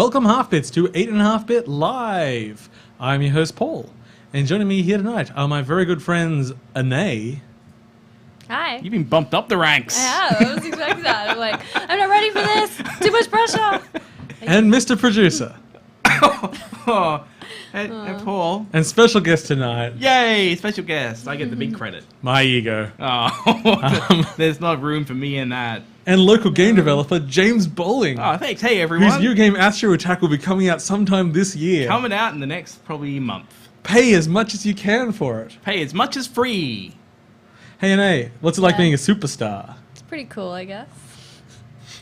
Welcome, Half-Bits, to 8.5-Bit Live. I'm your host, Paul. And joining me here tonight are my very good friends, Anais. Hi. You've been bumped up the ranks. I have. I was expecting that. I'm like, I'm not ready for this. Too much pressure. And Mr. Producer. And Paul. And special guest tonight, Yay, special guest. I get the big credit. my ego. Oh, there's not room for me in that. And local game developer, James Bowling. Oh, thanks. Hey, everyone. Whose new game, Astro Attack, will be coming out sometime this year. Coming out in the next probably month. Pay as much as you can for it. Pay as much as free. Hey, Anais, what's it like Yeah. being a superstar? It's pretty cool, I guess.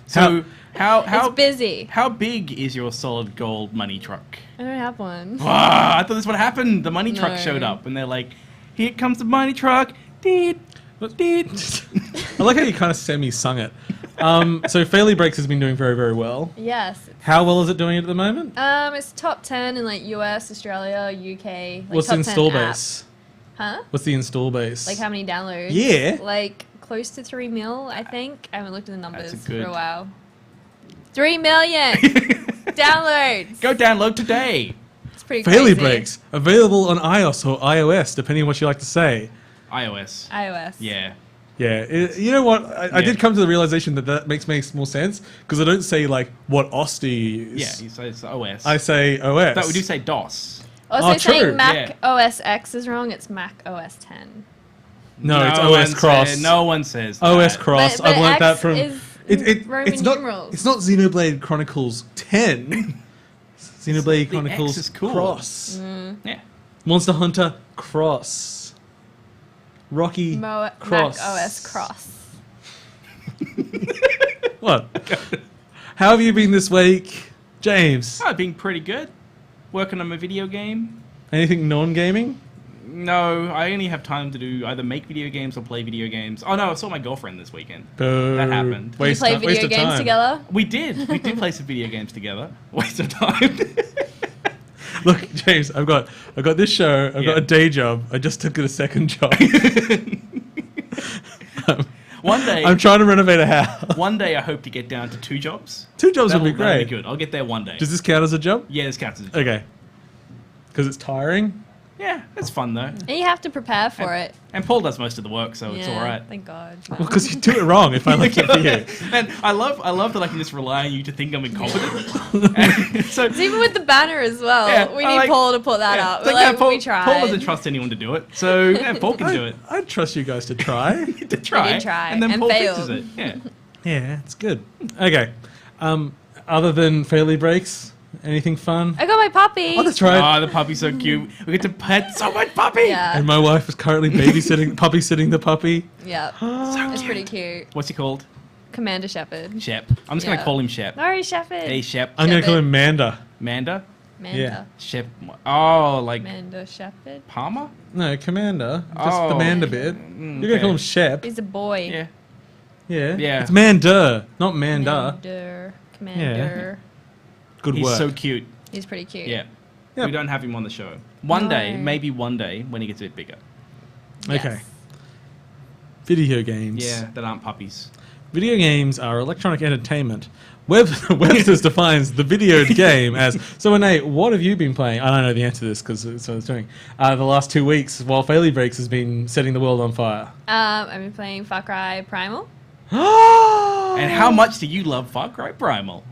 So, how It's busy. how big is your solid gold money truck? I don't have one. Wow, I thought that's what happened. The money truck No. showed up, and they're like, "Here comes the money truck." Deed, deed. I like how you kind of semi-sung it. So Fairly Breaks has been doing very, very well. Yes. How well is it doing at the moment? It's top 10 in like US, Australia, UK. Like What's the top 10 install apps. base? Huh? What's the install base? Like how many downloads? Yeah. Like close to 3 mil, I think. I haven't looked at the numbers That's for good. a while. 3 million downloads. Go download today. It's pretty crazy. Fairly Breaks, available on iOS or iOS, depending on what you like to say. iOS. iOS. Yeah. Yeah, you know what? I Yeah. did come to the realization that makes more sense because I don't say like what OS do you use. Yeah, you say it's OS. I say OS. But we do say DOS. Also Oh, true. saying Mac Yeah. OS X is wrong. It's Mac OS 10. No, it's one OS Cross. no one says OS that. Cross. But I've learned X that from. is Roman it's not. numerals. It's not Xenoblade Chronicles 10. Xenoblade The Chronicles X is cool. Cross. Yeah. Monster Hunter Cross. Rocky Cross. Mac OS Cross. What? How have you been this week, James? I've been pretty good. Working on my video game. Anything non-gaming? No, I only have time to do either make video games or play video games. Oh no, I saw my girlfriend this weekend. Boo. That happened. Did you play waste video of games time. together? We did play some video games together. Waste of time. Look, James, I've got this show. I've got Yeah. a day job. I just took it a second job. One day, I'm trying to renovate a house. one day I hope to get down to 2 jobs. 2 jobs would be That'll great. be good. I'll get there one day. Does this count as a job? Yeah, this counts as Okay. Because it's tiring. Yeah, it's fun though. And you have to prepare for it. And Paul does most of the work, so it's Yeah, all right. Thank God. Well, because you do it wrong if I left it for you. And I love that I can just rely on you to think I'm incompetent. And so It's even with the banner as well. Yeah, we I need like- Paul to put that yeah, up. it's But like, like, yeah, Paul, we tried. Paul doesn't trust anyone to do it, so yeah, Paul can do it. I trust you guys to try. To try, did try and then and Paul failed. fixes it. Yeah. Yeah, it's good. Okay. Other than Fairly Breaks, anything fun? I got my puppy. Oh, that's right. Oh, the puppy's so cute. We get to pet so much puppy. Yeah. And my wife is currently puppy sitting the puppy. Yeah. It's pretty cute. What's he called? Commander Shepherd. Shep. I'm just gonna Yeah. call him Shep. Sorry, Shepherd. Hey, Shep. I'm going to call Shepherd. him Manda. Manda. Manda. Yeah. Shep. Oh, like Manda Shepherd. Palmer. No, Commander. Just the Oh. Manda bit. You're going to okay. call him Shep. He's a boy. Yeah. Yeah. Yeah. It's Manda, not Manda. Commander. Good He's work. so cute. He's pretty cute. Yeah. Yep. We don't have him on the show. One day, No. maybe one day, when he gets a bit bigger. Yes. Okay. Video games. Yeah, that aren't puppies. Video games are electronic entertainment. Webster's defines the video game as... So, Anais, what have you been playing? I don't know the answer to this because it's what I was doing. The last 2 weeks, while Fairly Breaks has been setting the world on fire. I've been playing Far Cry Primal. And how much do you love Far Cry Primal?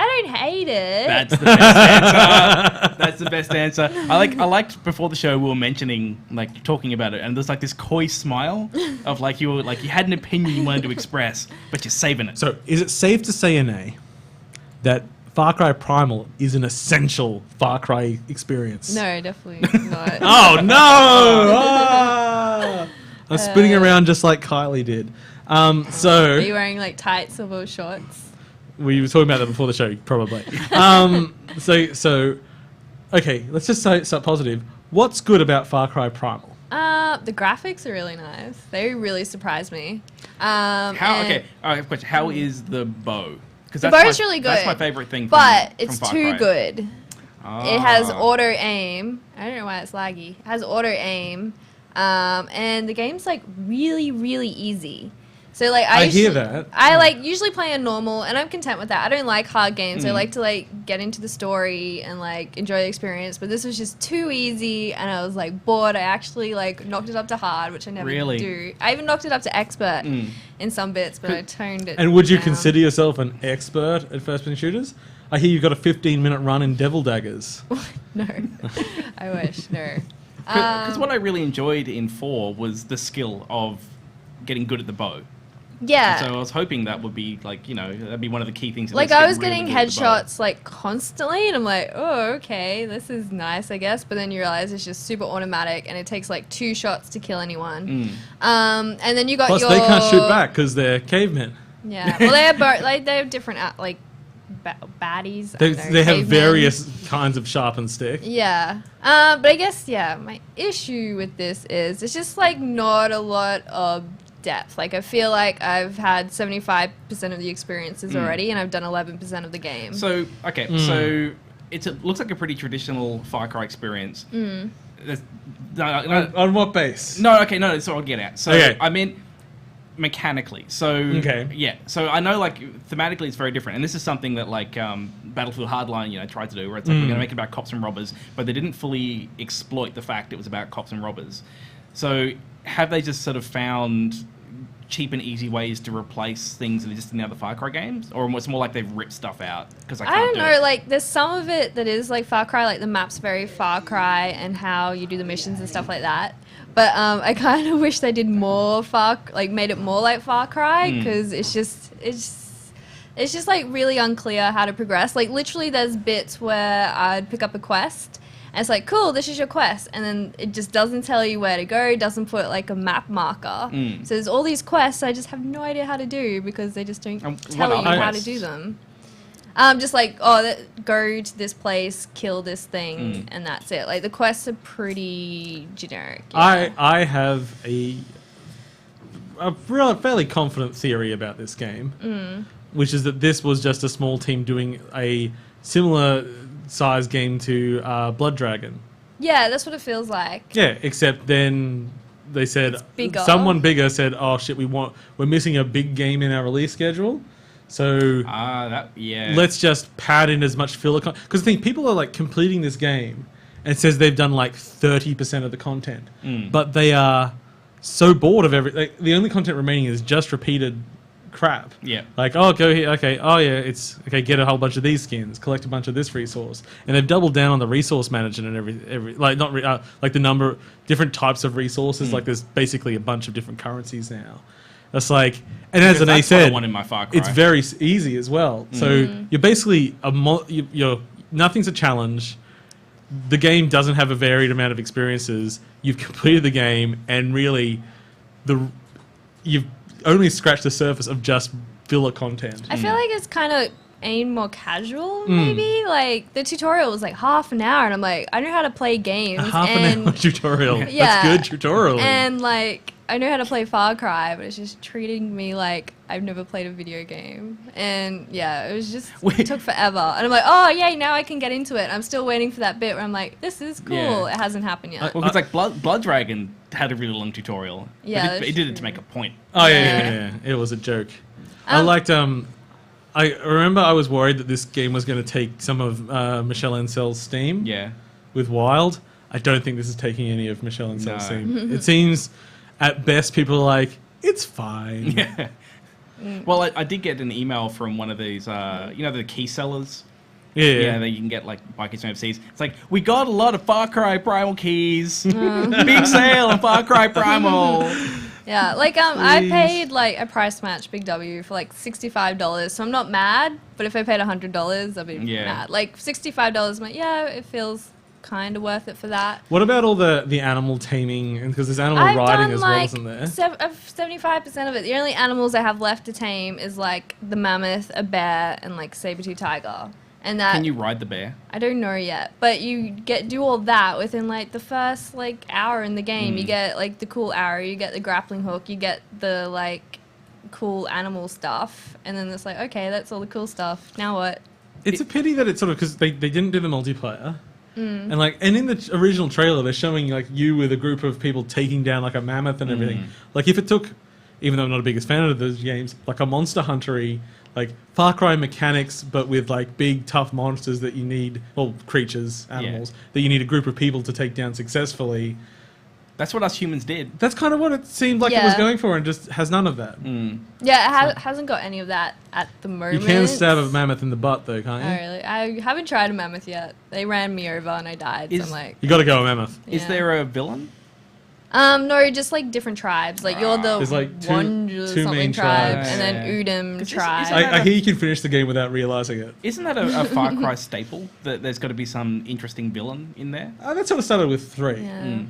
I don't hate it. That's the best answer. That's the best answer. I liked before the show we were mentioning, like, talking about it, and there's like this coy smile of like you had an opinion you wanted to express, but you're saving it. So, is it safe to say, Anais, that Far Cry Primal is an essential Far Cry experience? No, definitely not. Oh, no! Ah! I'm spinning around just like Kylie did. Are you wearing like tight silver shorts? We were talking about that before the show, probably. So, okay, let's just start positive. What's good about Far Cry Primal? The graphics are really nice. They really surprised me. How? Okay, I have a question. How is the bow? Because The bow's really good. That's my favorite thing. But from it's Far too Cry. good. It has Ah. auto aim. I don't know why it's laggy. It has auto aim. And the game's like really, really easy. So like I hear that. I like usually play a normal, and I'm content with that. I don't like hard games. I like to like get into the story and like enjoy the experience. But this was just too easy, and I was like bored. I actually like knocked it up to hard, which I never do. I even knocked it up to expert in some bits, but I toned it. And would you down. consider yourself an expert at first-person shooters? I hear you've got a 15-minute run in Devil Daggers. No, I wish no. Because what I really enjoyed in 4 was the skill of getting good at the bow. Yeah. So I was hoping that would be like, you know, that'd be one of the key things. Like I was getting headshots like constantly, and I'm like, oh, okay, this is nice, I guess. But then you realize it's just super automatic, and it takes like 2 shots to kill anyone. And then you got Plus, they can't shoot back because they're cavemen. Yeah. Well, they have like they have different like baddies. They have various kinds of sharpened stick. Yeah. But I guess my issue with this is it's just like not a lot of depth. Like I feel like I've had 75% of the experiences already, and I've done 11% of the game. So so it looks like a pretty traditional Far Cry experience. On what base? No, okay, no, that's what I'll get at. So I mean mechanically. So so I know like thematically it's very different, and this is something that like Battlefield Hardline, you know, tried to do, where it's like we're going to make it about cops and robbers, but they didn't fully exploit the fact it was about cops and robbers. So have they just sort of found cheap and easy ways to replace things that exist in the other Far Cry games, or it's more like they've ripped stuff out because I don't know. Like there's some of it that is like Far Cry, like the map's very Far Cry and how you do the missions and stuff like that. But I kind of wish they did more made it more like Far Cry, because it's just like really unclear how to progress. Like literally, there's bits where I'd pick up a quest, and it's like, cool, this is your quest, and then it just doesn't tell you where to go. Doesn't put like a map marker. So there's all these quests I just have no idea how to do because they just don't tell you how to do them. Just like, go to this place, kill this thing, and that's it. Like, the quests are pretty generic. Yeah. I have a fairly confident theory about this game, which is that this was just a small team doing a similar size game to Blood Dragon. Yeah, that's what it feels like. Yeah, except then they said, someone bigger said, oh shit, we're missing a big game in our release schedule. So let's just pad in as much filler content. Because I think people are like completing this game, and it says they've done like 30% of the content, but they are so bored of everything. Like, the only content remaining is just repeated crap. Yeah. Like, oh, go here. Okay. Oh, yeah. It's okay. Get a whole bunch of these skins. Collect a bunch of this resource, and they've doubled down on the resource management and every like not like the number different types of resources. Like, there's basically a bunch of different currencies now. That's like, and as Anais said, in my Far Cry. It's very easy as well. So you're basically you're nothing's a challenge. The game doesn't have a varied amount of experiences. You've completed the game, and really, you've only scratched the surface of just filler content. I feel like it's kind of aimed more casual, maybe. Like, the tutorial was like half an hour, and I'm like, I know how to play games. An hour tutorial. Yeah, that's good tutorial. And like, I know how to play Far Cry, but it's just treating me like I've never played a video game. And yeah, it was just, it took forever. And I'm like, oh, yay, now I can get into it. I'm still waiting for that bit where I'm like, this is cool. Yeah. It hasn't happened yet. Well, it's like Blood Dragon had a really long tutorial. Yeah. It did it to make a point. Oh, yeah. It was a joke. I liked, I remember I was worried that this game was going to take some of Michelle Ansel's steam. Yeah. With Wild. I don't think this is taking any of Michelle Ansel's steam. It seems... At best, people are like, it's fine. Yeah. Well, I did get an email from one of these, the key sellers. Yeah, that you can get like bikers from overseas. It's like, we got a lot of Far Cry Primal keys. Big sale on Far Cry Primal. Yeah, like I paid like a price match, Big W, for like $65. So I'm not mad, but if I paid $100, I'd be mad. Like $65, I'm like, yeah, it feels kind of worth it for that. What about all the animal taming? Because there's animal riding as well, isn't there? 75% of it. The only animals I have left to tame is like the mammoth, a bear, and like saber-tooth tiger. And that, can you ride the bear? I don't know yet, but you do all that within like the first like hour in the game. You get like the cool arrow, you get the grappling hook, you get the like cool animal stuff, and then it's like, okay, that's all the cool stuff. Now what? It's a pity that it's sort of, because they didn't do the multiplayer. And in the original trailer, they're showing like you with a group of people taking down like a mammoth and everything. Like, if it took even though I'm not the biggest fan of those games, like a Monster Hunter-y, like Far Cry mechanics, but with like big tough monsters that you need, well, creatures, animals, that you need a group of people to take down successfully. That's what us humans did. That's kind of what it seemed like it was going for, and just has none of that. Yeah, it hasn't got any of that at the moment. You can stab a mammoth in the butt, though, can't you? Oh, really? I haven't tried a mammoth yet. They ran me over and I died. So I'm like, You got to go a mammoth. Is there a villain? No, just like different tribes. Like you're the There's like two something main tribe, tribes. and then Udam tribe. I hear you can finish the game without realizing it. Isn't that a Far Cry staple? That there's got to be some interesting villain in there? That sort of started with 3. Yeah.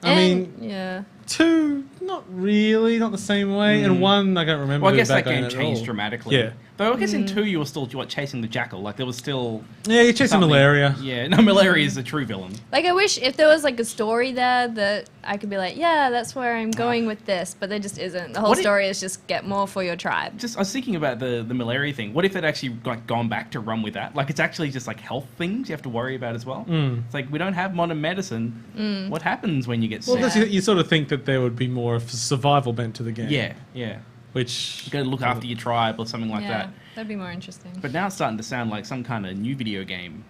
I mean, yeah. 2, not really, not the same way, and 1, I don't remember. Well, I guess back that game at changed all. dramatically. Yeah. Though I guess in 2 you were still chasing the jackal. Like there was still. Yeah, you're chasing something- malaria. Yeah, no, malaria is the true villain. Like I wish if there was like a story there that I could be like, yeah, that's where I'm going with this, but there just isn't. The whole story is just get more for your tribe. I was thinking about the malaria thing. What if they'd actually like gone back to run with that? Like it's actually just like health things you have to worry about as well. It's like we don't have modern medicine. What happens when you get sick? Well, you sort of think that there would be more of a survival bent to the game. Yeah. Which You got to look after your tribe or something like that. That'd be more interesting. But now it's starting to sound like some kind of new video game.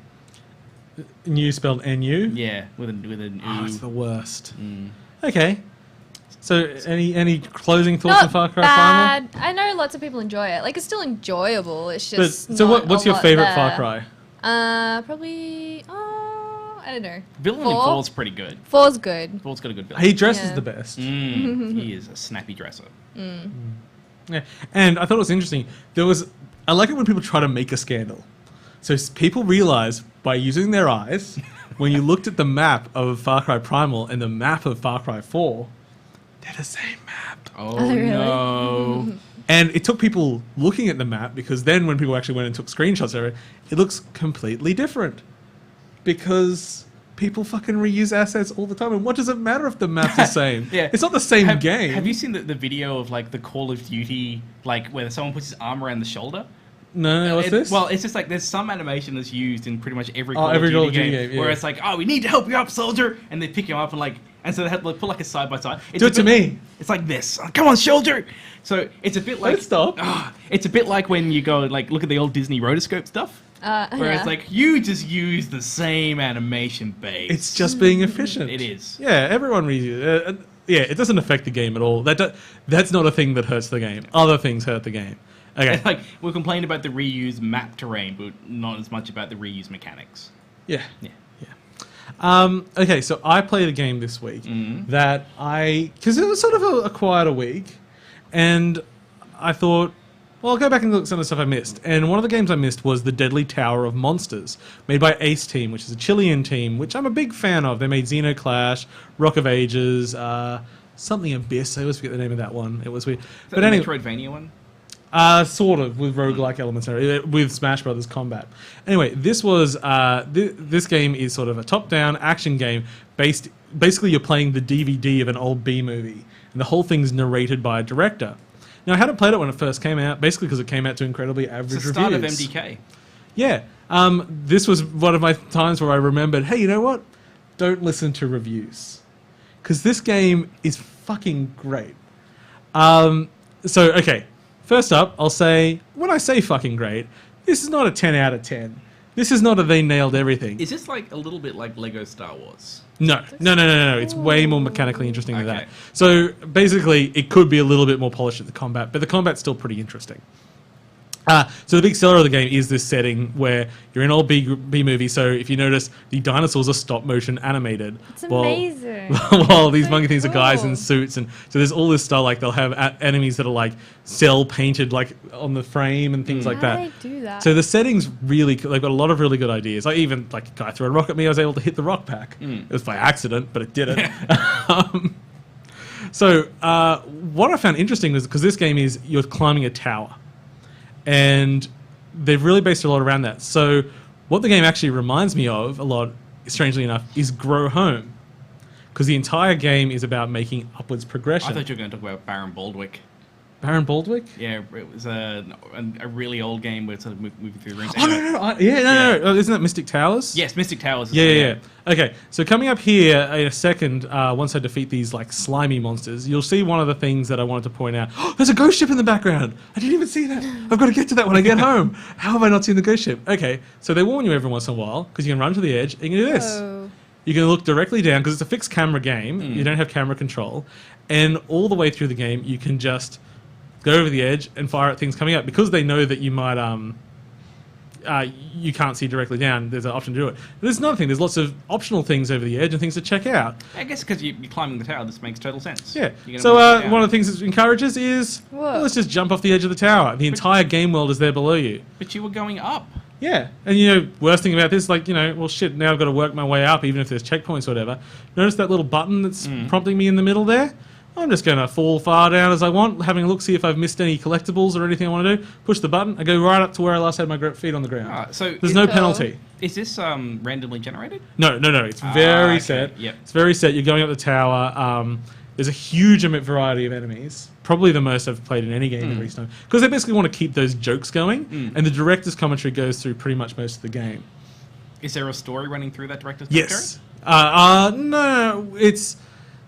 New spelled N-U? Yeah, with an Oh, ooh. it's the worst. Okay. So, any closing thoughts on Not Far Cry Primal? bad. I know lots of people enjoy it. Like it's still enjoyable. It's But, just. so, not what's a your lot favorite there. Far Cry? Probably. Oh, I don't know. Villain in 4? 4's pretty good. 4's good. 4's got a good villain. He dresses Yeah. the best. He is a snappy dresser. Yeah. And I thought it was interesting. I like it when people try to make a scandal. So people realize by using their eyes, when you looked at the map of Far Cry Primal and the map of Far Cry 4, they're the same map. Oh, really? no. And it took people looking at the map, because then when people actually went and took screenshots of it looks completely different. Because people fucking reuse assets all the time. And what does it matter if the map's the same? Yeah. It's not the same game. Have you seen the video of like the Call of Duty, like where someone puts his arm around the shoulder? No, what's this? Well, it's just like there's some animation that's used in pretty much every Call every of Call Duty of Duty game, game, yeah. where it's like, oh, we need to help you up, soldier, and they pick you up and so they have to like, put like a side by side. Do it to me. It's like this. Oh, come on, soldier. So it's a bit like Don't stop. It's a bit like when you go like look at the old Disney rotoscope stuff. Where Yeah. it's like you just use the same animation base. It's just being efficient. It is. Yeah, everyone reuses. Yeah, it doesn't affect the game at all. That's not a thing that hurts the game. Other things hurt the game. Okay. Like we'll complain about the reused map terrain, but not as much about the reused mechanics. Yeah. Yeah. Okay, so I played a game this week that because it was sort of a quieter week, and I thought, well, I'll go back and look at some of the stuff I missed. And one of the games I missed was The Deadly Tower of Monsters, made by Ace Team, which is a Chilean team, which I'm a big fan of. They made Xenoclash, Rock of Ages, something Abyss. I always forget the name of that one. It was weird. But anyway, Metroidvania one. Sort of, with roguelike elements with Smash Brothers combat. Anyway, this was this game is sort of a top-down action game basically you're playing the DVD of an old B movie, and the whole thing's narrated by a director. Now, I hadn't played it when it first came out, basically because it came out to incredibly average It's the start of reviews. MDK. Yeah. This was one of my times where I remembered, hey, you know what? Don't listen to reviews. Because this game is fucking great. Okay. First up, I'll say, when I say fucking great, this is not a 10 out of 10. This is not a they nailed everything. Is this like a little bit like Lego Star Wars? No. It's way more mechanically interesting than Okay. that. So basically, it could be a little bit more polished at the combat, but the combat's still pretty interesting. So the big seller of the game is this setting where you're in an old B movie. So if you notice, the dinosaurs are stop motion animated. It's amazing. While these So monkey things are guys in cool. suits, and so there's all this style. Like they'll have enemies that are like cell painted, like on the frame and things like How that. do they do that? So the settings really, they've got a lot of really good ideas. Like even like a guy threw a rock at me, I was able to hit the rock back. It was by accident, but it did it. What I found interesting was because this game is you're climbing a tower, and they've really based a lot around that. So what the game actually reminds me of a lot, strangely enough, is Grow Home, because the entire game is about making upwards I progression. thought you were going to talk about Baron Baldwick. Baron Baldwick? Yeah, it was a really old game where it's sort of moving through the rooms. Oh, no. Isn't that Mystic Towers? Yes, Mystic Towers. Yeah. Okay, so coming up here in a second, once I defeat these like slimy monsters, you'll see one of the things that I wanted to point out. Oh, there's a ghost ship in the background. I didn't even see that. I've got to get to that when I get home. How have I not seen the ghost ship? Okay, so they warn you every once in a while because you can run to the edge and you can do this. Oh. You can look directly down because it's a fixed camera game. You don't have camera control. And all the way through the game, you can just go over the edge and fire at things coming up because they know that you might you can't see directly down. There's an option to do it. There's another thing. There's lots of optional things over the edge and things to check out. I guess because you're climbing the tower, this makes total sense. Yeah. You're So gonna walk one of down. the things it encourages is Whoa. let's just jump off the edge of the tower. The entire game world is there below you. But you were going up. Yeah, and worst thing about this, like, well, shit, now I've got to work my way up, even if there's checkpoints or whatever. Notice that little button that's prompting me in the middle there? I'm just going to fall far down as I want, having a look, see if I've missed any collectibles or anything I want to do. Push the button, I go right up to where I last had my feet on the ground. So There's no penalty. Is this randomly generated? No. It's very okay. set. Yep. It's very set. You're going up the tower. There's a huge variety of enemies. Probably the most I've played in any game in recent time. Because they basically want to keep those jokes going, and the director's commentary goes through pretty much most of the game. Is there a story running through that director's Yes. No, it's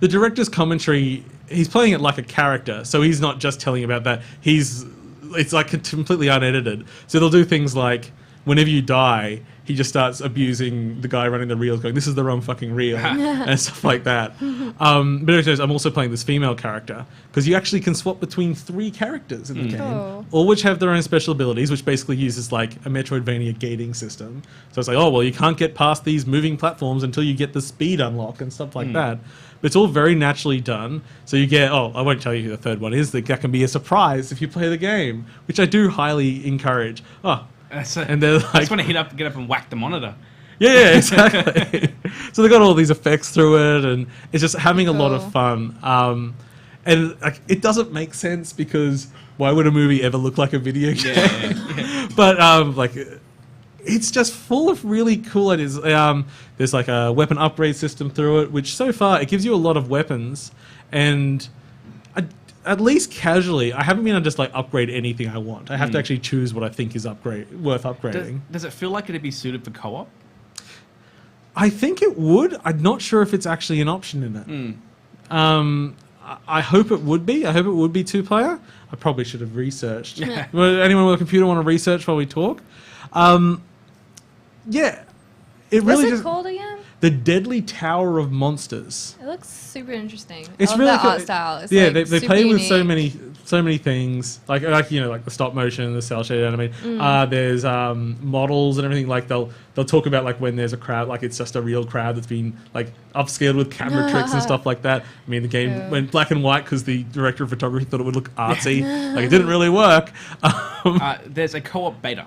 the director's commentary. He's playing it like a character, so he's not just telling you about that. It's like completely unedited. So they'll do things like whenever you die, he just starts abusing the guy running the reels, going, "This is the wrong fucking reel," and stuff like that. But anyways, I'm also playing this female character because you actually can swap between 3 characters in the game, Oh. all which have their own special abilities, which basically uses like a Metroidvania gating system. So it's like, oh well, you can't get past these moving platforms until you get the speed unlock and stuff like that. But it's all very naturally done. So you get, I won't tell you who the third one is. That can be a surprise if you play the game, which I do highly encourage. And they're like, I just want to get up and whack the monitor. Yeah, exactly. So they got all these effects through it, and it's just having a lot of Cool. fun. And like, it doesn't make sense because why would a movie ever look like a video game? Yeah. But it's just full of really cool ideas. There's like a weapon upgrade system through it, which so far it gives you a lot of weapons, and at least casually, I haven't been able to just like upgrade anything I want. I have to actually choose what I think is worth upgrading. Does it feel like it'd be suited for co-op? I think it would. I'm not sure if it's actually an option in it. I hope it would be. I hope it would be 2-player. I probably should have researched. Anyone with a computer want to research while we talk? Yeah. It What's really it just called again? The Deadly Tower of Monsters. It looks super interesting. It's I love really that cool. art style. It's Yeah, like they super play with unique. so many things like like the stop motion, the cell shaded anime. There's models and everything. Like they'll talk about like when there's a crowd, like it's just a real crowd that's been like upscaled with camera tricks and stuff like that. I mean, the game Yeah. went black and white because the director of photography thought it would look artsy. Like it didn't really work. There's a co-op beta.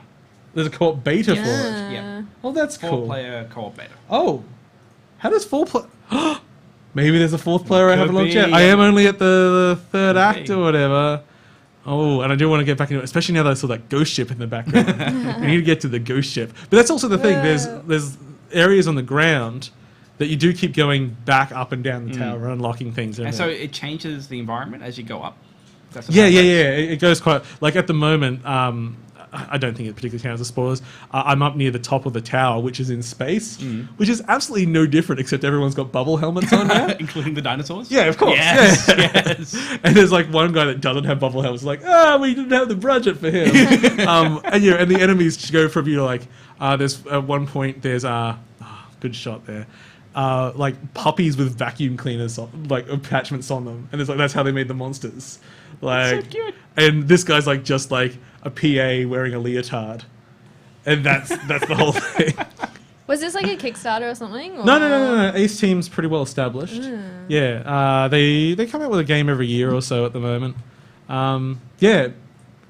There's a co-op beta for it. Yeah. Oh, that's cool. 4-player co-op beta. Oh, how does 4 play? Maybe there's a 4th player I Could haven't looked be. yet. I am only at the 3rd act be. or whatever. Oh, and I do want to get back into it, especially now that I saw that ghost ship in the background. I need to get to the ghost ship. But that's also the thing. There's areas on the ground that you do keep going back up and down the tower, unlocking things. And so everywhere. it changes the environment as you go up? That's what Yeah. that works? It goes quite like at the moment. I don't think it particularly counts as spoilers. I'm up near the top of the tower, which is in space, which is absolutely no different, except everyone's got bubble helmets on now. Including the dinosaurs? Yeah, of course. Yes, Yeah. yes. And there's like one guy that doesn't have bubble helmets. Like, we didn't have the budget for him. And the enemies go from like, there's at one point there's good shot there. Like puppies with vacuum cleaners, like attachments on them, and it's like that's how they made the monsters. Like, so cute. And this guy's like just like a PA wearing a leotard, and that's the whole thing. Was this like a Kickstarter or something? Or? No. Ace Team's pretty well established. Yeah, they come out with a game every year or so at the moment.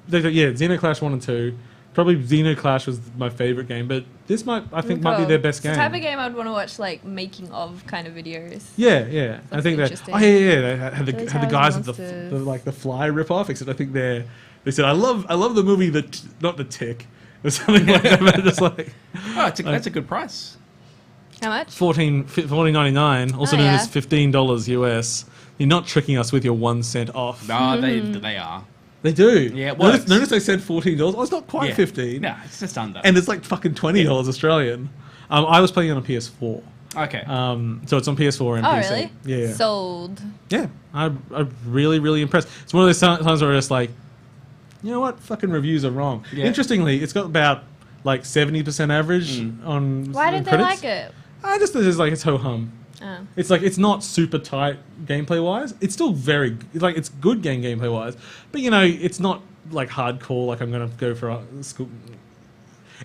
Xenoclash 1 and 2. Probably Xenoclash was my favorite game, but this might be their best It's game. the type of game I'd want to watch, like making of kind of videos. Yeah. I That's think that. interesting. Oh yeah. They had the Those guys House at the Monsters. like the Fly ripoff. Except I think they said I love the movie not the Tick or something like that. But just like Oh, that's a good price. How much? $14.99, also Oh, known yeah. as $15 US. You're not tricking us with your 1 cent off. No, they are. They do. Yeah, it Notice, works. notice they said $14. Oh, it's not quite Yeah. 15. No, it's just under. And it's like fucking $20 Australian. I was playing it on a PS4. Okay. So it's on PS4 and Oh, PC. really? Yeah. Sold. Yeah. I'm really, really impressed. It's one of those times where I'm just like, you know what? Fucking reviews are wrong. Yeah. Interestingly, it's got about like 70% average on Why on did they critics. like it? I just think it's like it's ho-hum. Oh. It's like it's not super tight gameplay wise. It's still very like it's good gameplay wise, but you know it's not like hardcore. Like I'm gonna go for a school.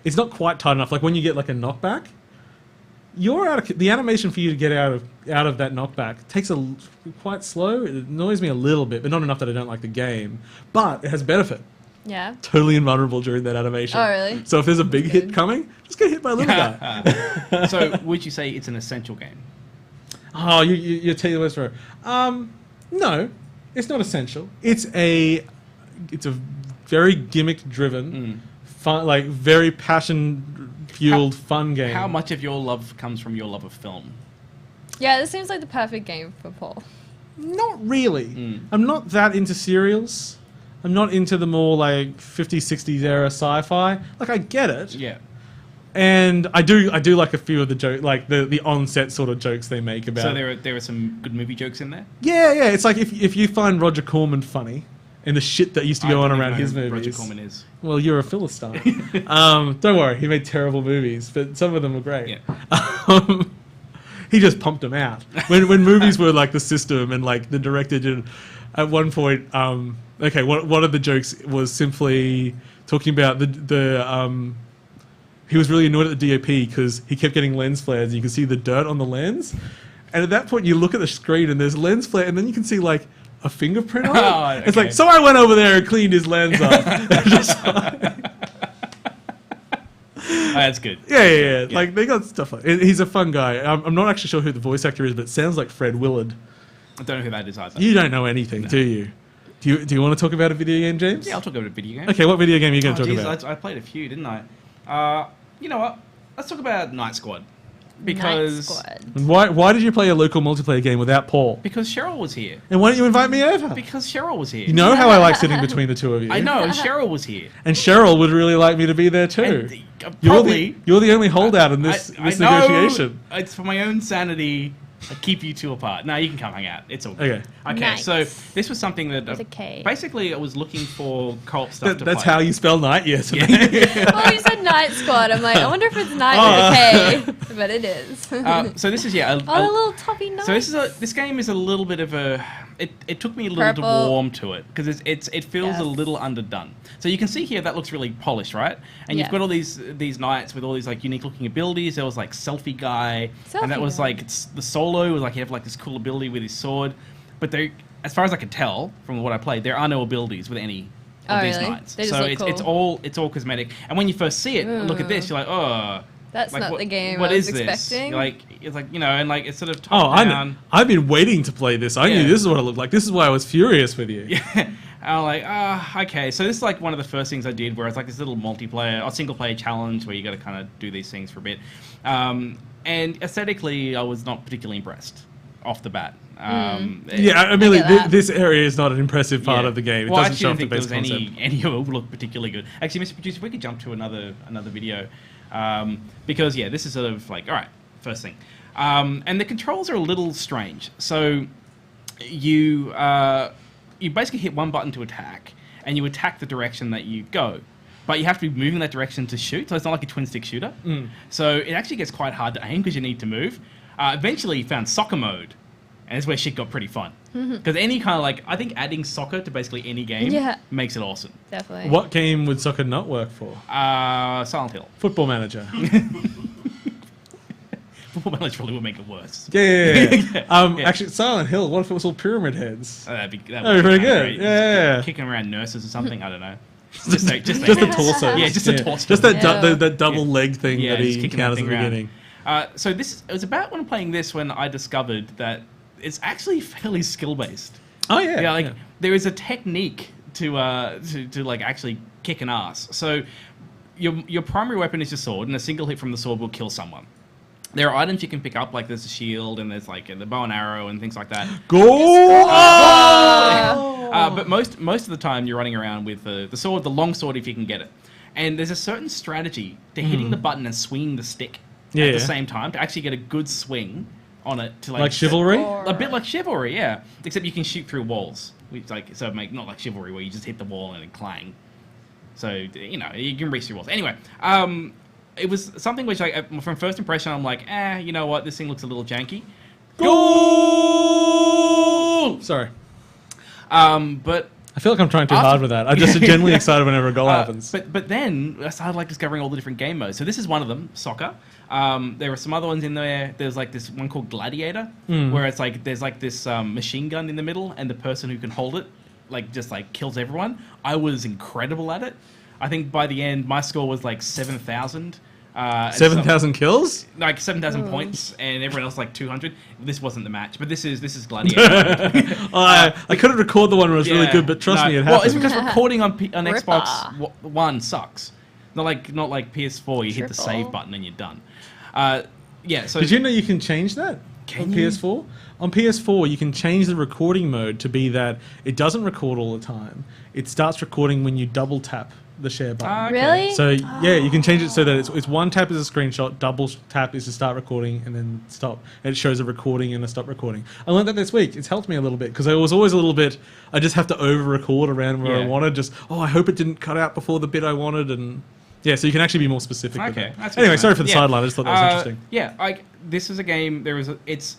It's not quite tight enough. Like when you get like a knockback, you're out of the animation for you to get out of that knockback takes quite slow. It annoys me a little bit, but not enough that I don't like the game. But it has benefit. Yeah. Totally invulnerable during that animation. Oh, really? So if there's a big hit Good. coming, just get hit by a little guy. So would you say it's an essential game? Oh, you're telling the worst for no, it's not essential. It's a very gimmick driven, fun, like very passion fueled fun game. How much of your love comes from your love of film? Yeah, this seems like the perfect game for Paul. Not really. I'm not that into serials. I'm not into the more like 50s, 60s era sci-fi. Like I get it. Yeah. And I do like a few of the jokes, like the on-set sort of jokes they make about. So there are some good movie jokes in there. Yeah. It's like if you find Roger Corman funny and the shit that used to go on around his movies. Roger Corman is. Well, you're a Philistine. Don't worry, he made terrible movies, but some of them were great. Yeah. He just pumped them out when movies were like the system and like the director did. At one point, okay, one of the jokes was simply talking about the he was really annoyed at the DOP because he kept getting lens flares and you can see the dirt on the lens. And at that point, you look at the screen and there's lens flare, and then you can see like a fingerprint on it. Oh, It's okay. like, so I went over there and cleaned his lens off. Just Oh, that's good. yeah. Like they got stuff like he's a fun guy. I'm not actually sure who the voice actor is, but it sounds like Fred Willard. I don't know who that is either. You don't know anything, do you? Do you want to talk about a video game, James? Yeah, I'll talk about a video game. Okay, what video game are you going to talk geez, about? I played a few, didn't I? You know what? Let's talk about Night Squad. Because Night Squad. And why did you play a local multiplayer game without Paul? because Cheryl was here. And why don't you invite me over? Because Cheryl was here. You know how I like sitting between the two of you. I know, and Cheryl was here. And Cheryl would really like me to be there too. And, You're the only holdout in this I know negotiation. it's for my own sanity. I keep you two apart. No, you can come hang out. It's all good. Okay. Nice. So this was something that With a K. basically I was looking for co-op stuff to That's play. how you spell night, yes. Yeah. Oh, you said Night Squad. I'm like, I wonder if it's Night with a K. But it is. So this is a Oh, the little toppy night. So this game is a little bit of a. It took me a little to Purple. warm to it because it feels Yes. a little underdone. So you can see here that looks really polished, right? And you've Yeah. got all these knights with all these like unique looking abilities. There was like selfie guy, and that Selfie was guy. like the solo was like he had like this cool ability with his sword, but they, as far as I could tell from what I played, there are no abilities with any of Oh, these really? knights. They just So look it's all cosmetic. And when you first see it, look at this, you're like, oh. That's Like, not the game what I was is this? expecting. Like it's like and like it's sort of Oh, top down. I've been waiting to play this. I knew Yeah. this is what it looked like. This is why I was furious with you. Yeah. I'm like, okay. So this is like one of the first things I did where it's like this little multiplayer or single player challenge where you got to kind of do these things for a bit. And aesthetically, I was not particularly impressed off the bat. Yeah, I mean, get that. this area is not an impressive part Yeah. of the game. It Well, I doesn't show off actually the didn't think base there was concept. any of it look particularly good. Actually, Mr. Producer, if we could jump to another video. Because, yeah, this is sort of like, all right, first thing. And the controls are a little strange. So you basically hit one button to attack, and you attack the direction that you go. But you have to be moving that direction to shoot, so it's not like a twin-stick shooter. So it actually gets quite hard to aim because you need to move. Eventually, you found soccer mode, and it's where shit got pretty fun. Because any kind of like, I think adding soccer to basically any game Yeah. makes it awesome. Definitely. What game would soccer not work for? Silent Hill. Football Manager. Football Manager probably would make it worse. Yeah. Yeah. Actually, Silent Hill. What if it was all Pyramid Heads? That'd be That'd be pretty kinda good. great. Yeah. Just kicking around nurses or something. I don't know. Just Just the the torso. Yeah, just the torso. Just that, Yeah. that double leg thing Yeah, that just he kicking that encounters at thing the around. beginning. So it was about when playing this when I discovered that it's actually fairly skill based. Oh yeah. Yeah, like there is a technique to like actually kick an ass. So your primary weapon is your sword, and a single hit from the sword will kill someone. There are items you can pick up, like there's a shield and there's like the bow and arrow and things like that. Go! But most of the time, you're running around with the sword, the long sword, if you can get it. And there's a certain strategy to hitting the button and swinging the stick at the same time to actually get a good swing on it. To like Chivalry? A bit like Chivalry, yeah. Except you can shoot through walls. Not like Chivalry where you just hit the wall and it clang. So, you can reach through walls. Anyway, it was something which, from first impression, I'm like, you know what? This thing looks a little janky. Goal! Sorry. But I feel like I'm trying too hard with that. I'm just genuinely excited whenever a goal happens. But then I started discovering all the different game modes. So this is one of them, soccer. There were some other ones in there. There's this one called Gladiator, where it's there's this machine gun in the middle, and the person who can hold it just kills everyone. I was incredible at it. I think by the end my score was 7,000. 7,000 kills? 7,000 points, and everyone else 200. This wasn't the match, but this is Gladiator. I couldn't record the one where it was really good, but trust me, it happened. Well, it's because recording on Xbox One sucks. Not like PS4. You hit the save button and you're done. So did you know you can change that on PS4? On PS4, you can change the recording mode to be that it doesn't record all the time. It starts recording when you double tap the share button. Really? So you can change it so that it's one tap is a screenshot, double tap is to start recording, and then stop. And it shows a recording and a stop recording. I learned that this week. It's helped me a little bit because I was always a little bit. I just have to over record around where I wanted. I hope it didn't cut out before the bit I wanted, and so you can actually be more specific. Okay. With that. Anyway, sorry for the sideline. I just thought that was interesting. This is a game. It's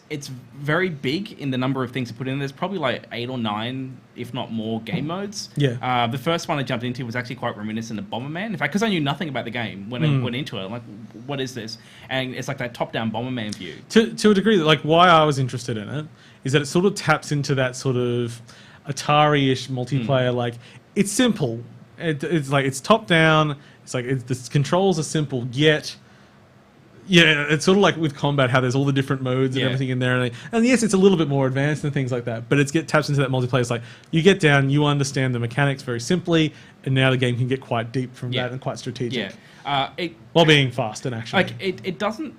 very big in the number of things to put in. There's probably 8 or 9, if not more, game modes. Yeah. The first one I jumped into was actually quite reminiscent of Bomberman. In fact, because I knew nothing about the game when I went into it, I'm like, what is this? And it's that top-down Bomberman view. To a degree, why I was interested in it is that it sort of taps into that sort of Atari-ish multiplayer. It's simple. It's top-down. The controls are simple, yet it's sort of with combat, how there's all the different modes and everything in there, and yes, it's a little bit more advanced and things like that, but taps into that multiplayer. It's you get down, you understand the mechanics very simply, and now the game can get quite deep from that and quite strategic. While being fast and action. It doesn't,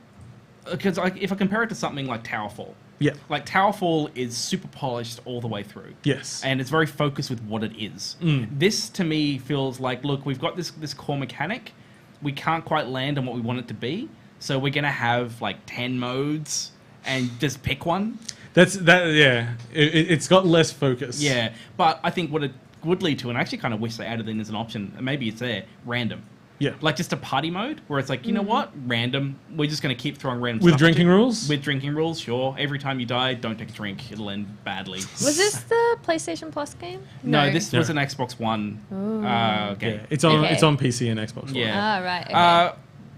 because if I compare it to something like Towerfall. Yeah. Towerfall is super polished all the way through. Yes. And it's very focused with what it is. This, to me, feels look, we've got this core mechanic. We can't quite land on what we want it to be. So we're going to have, 10 modes and just pick one. It's got less focus. Yeah. But I think what it would lead to, and I actually kind of wish they added in as an option, and maybe it's there, random. Yeah. Just a party mode where it's you know what? Random. We're just going to keep throwing random with stuff. Drinking rules? With drinking rules, sure. Every time you die, don't take a drink. It'll end badly. Was this the PlayStation Plus game? No, this was an Xbox One game. Yeah. It's on PC and Xbox One. Yeah. Right.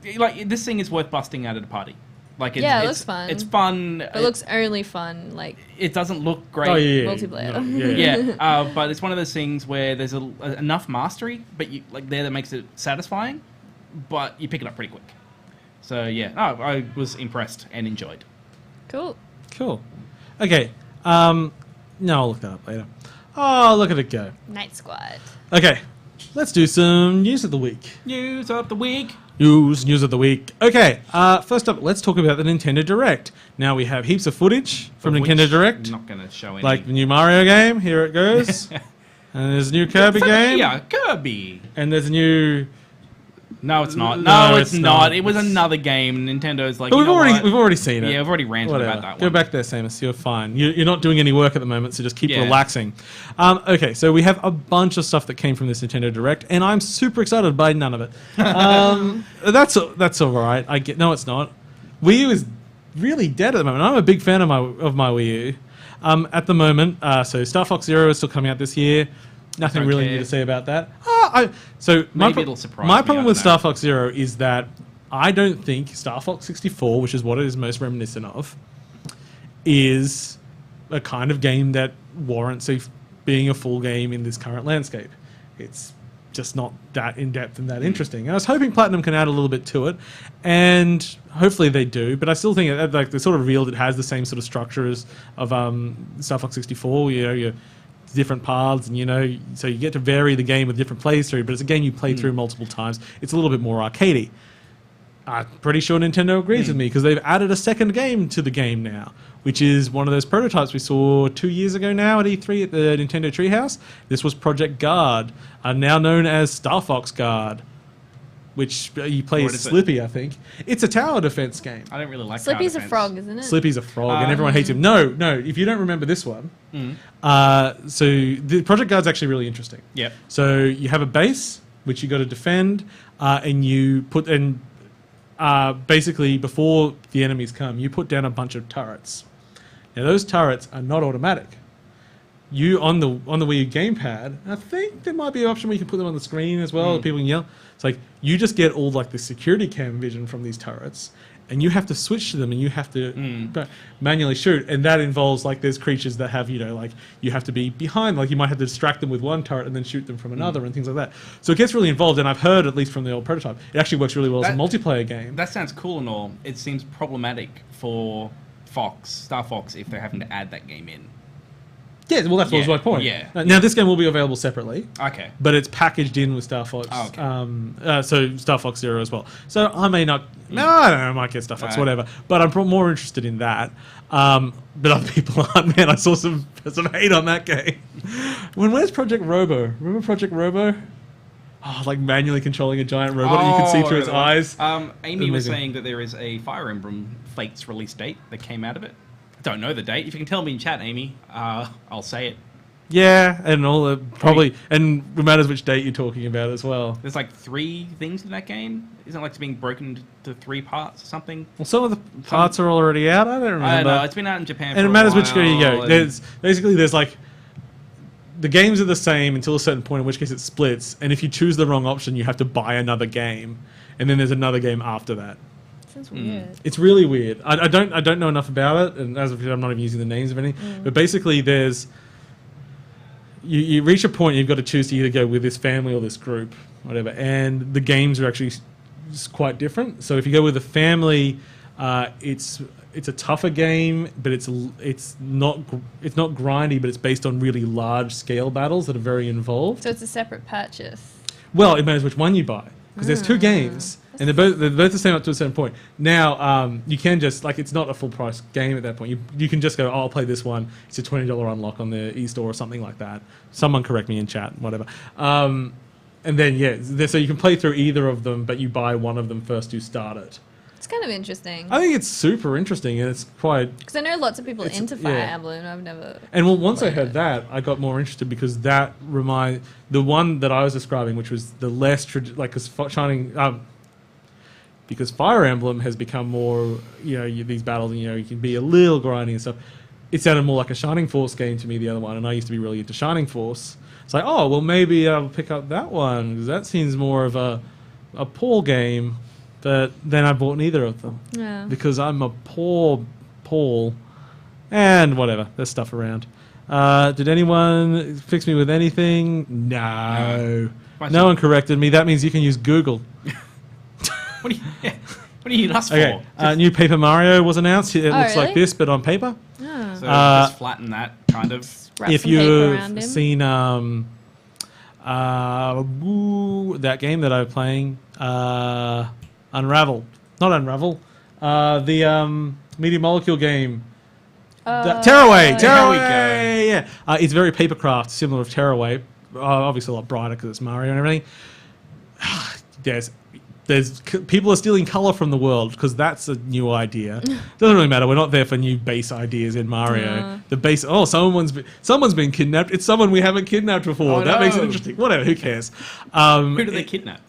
Okay. This thing is worth busting out at a party. It looks fun. It's fun. It looks only fun. It doesn't look great. Oh, yeah. Multiplayer. But it's one of those things where there's enough mastery, but that makes it satisfying, but you pick it up pretty quick. So I was impressed and enjoyed. Cool. Okay. No, I'll look that up later. Oh, look at it go. Night Squad. Okay. Let's do some news of the week. News of the week. News of the week. Okay, first up, let's talk about the Nintendo Direct. Now, we have heaps of footage from Nintendo Direct. I'm not going to show any. Like the new Mario game, here it goes. And there's a new Kirby game. Yeah, Kirby. And there's a new... No, it's not. No, it's not. It was another game. Nintendo's but we've already seen it. Yeah, we've already ranted about that one. Go back there, Samus. You're fine. You're not doing any work at the moment, so just keep relaxing. Okay, so we have a bunch of stuff that came from this Nintendo Direct, and I'm super excited by none of it. That's all right. I get. No, it's not. Wii U is really dead at the moment. I'm a big fan of my Wii U. At the moment, so Star Fox Zero is still coming out this year. Nothing really new to say about that. It'll surprise my me, problem with Star Fox Zero is that I don't think Star Fox 64, which is what it is most reminiscent of, is a kind of game that warrants being a full game in this current landscape. It's just not that in-depth and that interesting. And I was hoping Platinum can add a little bit to it, and hopefully they do, but I still think they sort of revealed it has the same sort of structures of Star Fox 64, your different paths, and so you get to vary the game with different plays through, but it's a game you play through multiple times. It's a little bit more arcadey. I'm pretty sure Nintendo agrees with me because they've added a second game to the game now, which is one of those prototypes we saw 2 years ago now at E3 at the Nintendo Treehouse. This was Project Guard, now known as Star Fox Guard, which you play What as is it? Slippy, I think. It's a tower defense game. I don't really like Slippy's tower a defense. frog, isn't it? Slippy's a frog, and everyone hates him. No, if you don't remember this one, so the Project Guard's actually really interesting. Yep. So you have a base which you got to defend, and you put in basically before the enemies come, you put down a bunch of turrets. Now those turrets are not automatic. You on the Wii U gamepad, I think there might be an option where you can put them on the screen as well. People can yell. It's like you just get all like the security cam vision from these turrets, and you have to switch to them, and you have to manually shoot. And that involves like there's creatures that have like you have to be behind, like you might have to distract them with one turret and then shoot them from another and things like that. So it gets really involved. And I've heard at least from the old prototype, it actually works really well as a multiplayer game. That sounds cool and all. It seems problematic for Star Fox, if they're having to add that game in. Yeah, well, that was my point. Yeah. Now, this game will be available separately. Okay. But it's packaged in with Star Fox. Oh, okay. So Star Fox Zero as well. So I may not... No, I don't know. I might get Star Fox, whatever. But I'm more interested in that. But other people aren't. Man, I saw some hate on that game. Where's Project Robo? Remember Project Robo? Oh, like manually controlling a giant robot that you can see through its eyes. Amy was Amazing. saying that there is a Fire Emblem Fates release date that came out of it. Don't know the date. If you can tell me in chat, Amy, I'll say it. Yeah, and all the probably, and it matters which date you're talking about as well. There's like 3 things in that game. Isn't it like it's being broken into 3 parts or something? Well, some of the parts are already out. I don't remember. I don't know. It's been out in Japan. And for it matters a which way you go. while, There's like the games are the same until a certain point, in which case it splits. And if you choose the wrong option, you have to buy another game, and then there's another game after that. Sounds weird. It's really weird. I don't know enough about it, and as of yet, I'm not even using the names of any. But basically, there's you reach a point, you've got to choose to either go with this family or this group, whatever. And the games are actually quite different. So if you go with the family, it's a tougher game, but it's not grindy, but it's based on really large scale battles that are very involved. So it's a separate purchase. Well, it matters which one you buy because there's 2 games. And they're both the same up to a certain point. Now, you can just, like, it's not a full price game at that point. You can just go, I'll play this one. It's a $20 unlock on the e-store or something like that. Someone correct me in chat, whatever. And then, so you can play through either of them, but you buy one of them first to start it. It's kind of interesting. I think it's super interesting, and it's quite... Because I know lots of people into Fire Emblem, and I've never... And well, once I played heard it. that, I got more interested because that the one that I was describing, which was the less, because Fire Emblem has become more, these battles, you can be a little grindy and stuff. It sounded more like a Shining Force game to me, the other one, and I used to be really into Shining Force. It's like, oh, well, maybe I'll pick up that one, because that seems more of a Paul game, but then I bought neither of them. Yeah. Because I'm a poor Paul, and whatever, there's stuff around. Did anyone fix me with anything? No. No one corrected me. That means you can use Google. What do you need us Okay, for? new Paper Mario was announced. It looks really? like this, but on paper. Oh. So just flatten that, kind of. Wrap If some paper around you've him. seen that game that I'm playing, Unravel. Not Unravel. The Media Molecule game. Tearaway! There we Tearaway! Yeah. It's very papercraft, similar to Tearaway. Obviously a lot brighter because it's Mario and everything. People are stealing color from the world because that's a new idea. Doesn't really matter. We're not there for new base ideas in Mario. The base. Oh, someone's been kidnapped. It's someone we haven't kidnapped before. Oh, that makes it no. interesting. Whatever. Who cares? Who did they kidnap?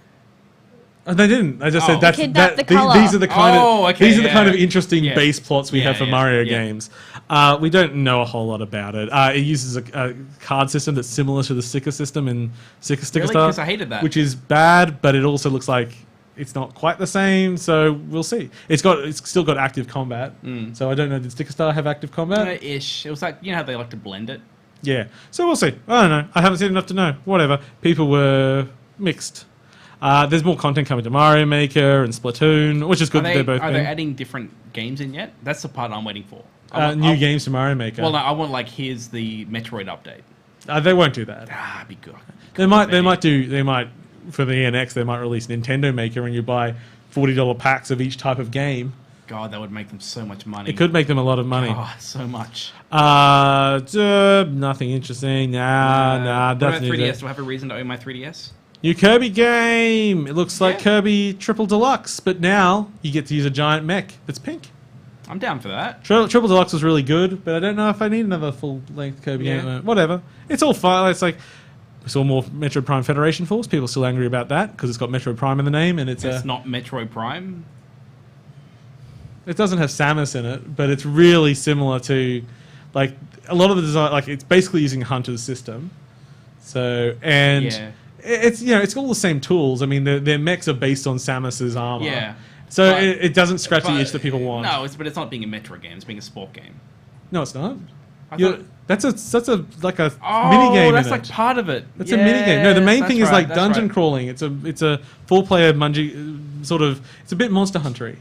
They didn't. I just Oh. said that's Kidnap the these colour. are the kind Oh, of okay, these are the kind of yeah. interesting Yeah. base plots we Yeah, have for yeah, Mario yeah. games. We don't know a whole lot about it. It uses a card system that's similar to the sticker system in Sticker Really? Star, 'Cause I hated that. which is bad, but it also looks like it's not quite the same. So we'll see. It's still got active combat. So I don't know. Did Sticker Star have active combat? Ish. It was like, how they like to blend it. Yeah. So we'll see. I don't know. I haven't seen enough to know. Whatever. People were mixed. There's more content coming to Mario Maker and Splatoon, which is good that they're both Are being- they adding different games in yet? That's the part I'm waiting for. new games to Mario Maker. Well, no, I want here's the Metroid update. They won't do that. It'd be good. They might for the NX. They might release Nintendo Maker, and you buy $40 packs of each type of game. God, that would make them so much money. It could make them a lot of money. Oh, so much. Nothing interesting. Nah, What about definitely. 3DS? Do I have a reason to own my 3DS? New Kirby game. It looks like Yeah. Kirby Triple Deluxe, but now you get to use a giant mech that's pink. I'm down for that. Triple Deluxe was really good, but I don't know if I need another full-length Kirby Yeah. game. Whatever. It's all fine. It's like we saw more Metroid Prime Federation Force. People are still angry about that because it's got Metroid Prime in the name, and it's not Metroid Prime. it doesn't have Samus in it, but it's really similar to like a lot of the design. Like it's basically using Hunter's system. So and Yeah. it's it's all the same tools. I mean, their mechs are based on Samus's armor. Yeah. So But- it doesn't scratch the But- itch that people want. No, but it's not being a Metroid game. It's being a sport game. No, it's not. I You're- thought- that's a like a Oh, mini game. that's in like it. part of it. It's a mini game. No, the main Yes, thing that's is like right, dungeon that's right. crawling. It's a 4-player Bungie sort of. It's a bit Monster Hunter-y.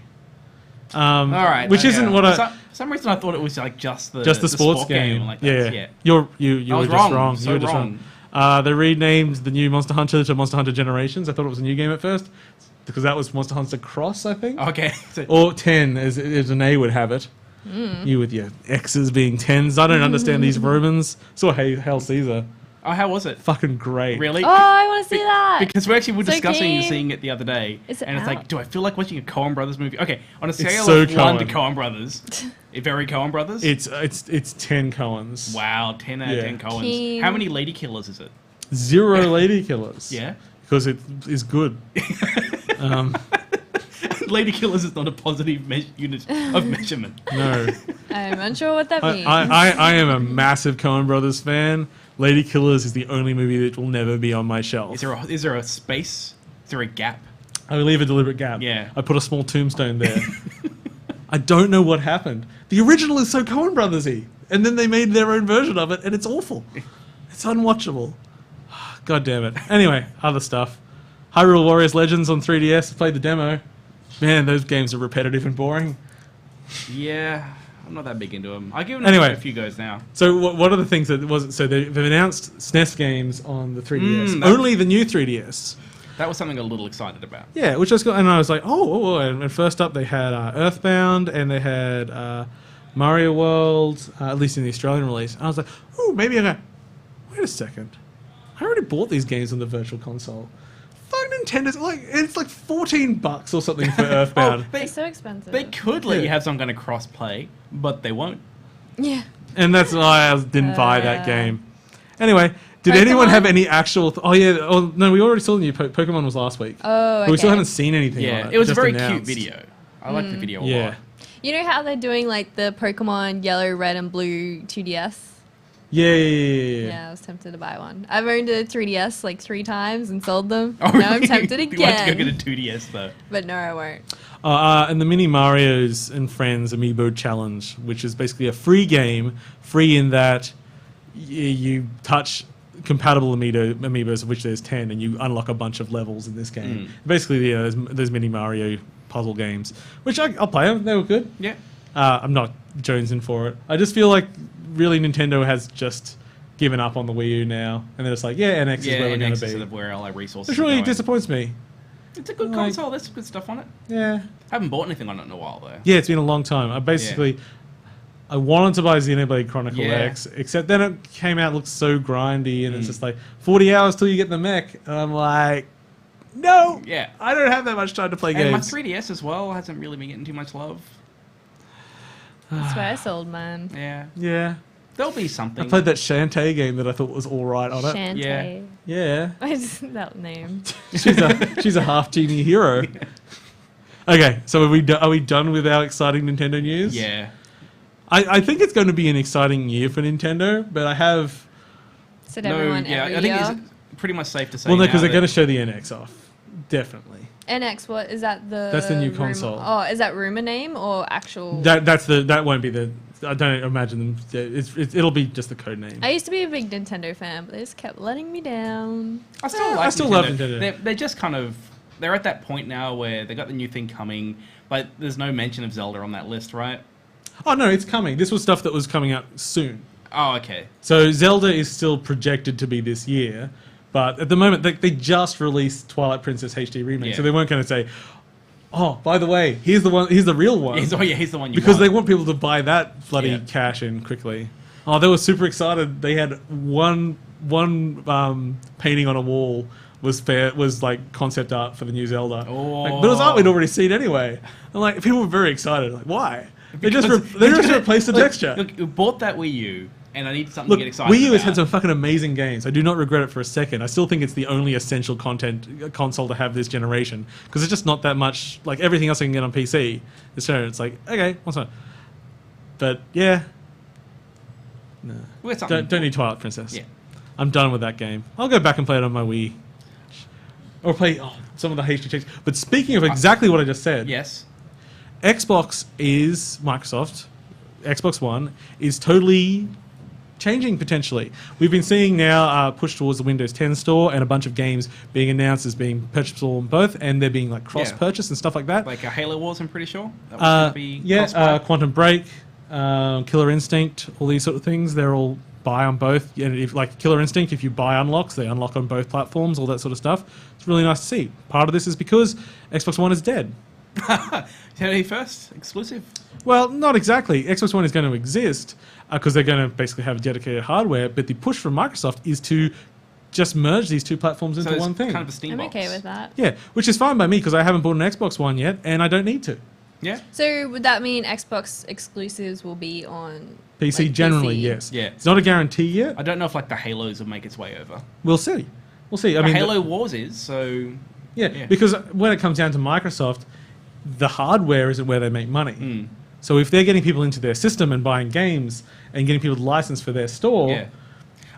All right. Which okay. isn't what For some reason I thought it was like just the sports sport game. Like yeah, that. yeah. Yeah. You I were was just wrong. wrong. So You were just wrong. They renamed the new Monster Hunter to Monster Hunter Generations. I thought it was a new game at first because that was Monster Hunter Cross, I think, Okay. So- or 10, as Anais would have it. You with your X's being 10s. I don't understand these Romans. Saw Hail Caesar. oh, how was it? Fucking great. Really? Oh, I want to see that. Because we actually were So discussing keen. seeing it the other day, Is it and it's out? like, do I feel like watching a Coen Brothers movie? Okay, on a scale so of 1 to Coen. Coen Brothers, very Coen Brothers. It's 10 Coens. Wow, 10 out of Yeah. 10 Coens. Keen. How many lady killers is it? 0 lady killers. Yeah, Because it is good. lady killers is not a positive unit of measurement. No. I'm unsure what that means. I am a massive Coen Brothers fan. Lady Killers is the only movie that will never be on my shelf. Is there a space? Is there a gap? I leave a deliberate gap. Yeah. I put a small tombstone there. I don't know what happened. The original is so Coen Brothers-y. And then they made their own version of it, and it's awful. It's unwatchable. God damn it. Anyway, other stuff. Hyrule Warriors Legends on 3DS. I played the demo. Man, those games are repetitive and boring. Yeah, I'm not that big into them. I'll give them Anyway. a few goes now. So what are the things that wasn't... So they've announced SNES games on the 3DS. that- Only the new 3DS. That was something I'm a little excited about. Yeah, which I was... And I was like, and first up they had Earthbound, and they had Mario World, at least in the Australian release. And I was like, oh, maybe I go... Wait a second. I already bought these games on the Virtual Console. Fuck Nintendo's... It's like $14 or something for Earthbound. They, It's so expensive. they could let Yeah. you have some kind of cross-play, but they won't. yeah. And that's why I didn't buy that game. Anyway, did Pokemon? anyone have any actual... no, we already saw the new Pokemon was last week. Oh, But we still okay. haven't seen anything Yeah, on it. it was a just very cute announced. video. I like the video a Yeah. lot. You know how they're doing like the Pokemon Yellow, Red, and Blue 2DS? Yeah. Yeah, I was tempted to buy one. I've owned a 3DS like 3 times and sold them. Oh, now I'm really? tempted You want to go again. get a 2DS though. But no, I won't. And the Mini Mario's and Friends Amiibo Challenge, which is basically a free game, free in that you touch compatible amiibos, of which there's 10, and you unlock a bunch of levels in this game. Basically, there's Mini Mario puzzle games, which I'll play them. They were good. Yeah. I'm not jonesing for it. I just feel like really Nintendo has just given up on the Wii U now, and they're just like, yeah, NX is where we're going NX to is be. sort of where all our resources Which are really going. disappoints me. It's a good like- console. There's some good stuff on it. Yeah. I haven't bought anything on it in a while though. Yeah, it's been a long time. I wanted to buy Xenoblade Chronicle Yeah. X, except then it came out, looked so grindy, and it's just like 40 hours till you get the mech. And I'm like, no, Yeah. I don't have that much time to play And my games. 3DS as well hasn't really been getting too much love. That's why I sold mine. Yeah. Yeah. There'll be something. I played that Shantae game that I thought was all right on it. Shantae. Yeah. I just that name. She's a half genie hero. Okay, so are we done with our exciting Nintendo news? Yeah. I think it's going to be an exciting year for Nintendo, but I have... Said everyone every I think year. it's pretty much safe to say. Well, no, now because they're that- going to show the NX off. Definitely. NX, what is that? That's the new console. Oh, is that rumor name or actual? That won't be the... I don't imagine them... It'll be just the code name. I used to be a big Nintendo fan, but they just kept letting me down. I still Yeah, like I still love Nintendo. They're just kind of... They're at that point now where they got the new thing coming, but there's no mention of Zelda on that list, right? Oh, no, it's coming. This was stuff that was coming out soon. Oh, okay. So Zelda is still projected to be this year, but at the moment they just released Twilight Princess HD Remake, Yeah. so they weren't going to say, Oh, by the way, here's the real one. He's the one you Because they want. want people to buy that bloody Yeah. cash in quickly. Oh, they were super excited. They had one painting on a wall was like concept art for the new Zelda. Oh. Like, but it was art we'd already seen anyway. And like people were very excited. Like, why? They just Because- replaced the Look, texture. Look, you bought that Wii U, and I need something Look, to get excited Wii U has about. had some fucking amazing games. I do not regret it for a second. I still think it's the only essential content console to have this generation because it's just not that much. Like everything else I can get on PC, it's like okay, what's that? But yeah, no, We got something. don't need Twilight Princess. Yeah. I'm done with that game. I'll go back and play it on my Wii, or play some of the HD checks. But speaking of exactly what I just said, Yes. Xbox is Microsoft. Xbox One is totally changing potentially. We've been seeing now push towards the Windows 10 store and a bunch of games being announced as being purchasable on both, and they're being like cross-purchase and stuff like that. Like Halo Wars, I'm pretty sure. That was gonna be cross-buy. Quantum Break, Killer Instinct, all these sort of things. They're all buy on both. And if like Killer Instinct, if you buy unlocks, they unlock on both platforms. All that sort of stuff. It's really nice to see. Part of this is because Xbox One is dead. Saturday first exclusive. Well, not exactly. Xbox One is going to exist because they're going to basically have dedicated hardware, but the push from Microsoft is to just merge these two platforms into So it's one thing. kind of a Steam I'm box. okay with that. Yeah, which is fine by me because I haven't bought an Xbox One yet, and I don't need to. Yeah. So would that mean Xbox exclusives will be on PC like, generally, PC? yes. Yeah. It's not a guarantee yet. I don't know if like the Halos will make its way over. We'll see. We'll see. I But mean, Halo Wars is, so yeah, because when it comes down to Microsoft, the hardware isn't where they make money. Mm. So if they're getting people into their system and buying games and getting people to license for their store, yeah.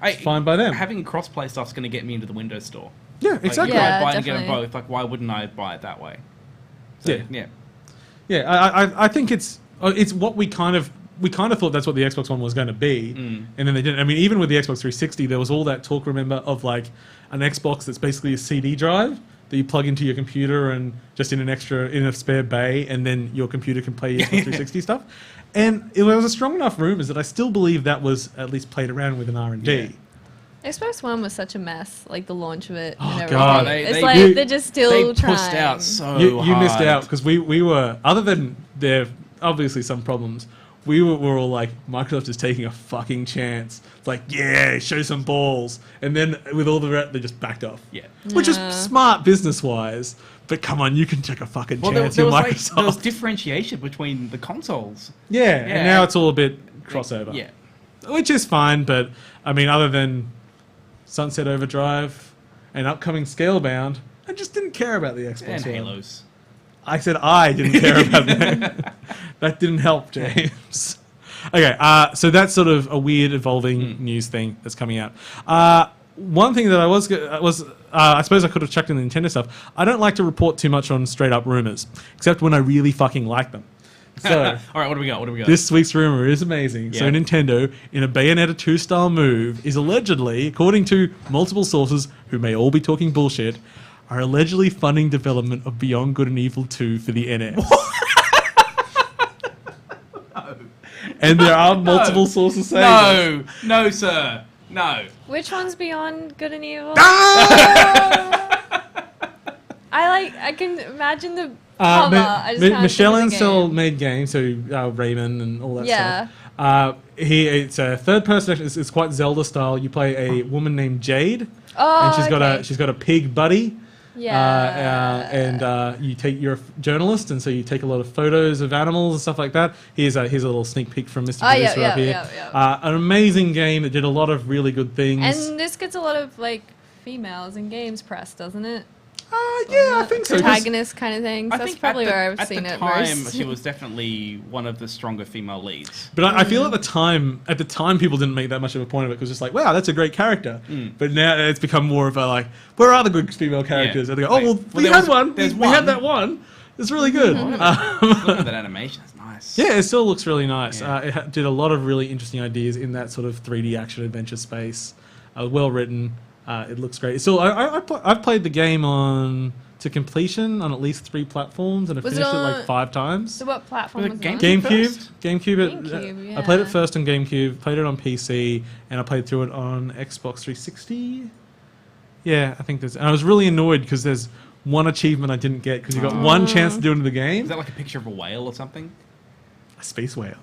it's fine by them. Having cross-play stuff's going to get me into the Windows Store. Yeah, Like, exactly. if Yeah, I buy and get them definitely. both, like why wouldn't I buy it that way? So, Yeah. yeah. Yeah, I think it's what we kind of thought that's what the Xbox One was going to be, and then they didn't. I mean, even with the Xbox 360, there was all that talk. Remember of like an Xbox that's basically a CD drive that you plug into your computer and just in a spare bay, and then your computer can play your Xbox 360 stuff. And it was a strong enough rumors that I still believe that was at least played around with an R&D. Yeah. Xbox One was such a mess, like the launch of it. Oh, and God. everything. It's They- like you- they're just They still pushed trying. out so You missed hard. out because we were, other than there obviously some problems, we were all like, Microsoft is taking a fucking chance. It's like, yeah, show some balls. And then with all the rest, they just backed off. Yeah. Which is Yeah. smart business-wise, but come on, you can take a fucking Well, chance there in was like Microsoft. there was differentiation between the consoles. yeah, Yeah. and now it's all a bit crossover. Yeah. Which is fine, but I mean, other than Sunset Overdrive and upcoming Scalebound, I just didn't care about the Xbox And One. Halos. I said I didn't care about that. That didn't help, James. Okay, so that's sort of a weird evolving news thing that's coming out. One thing that I suppose I could have chucked in the Nintendo stuff. I don't like to report too much on straight up rumors, except when I really fucking like them. So All right, what do we got? this week's rumor is amazing. So Yeah. Nintendo, in a Bayonetta 2 style move, is allegedly, according to multiple sources who may all be talking bullshit, are allegedly funding development of Beyond Good and Evil 2 for the NX. And there are multiple sources saying this. No, sir. No. Which one's Beyond Good and Evil? Ah! I can imagine the cover. I just can't Michelle think of the Ansel game. made games, so Rayman and all that Yeah. stuff. It's a third person. It's quite Zelda style. You play a woman named Jade, Oh, and okay. she's got a pig buddy. Yeah. And you're a journalist, and so you take a lot of photos of animals and stuff like that. Here's a little sneak peek from Mr. Oh, yeah, Producer yeah, up here. yeah. An amazing game that did a lot of really good things. And this gets a lot of like females in games press, doesn't it? Yeah, I think so. 'cause- Protagonist kind of thing. I That's think probably at the, where I've at seen the it time, most. she was definitely one of the stronger female leads. But I feel at the time, people didn't make that much of a point of it because it's like, wow, that's a great character. But now it's become more of a like, where are the good female characters? And they go, oh, Like, well, well, we there had was- one. there's We had one. that one. It's really good. Look at that animation. It's nice. Yeah, it still looks really nice. Yeah. It did a lot of really interesting ideas in that sort of 3D action adventure space. Well written. It looks great. Still, I've played the game to completion on at least 3 platforms, and I Was it finished it on- like 5 times. So what platform Was was it it on? GameCube? GameCube. GameCube, I played it yeah. first on GameCube, played it on PC, and I played through it on Xbox 360. Yeah, I think there's. And I was really annoyed because there's one achievement I didn't get because you got one chance to do it in the game. Is that like a picture of a whale or something? A space whale.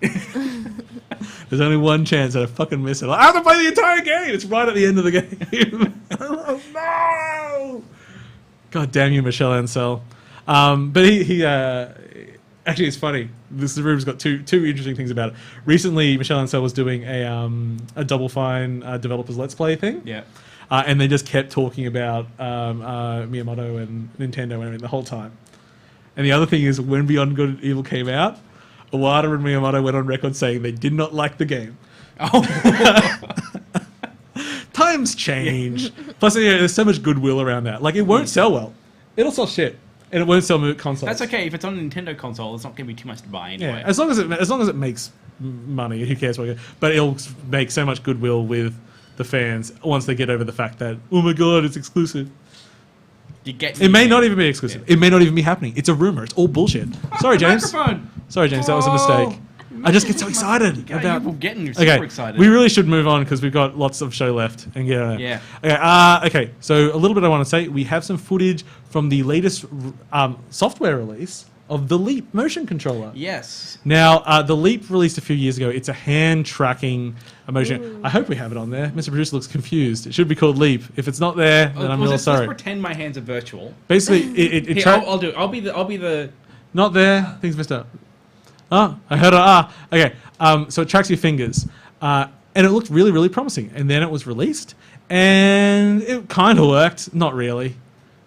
There's only one chance that I fucking miss it. Like, I have to play the entire game. It's right at the end of the game. Oh, no! God damn you, Michelle Ancel. But he actually, it's funny. This room's got two interesting things about it. Recently, Michelle Ancel was doing a Double Fine developers Let's Play thing. Yeah. And they just kept talking about Miyamoto and Nintendo and everything the whole time. And the other thing is, when Beyond Good and Evil came out, Iwata and Miyamoto went on record saying they did not like the game. Oh. Times change. Plus, there's so much goodwill around that. Like, it won't sell well. It'll sell shit. And it won't sell consoles. That's okay. If it's on a Nintendo console, it's not going to be too much to buy anyway. Yeah, as long as it makes money, who cares what it goes. But it'll make so much goodwill with the fans once they get over the fact that, oh my god, it's exclusive. It may not even be exclusive. Yeah. It may not even be happening. It's a rumor. It's all bullshit. Sorry, James. Microphone. Sorry, James. That was a mistake. I just get so excited about. You're getting super excited. We really should move on because we've got lots of show left. And Yeah. Okay. So a little bit I want to say. We have some footage from the latest software release of the Leap motion controller. Yes. Now, the Leap released a few years ago. It's a hand tracking motion. Ooh. I hope we have it on there. Mr. Producer looks confused. It should be called Leap. If it's not there, then I'm real sorry. Let's pretend my hands are virtual. Basically, it Here, I'll do it. I'll be the. Not there. Things messed up. Oh, I heard a Okay. So it tracks your fingers. And it looked really, really promising. And then it was released. And it kind of worked. Not really.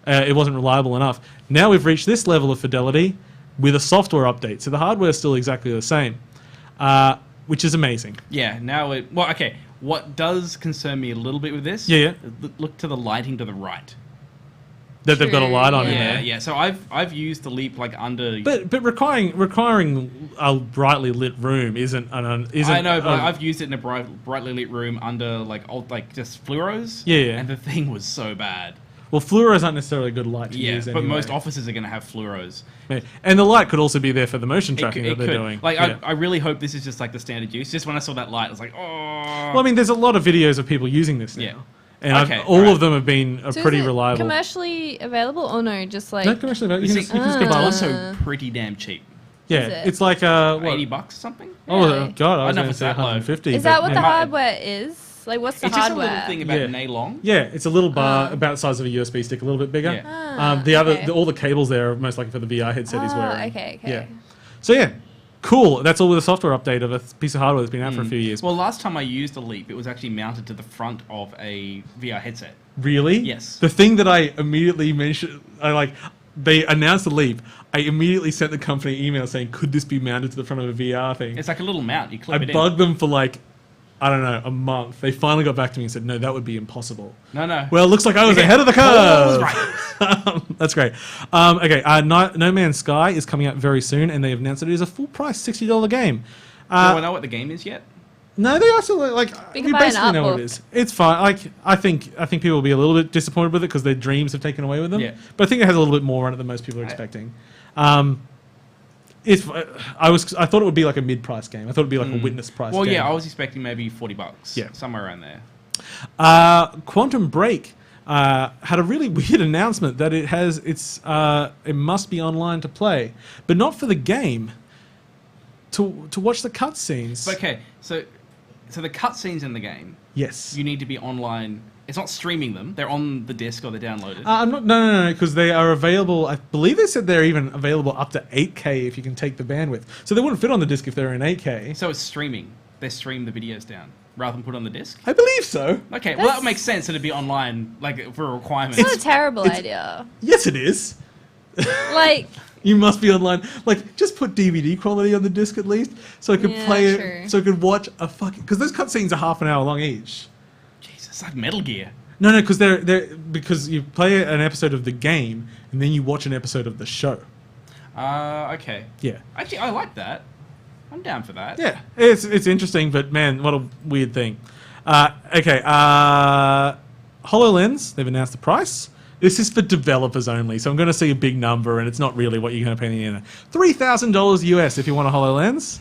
It wasn't reliable enough. Now we've reached this level of fidelity with a software update. So the hardware is still exactly the same. Which is amazing. Yeah. Now it. Well, okay. What does concern me a little bit with this? Yeah. Look to the lighting to the right. That they've got a light on in Yeah, there. yeah. So I've used the Leap like under. But requiring a brightly lit room isn't. I know, but I've used it in a brightly lit room under like just fluoros. Yeah. And the thing was so bad. Well, fluoro is not necessarily a good light to use but anyway. most offices are going to have fluoros. Yeah. And the light could also be there for the motion tracking that they're could. doing. Like, Yeah. I really hope this is just like the standard use. Just when I saw that light, I was like, oh. Well, I mean, there's a lot of videos of people using this now. Yeah. And Okay, all alright. of them have been So pretty is it reliable. commercially available or no? Just like No, commercially available. You can just it's go buy one. also pretty damn cheap. Yeah, Is it? it's like what? $80 or something? Oh Really? god, I was I don't know going if to it's say that low. 150. is that what but the maybe- hardware is? Like, what's the It's just a hardware? little thing about Yeah. an A long. Yeah, it's a little bar about the size of a USB stick, a little bit bigger. Yeah. Okay. All the cables there are most likely for the VR headset he's wearing. Okay. Yeah. So yeah, cool. That's all with a software update of a piece of hardware that's been out for a few years. Well, last time I used a Leap, it was actually mounted to the front of a VR headset. Really? Yes. The thing that I immediately mentioned, they announced the Leap. I immediately sent the company an email saying, could this be mounted to the front of a VR thing? It's like a little mount. You clip I it in. bugged them for I don't know, a month. They finally got back to me and said, no, that would be impossible. No. Well, it looks like I was Okay. ahead of the Paul was curve. That's great. Okay, No Man's Sky is coming out very soon, and they have announced that it is a full price $60 game. Do I know what the game is yet? No, they also We we can buy an basically art know what book. it is. It's fine. I think people will be a little bit disappointed with it because their dreams have taken away with them. Yeah. But I think it has a little bit more on it than most people are expecting. I thought it would be like a mid-price game. I thought it would be like a Witness price Well, game. yeah, I was expecting maybe $40. Yeah. Somewhere around there. Quantum Break had a really weird announcement that it must be online to play, but not for the game. To watch the cutscenes. Okay, so the cutscenes in the game, Yes. you need to be online. It's not streaming them. They're on the disc or they're downloaded. I'm not. No, because they are available. I believe they said they're even available up to 8K if you can take the bandwidth. So they wouldn't fit on the disc if they're in 8K. So it's streaming. They stream the videos down rather than put on the disc. I believe so. Okay, well that makes sense. It'd be online, like for a requirement. It's not a terrible idea. Yes, it is. Like, You must be online. Just put DVD quality on the disc at least, so I could Yeah, play true. it. So I could watch a fucking. Because those cutscenes are half an hour long each. Jesus, it's like Metal Gear. No, because they're because you play an episode of the game and then you watch an episode of the show. Okay. Yeah. Actually, I like that. I'm down for that. Yeah, it's interesting, but man, what a weird thing. Okay, HoloLens, they've announced the price. This is for developers only, so I'm going to see a big number, and it's not really what you're going to pay in the internet. $3,000 US if you want a HoloLens.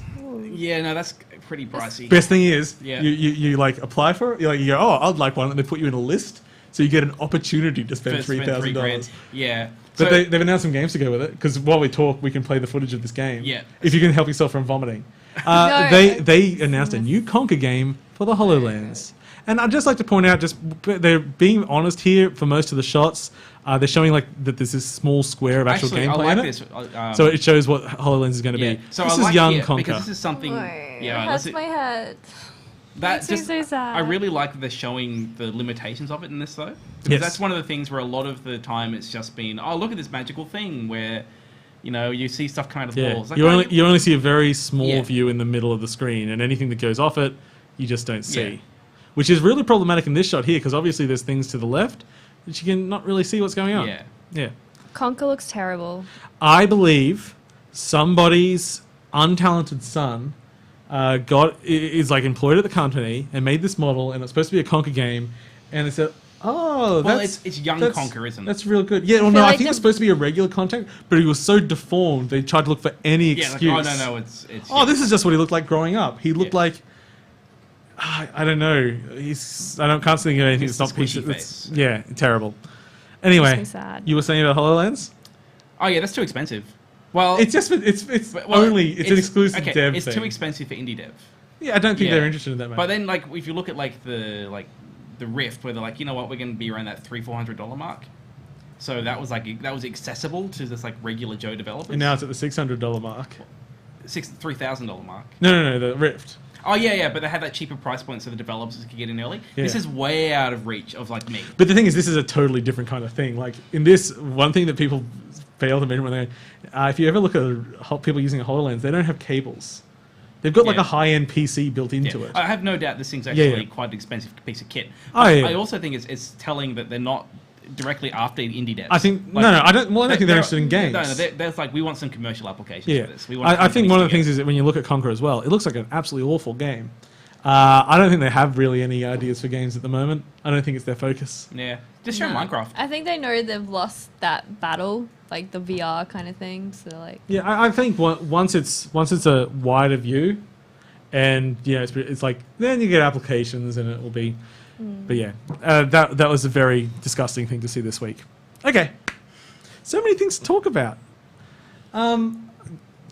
Yeah, no, that's pretty pricey. Best thing is, Yeah. you apply for it. You go, oh, I'd like one, and they put you in a list. so you get an opportunity to spend Spend $3,000. Yeah. But So- they've announced some games to go with it, because while we talk, we can play the footage of this game. Yeah. If you can help yourself from vomiting. No. They announced a new Conker game for the HoloLens. And I'd just like to point out, just they're being honest here for most of the shots. They're showing like that there's this small square of actual Actually, I gameplay like in it. this. So it shows what HoloLens is going to Yeah. be. So this I is like young here, Conker. because this is something. It Yeah, hurts let's- my head. that Makes me just so sad. I really like that they're showing the limitations of it in this though, because Yes. that's one of the things where a lot of the time it's just been, oh, look at this magical thing where, you know, you see stuff coming out of the Yeah, walls. Like, you no, only see a very small Yeah. view in the middle of the screen, and anything that goes off it, you just don't see. Yeah. Which is really problematic in this shot here, because obviously there's things to the left that you can not really see what's going on. Yeah. Yeah. Conker looks terrible. I believe somebody's untalented son is like employed at the company and made this model, and it's supposed to be a Conker game, and they said, "Oh, Well, that's it's young that's- Conker, isn't it? That's real good." Yeah, well, feel no, I like think it's the- supposed to be a regular content, but he was so deformed they tried to look for any Yeah, like, excuse. oh no, it's. Oh, this is just what he looked like growing up. He looked Yeah. like I don't know. Can't think of anything It's that's not the squishy pieces. face. Yeah, terrible. Anyway, Makes me sad. you were saying about HoloLens? Oh yeah, that's too expensive. Well, It's just it's well, only it's an exclusive okay, dev It's thing. too expensive for indie dev. Yeah, I don't think Yeah. they're interested in that much. But then, like, if you look at the Rift, where they're like, you know what, we're going to be around that $300-$400 mark. So that was accessible to just like regular Joe developers. And now it's at the $600 mark. $3,000 mark. No, the Rift. Oh yeah, but they had that cheaper price point so the developers could get in early. Yeah. This is way out of reach of like me. But the thing is, this is a totally different kind of thing. Like in this, one thing that people fail to mention when they, if you ever look at people using a HoloLens, they don't have cables. They've got like Yeah. a high-end PC built into Yeah. it. I have no doubt this thing's Yeah, actually yeah. quite an expensive piece of kit. Oh, yeah. I also think it's telling that they're not directly after indie devs. I think Like, no, I don't. Well, I don't think they're interested in games. No, there's like, we want some commercial applications Yeah, for this. We want I think one of the companies things is that when you look at Conquer as well, it looks like an absolutely awful game. I don't think they have really any ideas for games at the moment. I don't think it's their focus. to get- yeah, just show No. Minecraft. I think they know they've lost that battle, like the VR kind of thing. So like, Yeah, I think once it's a wider view, and it's like then you get applications and it will be. But yeah, that was a very disgusting thing to see this week. Okay, so many things to talk about.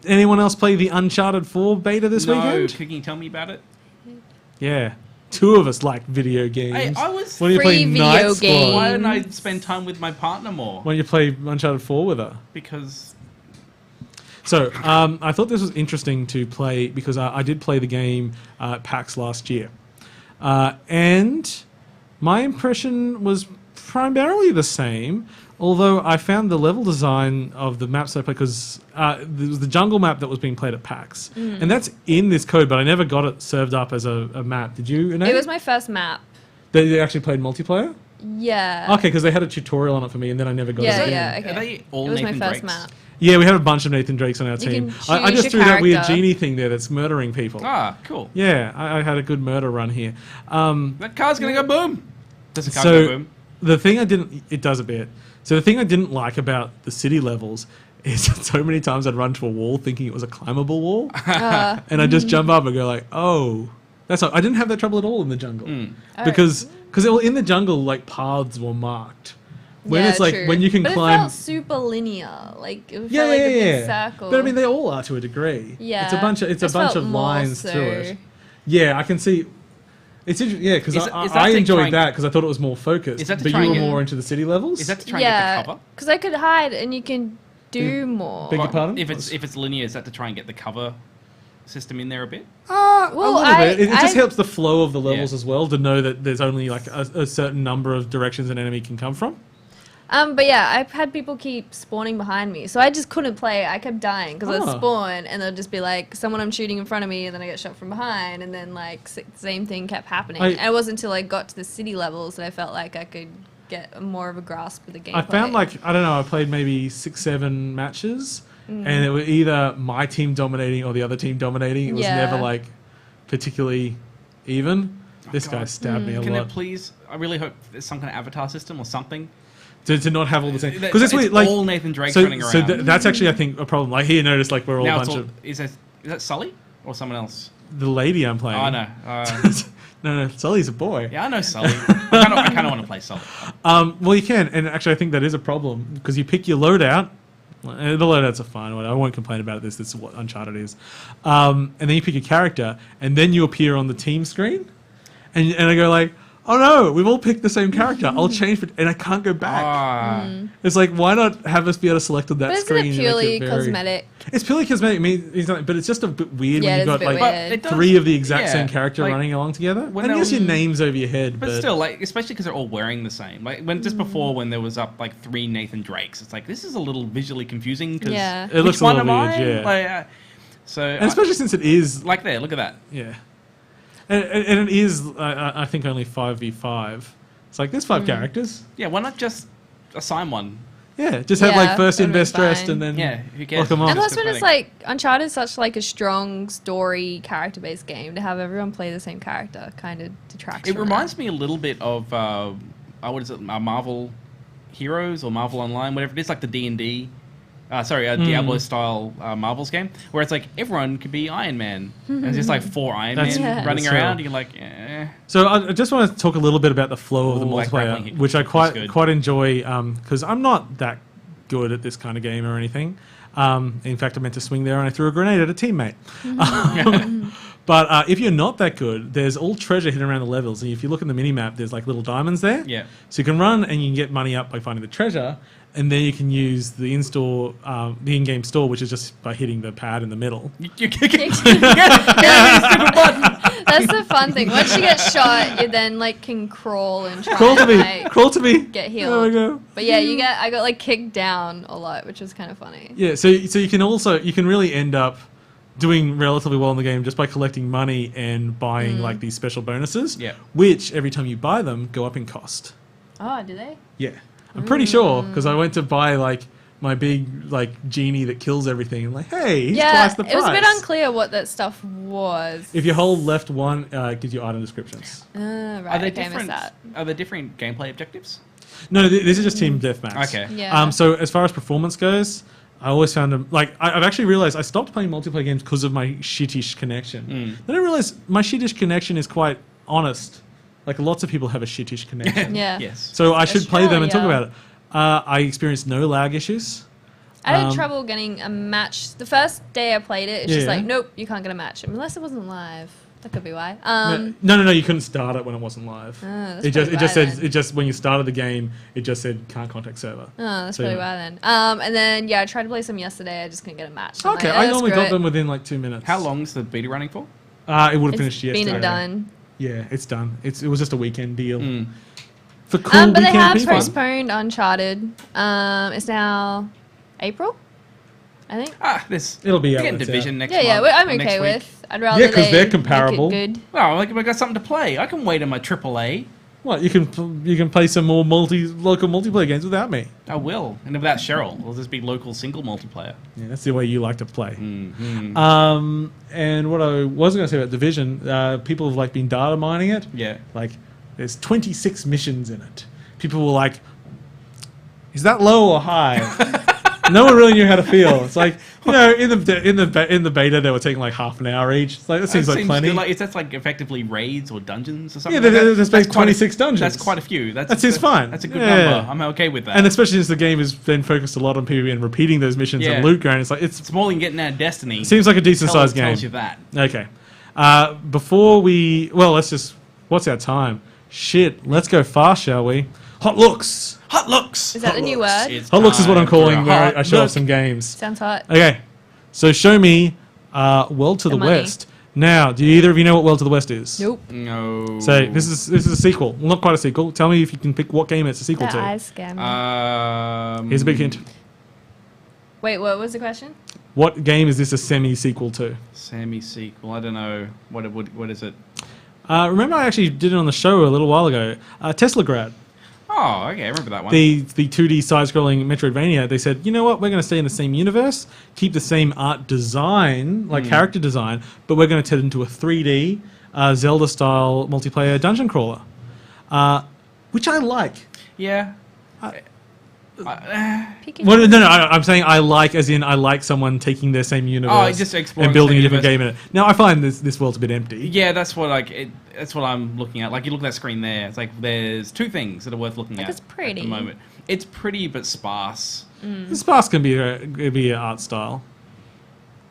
Anyone else play the Uncharted 4 beta this No, weekend? can you tell me about it? Yeah, two of us like video games. I was. When you play Free video Night Squad, games. Why didn't I spend time with my partner more? when you play Uncharted 4 with her. Because So I thought this was interesting to play because I did play the game at PAX last year. And my impression was primarily the same, although I found the level design of the maps I played, because there was the jungle map that was being played at PAX. And that's in this code, but I never got it served up as a map. Did you, Anais? it was my first map. They actually played multiplayer? Yeah. Okay, because they had a tutorial on it for me, and then I never got Yeah, it. yeah. are Okay. they all It was my Nathan first Drakes? map. Yeah, we had a bunch of Nathan Drakes on our You team. can I just choose threw your that weird character. genie thing there that's murdering people. Ah, cool. Yeah, I had a good murder run here. That car's gonna go boom. Does the car So go boom? the thing it does a bit. So the thing I didn't like about the city levels is that so many times I'd run to a wall thinking it was a climbable wall, and I'd just jump up and go like, oh, that's not, I didn't have that trouble at all in the jungle because in the jungle like paths were marked. When Yeah, it's like true. when you can but climb. It felt super linear. Like it Yeah, felt like yeah, a big yeah. circle. But I mean, they all are to a degree. Yeah. it's a bunch of This felt more lines so. through it. Yeah, I can see. It's interesting, yeah, because Is that I to try enjoyed and- that because I thought it was more focused. Is that to but try you were and get- more into the city levels. Is that to try and Yeah, get the cover? because I could hide and you can do more. Beg your pardon? If it's linear, is that to try and get the cover system in there a bit? a Well, little bit. It just I- helps the flow of the levels Yeah. as well to know that there's only like a certain number of directions an enemy can come from. But yeah, I've had people keep spawning behind me, so I just couldn't play. I kept dying because Oh. I'd spawn and they'd just be like, someone I'm shooting in front of me, and then I get shot from behind, and then like same thing kept happening. And it wasn't until I got to the city levels that I felt like I could get more of a grasp of the gameplay. I found like I don't know. I played maybe 6-7 matches, and it was either my team dominating or the other team dominating. It was Yeah. never like particularly even. This guy God. stabbed me a Can lot. it please? I really hope there's some kind of avatar system or something. To not have all the same That- because it's it's weird, like all Nathan Drakes so, running so around. that's actually I think a problem. Like here, notice like we're all Now a it's bunch all, of is that Sully or someone else? the lady I'm playing. Oh no. No, Sully's a boy. Yeah, I know Sully. I kind of want to play Sully. Well, you can, and actually, I think that is a problem because you pick your loadout. The loadouts are fine. I won't complain about it. This is what Uncharted is. And then you pick a character, and then you appear on the team screen, and I go like, oh no, we've all picked the same character. I'll change it, and I can't go back. It's like, why not have us be able to select on that But screen? isn't it purely and make it vary? cosmetic? It's purely cosmetic, but it's just a bit weird Yeah, when it you've is got a bit like weird. three of the exact Yeah, same character like, running along together. when And they yes, were- your name's over your head, But still, like, especially because they're all wearing the same. Like, when just before when there was up like 3 Nathan Drakes, it's like this is a little visually confusing because Yeah. It looks which a one little am weird, I? yeah. Like, so and especially since it is like there, look at that. yeah, and it is I think only 5v5. It's like there's 5 characters. Yeah, why not just assign one? Yeah, just have Yeah, like first in, that'd be best dressed, fine. and then Yeah, who cares? lock 'em And on. And Just plus, when it's cosmetic. like Uncharted is such like a strong story character-based game, to have everyone play the same character kind of detracts. It from reminds me a little bit of what is it, Marvel Heroes or Marvel Online, whatever it is, like the D&D. Diablo style Marvel's game, where it's like everyone could be Iron Man, and it's just like 4 Iron That's- Men Yeah. running that's around. true. You're like, eh. So I just want to talk a little bit about the flow of the Ooh, that grappling multiplayer, hook which I is good. quite enjoy because I'm not that good at this kind of game or anything. In fact, I meant to swing there and I threw a grenade at a teammate. But if you're not that good, there's all treasure hidden around the levels. And if you look in the mini map, there's like little diamonds there. Yeah. So you can run and you can get money up by finding the treasure, and then you can use the in-store, the in-game store, which is just by hitting the pad in the middle. You stupid button. That's the fun thing. Once you get shot, you then like can crawl and try Crawl to and, me, like, crawl to me. get There we healed. go. But yeah, I got like kicked down a lot, which was kind of funny. Yeah, so you can really end up doing relatively well in the game just by collecting money and buying like these special bonuses, Yeah. which every time you buy them go up in cost. Oh, do they? Yeah, I'm pretty sure because I went to buy like my big like genie that kills everything. And like, hey, he's Yeah, twice the it price. was a bit unclear what that stuff was. If you hold left one, it gives you item descriptions. Right, Are there okay, I missed different? that. Are there different gameplay objectives? No, this is just team deathmatch. Okay. Yeah. So as far as performance goes, I always found them like I've actually realized I stopped playing multiplayer games because of my shittish connection. Then I realized my shittish connection is quite honest. Like lots of people have a shittish connection. Yeah. Yes. So I should play them and talk Australia. about it. I experienced no lag issues. I had Um, trouble getting a match. The first day I played it, it's just Yeah. like, nope, you can't get a match. Unless it wasn't live. That could be why. No, you couldn't start it when it wasn't live. that's It just pretty said bad then. it just when you started the game, it just said can't contact server. Oh, that's So, probably yeah. why then. And then, yeah, I tried to play some yesterday. I just couldn't get a match. I'm Okay, like, I "Oh, normally screw got it." them within like 2 minutes. How long's the beta running for? It would have It's finished yesterday. been and done. Yeah, it's done. It was just a weekend deal. Mm. For cool But they weekend have people. postponed Uncharted. It's now April, I think. It'll be we out get when it's Division next Yeah, month. I'm next okay week. with. I'd rather Yeah, 'cause they they're make it comparable. good. Well, like I got something to play. I can wait on my AAA. What you can play some more local multiplayer games without me. I will, and without Cheryl, it'll just be local single multiplayer. Yeah, that's the way you like to play. Mm-hmm. And what I was going to say about Division, people have like been data mining it. Yeah. Like, there's 26 missions in it. People were like, "Is that low or high?" No one really knew how to feel. It's like, you know, in the beta they were taking like half an hour each. It's like that seems like plenty. Good. Like, is that like effectively raids or dungeons or something? Yeah, like that? there's That's basically quite 26 dungeons. That's quite a few. That seems fine. That's a good Yeah. number. I'm okay with that. And especially since the game has been focused a lot on PvP and repeating those missions Yeah. and loot grind, it's like it's more than getting out of Destiny. it seems like a decent sized game. Tells you that. Okay. Let's just. What's our time? Shit. Let's go fast, shall we? Hot looks. Hot looks. Is that the new word? It's Hot looks is what I'm time for a calling where hot I show look. off some games. Sounds hot. Okay. So show me World to the money. West. Now, do either of you know what World to the West is? Nope. No. So this is a sequel. Well, not quite a sequel. Tell me if you can pick what game it's a sequel That to. eyes scare me. Here's a big hint. Wait, what was the question? What game is this a semi-sequel to? Semi-sequel. I don't know. What is it? Remember I actually did it on the show a little while ago. Teslagrad. Oh, okay. I remember that one. The 2D side-scrolling Metroidvania, they said, you know what, we're going to stay in the same universe, keep the same art design, like character design, but we're going to turn it into a 3D Zelda-style multiplayer dungeon crawler, which I like. Yeah. Pikachu. Well, no, I'm saying I like someone taking their same universe just exploring and building the a same different game in it. Now, I find this world's a bit empty. Yeah, that's what that's what I'm looking at. Like you look at that screen there. It's like there's two things that are worth looking at. It's pretty. At the moment. It's pretty but sparse. The sparse can be an art style.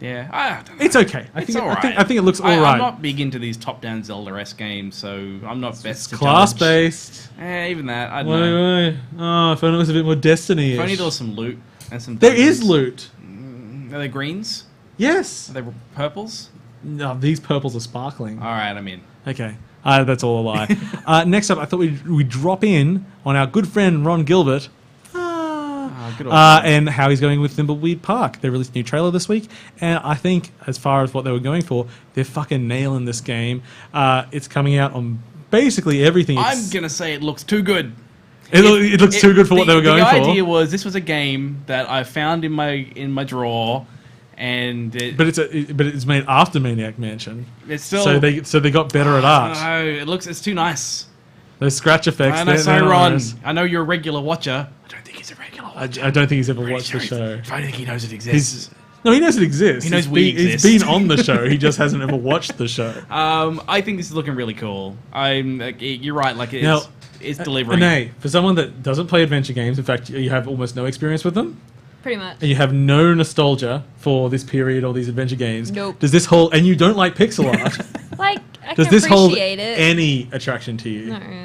Yeah, I don't know. It's okay. I It's think, alright. I think it looks all right. I'm not big into these top-down Zelda-esque games, so I'm not best It's to class judge. based. Even that, I don't know. Wait. Oh, if only it was a bit more Destiny. If only there was some loot and some. There is dungeons. loot. Are they greens? Yes. Are they purples? No, these purples are sparkling. All right, I'm in. Okay. That's all a lie. Next up, I thought we'd drop in on our good friend Ron Gilbert. Good old friend. And how he's going with Thimbleweed Park. They released a new trailer this week, and I think, as far as what they were going for, they're fucking nailing this game. It's coming out on basically everything. I'm gonna say it looks too good. It looks too good for what they were going for. The idea was this was a game that I found in my drawer, and But it's made after Maniac Mansion. it's still. So they got better at art. No, it's too nice. Those scratch effects. I know, they're so not Ron, nice. I know you're a regular watcher. I don't think he's a regular I watcher. don't think he's ever Pretty watched sure the show. I don't think he knows it exists. No, he knows it exists. He knows He's been on the show. He just hasn't ever watched the show. I think this is looking really cool. You're right. Like it's delivering. Anais, for someone that doesn't play adventure games, in fact, you have almost no experience with them, Pretty much. and you have no nostalgia for this period or these adventure games. Nope. Does this hold? And you don't like pixel art. Like, I Does can this hold appreciate it. any attraction to you? Not really.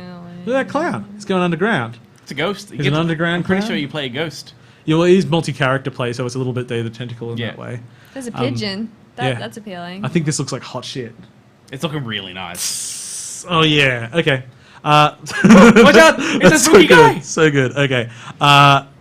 Look at that clown. He's going underground. It's a ghost. He's an underground I'm pretty clown? sure you play a ghost. Yeah, well, it is multi-character play, so it's a little bit Day of the Tentacle in Yeah. that way. There's a pigeon. yeah. That's appealing. I think this looks like hot shit. It's looking really nice. Oh yeah. Okay. Watch out! It's a That's spooky so guy. good. So good. Okay.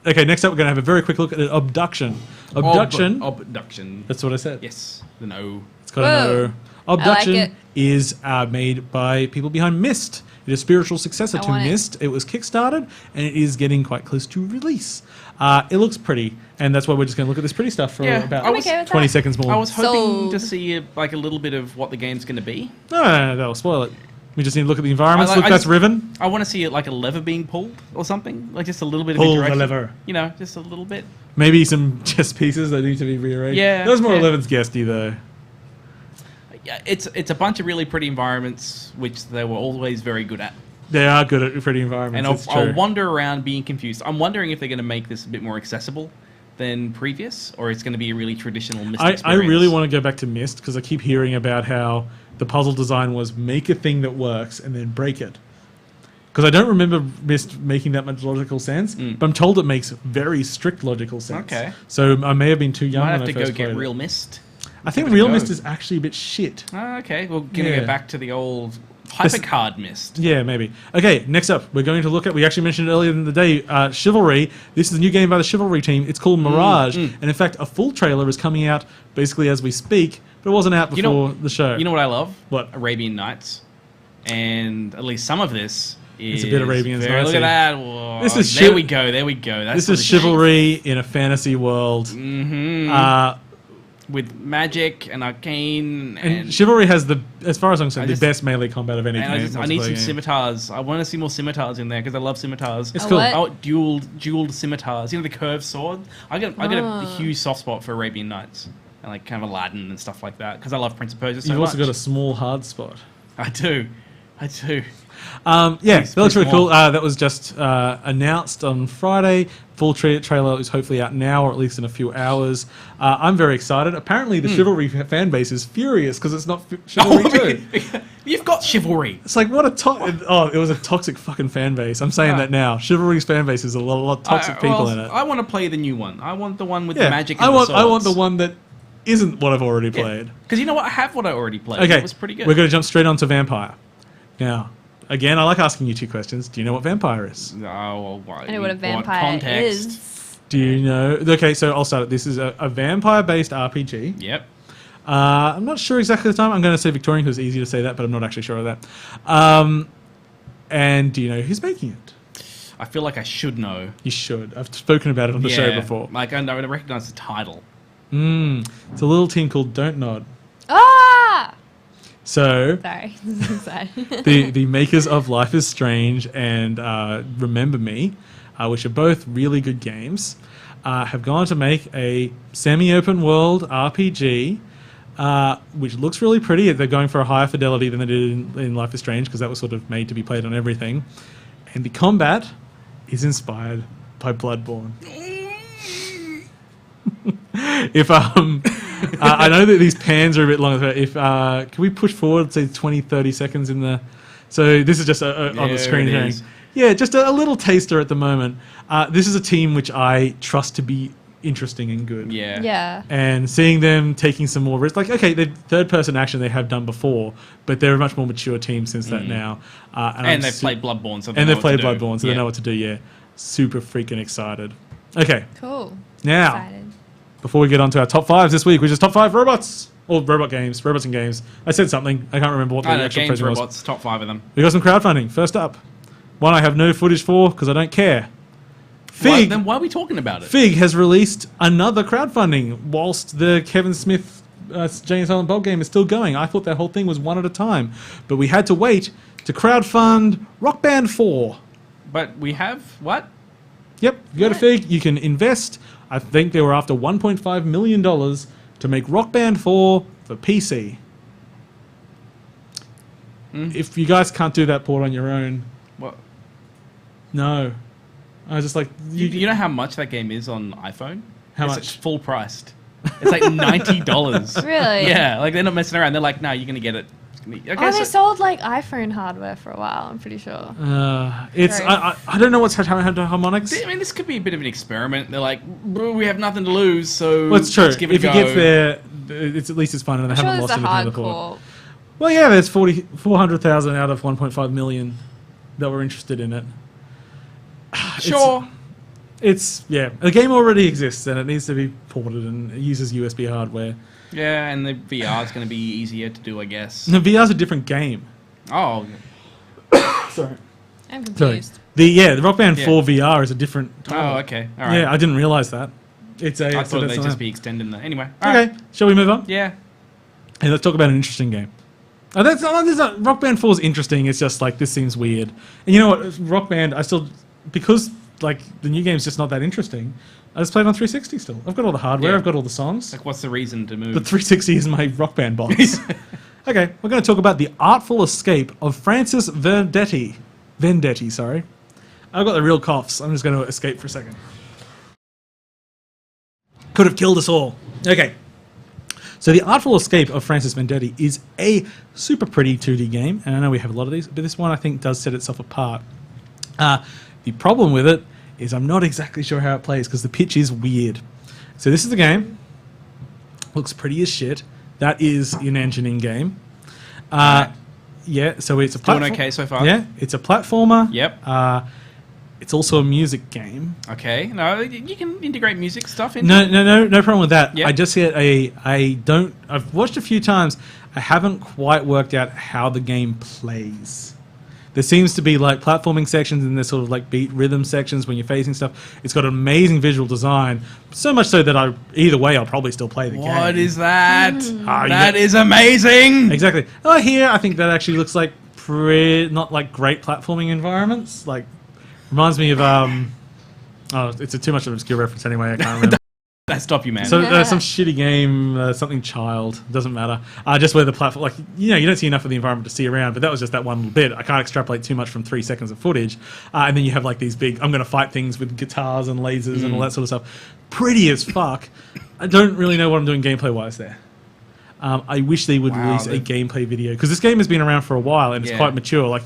Okay. Next up, we're gonna have a very quick look at Abduction. Abduction. Abduction. That's what I said. Yes. The no. It's got an Whoa. O. Abduction it. is made by people behind Myst. It is a spiritual successor I to want it. Myst. It was kickstarted, and it is getting quite close to release. It looks pretty, and that's why we're just going to look at this pretty stuff for Yeah, about I'm okay with 20 that. seconds more. I was hoping Sold. to see like a little bit of what the game's going to be. No, that'll spoil it. We just need to look at the environments. I Look, that's just- Riven. I want to see it like a lever being pulled or something, like just a little bit of Pull the interaction. lever. You know, just a little bit. Maybe some chess pieces that need to be rearranged. Yeah, That was more yeah. 11's guesty, though. Yeah, it's a bunch of really pretty environments, which they were always very good at. They are good at pretty environments. And it's I'll true. wander around being confused. I'm wondering if they're going to make this a bit more accessible than previous, or it's going to be a really traditional Myst I experience. really want to go back to Myst because I keep hearing about how the puzzle design was make a thing that works and then break it. Because I don't remember Myst making that much logical sense, but I'm told it makes very strict logical sense. Okay. So I may have been too young Might when have I to first go get played it. real Myst. I think give it a Real go. Myst is actually a bit shit. Okay, we're going to Yeah. go back to the old hypercard Myst. Yeah, maybe. Okay, next up, we're going to look at, we actually mentioned it earlier in the day, Chivalry. This is a new game by the Chivalry team. It's called Mirage. And in fact, a full trailer is coming out basically as we speak, but it wasn't out before the show. You know what I love? What? Arabian Nights. And at least some of this is a bit Arabian very, Nights-y. Look at that. Whoa, This is there chi- we go. There we go. That's This is what it Chivalry in a fantasy world. Mm-hmm. With magic and arcane And Chivalry has as far as I'm concerned, I just- the best melee combat of any and game. I need some multiplayer game. scimitars. I want to see more scimitars in there because I love scimitars. It's A cool. what? Oh, dual scimitars. You know the curved sword. I got a huge soft spot for Arabian Nights and like kind of Aladdin and stuff like that because I love Prince of Persia so You've much. also got a small hard spot. I do. Yeah, It's that looks pretty really cool. small. That was just announced on Friday. Full trailer is hopefully out now, or at least in a few hours. I'm very excited. Apparently, the Chivalry fan base is furious because it's not Chivalry 2. You've got chivalry. It's like, what it was a toxic fucking fan base. I'm saying that now. Chivalry's fan base is a lot of toxic people in it. I want to play the new one. I want the one with Yeah, the magic and I want the swords. the one that isn't what I've already played. Because you know what? I have what I already played. Okay, It was pretty good. we're going to jump straight onto Vampire. Now, again, I like asking you two questions. Do you know what Vampire is? Oh, well, I know what a vampire is. Do you know? Okay, so I'll start it. This is a vampire-based RPG. Yep. I'm not sure exactly the time. I'm going to say Victorian because it's easy to say that, but I'm not actually sure of that. And do you know who's making it? I feel like I should know. You should. I've spoken about it on the show before. Like I recognize the title. It's a little team called Don't Nod. Ah! So Sorry. This is exciting. the makers of Life is Strange and Remember Me which are both really good games, have gone to make a semi-open world RPG, which looks really pretty. They're going for a higher fidelity than they did in Life is Strange, because that was sort of made to be played on everything. And the combat is inspired by Bloodborne. If I know that these pans are a bit long. If can we push forward, say 20, 30 seconds in the? So this is just on the screen here. Yeah, just a little taster at the moment. This is a team which I trust to be interesting and good. Yeah. Yeah. And seeing them taking some more risks, like, okay, the third-person action they have done before, but they're a much more mature team since that now. And they've played Bloodborne, so they know what to do. Yeah, super freaking excited. Okay, Cool. now Excited. before we get on to our top fives this week, which is top 5 robots or robot games, robots and games. I said something. I can't remember what the actual games, phrase was. robots, top 5 of them. We got some crowdfunding. First up, one I have no footage for because I don't care. Fig. Then why are we talking about it? Fig has released another crowdfunding whilst the Kevin Smith Jane Silent Bob game is still going. I thought that whole thing was one at a time, but we had to wait to crowdfund Rock Band 4. But we have what? Yep, you go to Fig, you can invest. I think they were after $1.5 million to make Rock Band 4 for PC. If you guys can't do that port on your own, What? no. I was just like... You know how much that game is on iPhone? How It's much? full priced. It's like $90. Really? Yeah, like they're not messing around. They're like, no, you're gonna get it. Okay, They sold like iPhone hardware for a while, I'm pretty sure. it's Very- I don't know what's happening to harmonics. I mean, this could be a bit of an experiment. They're like, we have nothing to lose, so Well, it's true. let's give it If a it go. gets there, it's at least it's fun, and they I'm sure haven't there's lost a anything to the port. hardcore. Well, yeah, there's 400,000 out of 1.5 million that were interested in it. Sure. It's the game already exists, and it needs to be ported, and it uses USB hardware. Yeah, and the VR is going to be easier to do, I guess. No, VR's a different game. Oh, Sorry. I'm Sorry. confused. The Rock Band Yeah. 4 VR is a different title. oh, okay, all right. Yeah, I didn't realize that. It's a. I so thought that's they'd not- just be extending the anyway. All right. Okay, shall we move on? Yeah. Hey, let's talk about an interesting game. That's not, Rock Band 4 is interesting. It's just like this seems weird. And you know what? Rock Band, I still because like the new game's just not that interesting. I just played on 360 still. I've got all the hardware. Yeah. I've got all the songs. Like, what's the reason to move? The 360 is my Rock Band box. Okay, we're going to talk about the artful escape of Francis Vendetti. Vendetti, sorry. I've got the real coughs. I'm just going to escape for a second. Could have killed us all. Okay. So the Artful Escape of Francis Vendetti is a super pretty 2D game, and I know we have a lot of these, but this one I think does set itself apart. The problem with it is I'm not exactly sure how it plays because the pitch is weird. So this is the game. Looks pretty as shit. That is an engine in game. Yeah, so it's a Doing platform. okay so far? Yeah, it's a platformer. Yep. It's also a music game. Okay. No, you can integrate music stuff in. No problem with that. Yep. I just get I've watched a few times. I haven't quite worked out how the game plays. There seems to be like platforming sections and there's sort of like beat rhythm sections when you're facing stuff. It's got amazing visual design, so much so that either way I'll probably still play the game. What is that? you That is amazing. Exactly. Oh, here I think that actually looks like not like great platforming environments. Like reminds me of it's too much of an obscure reference anyway. I can't remember. That stop you, man. So some shitty game, something child, doesn't matter. Just where the platform, like you don't see enough of the environment to see around. But that was just that one little bit. I can't extrapolate too much from 3 seconds of footage. And then you have like these big, I'm going to fight things with guitars and lasers and all that sort of stuff. Pretty as fuck. I don't really know what I'm doing gameplay wise there. I wish they would release a gameplay video because this game has been around for a while and it's quite mature. Like,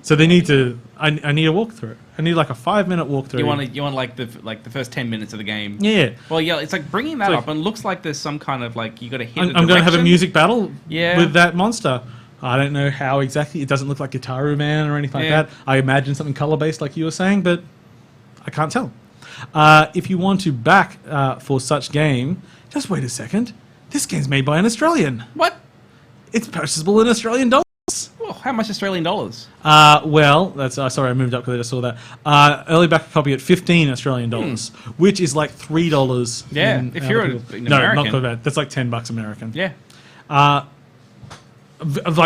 so they need to. I need a walkthrough. I need like a 5-minute walkthrough. You want like the first 10 minutes of the game. Yeah. Well, yeah, it's like bringing that up and it looks like there's some kind of like you got to hit. I'm going to have a music battle Yeah. with that monster. I don't know how exactly. It doesn't look like Guitar Man or anything like that. I imagine something color based like you were saying, but I can't tell. If you want to back for such game, just wait a second. This game's made by an Australian. What? It's purchasable in Australian dollars. Well, how much Australian dollars? Well, that's sorry, I moved up because I just saw that. Early back copy at 15 Australian dollars, which is like $3. Yeah, if you're an American. not quite bad. That's like $10 American. Yeah. Like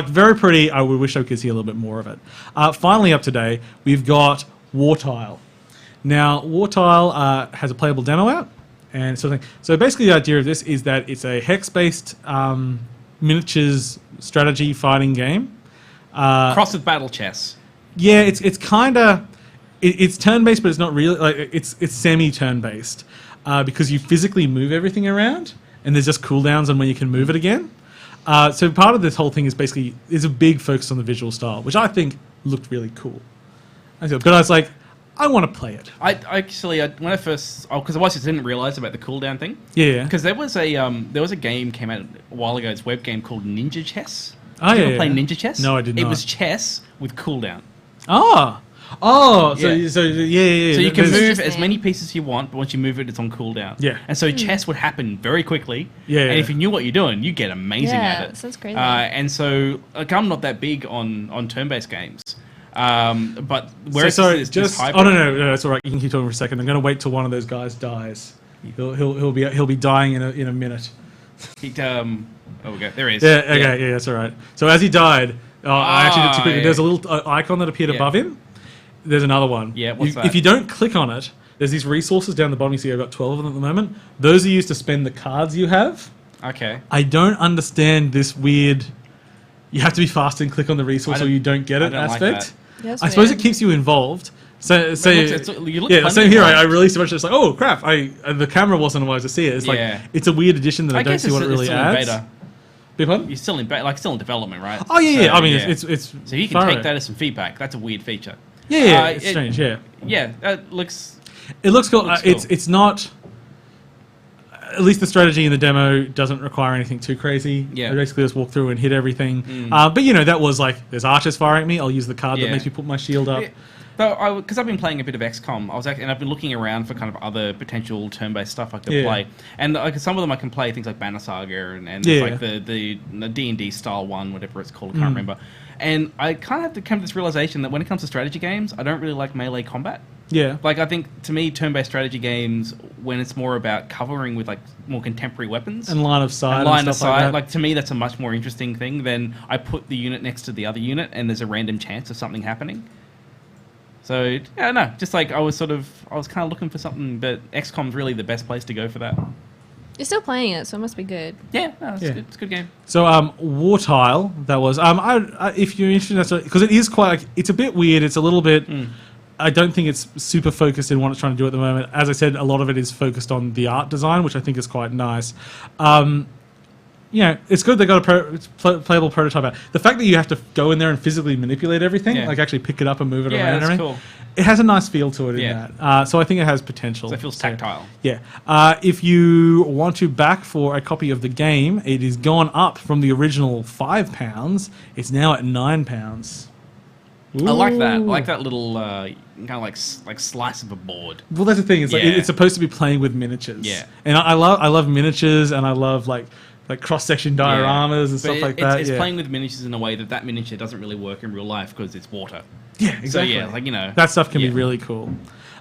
very pretty. I would wish I could see a little bit more of it. Finally, up today, we've got War Tile. Now, Wartile has a playable demo out, and sort of thing. So basically, the idea of this is that it's a hex-based miniatures strategy fighting game. Cross with battle chess. Yeah, it's kind of it's turn-based, but it's not really like it's semi-turn-based because you physically move everything around, and there's just cooldowns on when you can move it again. So part of this whole thing is basically a big focus on the visual style, which I think looked really cool. But I was like, I want to play it. I actually when I first because I just didn't realize about the cooldown thing. Yeah. Because there was a game came out a while ago. It's a web game called Ninja Chess. Oh, Did you yeah, ever play yeah. Ninja Chess? No, I did It not. was chess with cooldown. Oh, so Yeah. so yeah. So you can There's- move Interesting. as many pieces as you want, but once you move it, it's on cooldown. Yeah. And so chess would happen very quickly. Yeah, And yeah. if you knew what you're doing, you get amazing Yeah, at it. sounds crazy. And so, like, I'm not that big on turn-based games. But whereas sorry, this just hybrid, no, that's all right. You can keep talking for a second. I'm going to wait till one of those guys dies. He'll be dying in a minute. Oh, we go. There he is. Yeah, okay, yeah, that's all right. So as he died, I actually did too quickly. yeah. There's a little icon that appeared Yeah. above him. There's another one. Yeah, what's that? If you don't click on it, there's these resources down the bottom. You see I've got 12 of them at the moment. Those are used to spend the cards you have. Okay. I don't understand this weird, you have to be fast and click on the resource or you don't get I it don't like aspect. Yeah, that's I suppose weird. it keeps you involved. So you look yeah, plenty same here. I involved. released a bunch of it's like, oh crap! The camera wasn't allowed to see it. It's Yeah. like it's a weird addition that I, don't guess see what it it's really still in adds. beta. Beg pardon? You're still in still in development, right? Oh yeah, yeah. So, I mean, yeah. it's So you can thorough. take that as some feedback. That's a weird feature. Yeah, it's it- strange. Yeah, Yeah, that looks. it looks cool. Looks cool. It's not. At least the strategy in the demo doesn't require anything too crazy. Yeah. I basically just walk through and hit everything. But that was like, there's archers firing at me. I'll use the card that Yeah. makes me put my shield up. Yeah. So because I've been playing a bit of XCOM, and I've been looking around for kind of other potential turn-based stuff I could Yeah. play, and like some of them I can play things like Banner Saga and Yeah. like the D&D style one, whatever it's called, I can't remember. And I kind of have to come to this realization that when it comes to strategy games, I don't really like melee combat. Yeah. Like I think to me, turn-based strategy games, when it's more about covering with like more contemporary weapons And line of sight. and line of stuff like sight, that. like to me, that's a much more interesting thing than I put the unit next to the other unit and there's a random chance of something happening. So yeah, no, just like I was kind of looking for something, but XCOM's really the best place to go for that. You're still playing it, so it must be good. Yeah, no, it's Yeah. good. It's a good game. So, Wartile, that was. If you're interested, because it is quite. Like, it's a bit weird. It's a little bit. I don't think it's super focused in what it's trying to do at the moment. As I said, a lot of it is focused on the art design, which I think is quite nice. It's good they got a playable prototype out. The fact that you have to go in there and physically manipulate everything, Yeah. like actually pick it up and move it Yeah, around, and that's everything, cool. it has a nice feel to it Yeah. in that. So I think it has potential. So it feels tactile. Yeah. If you want to back for a copy of the game, it is gone up from the original £5. It's now at £9. I like that. I Ooh. like that little kind of like slice of a board. Well, that's the thing. It's like Yeah. it's supposed to be playing with miniatures. Yeah. And I love miniatures, and I love like cross section dioramas and But stuff like that. It's yeah. playing with miniatures in a way that miniature doesn't really work in real life because it's water. Yeah, exactly. So yeah, like that stuff can be yeah. really cool.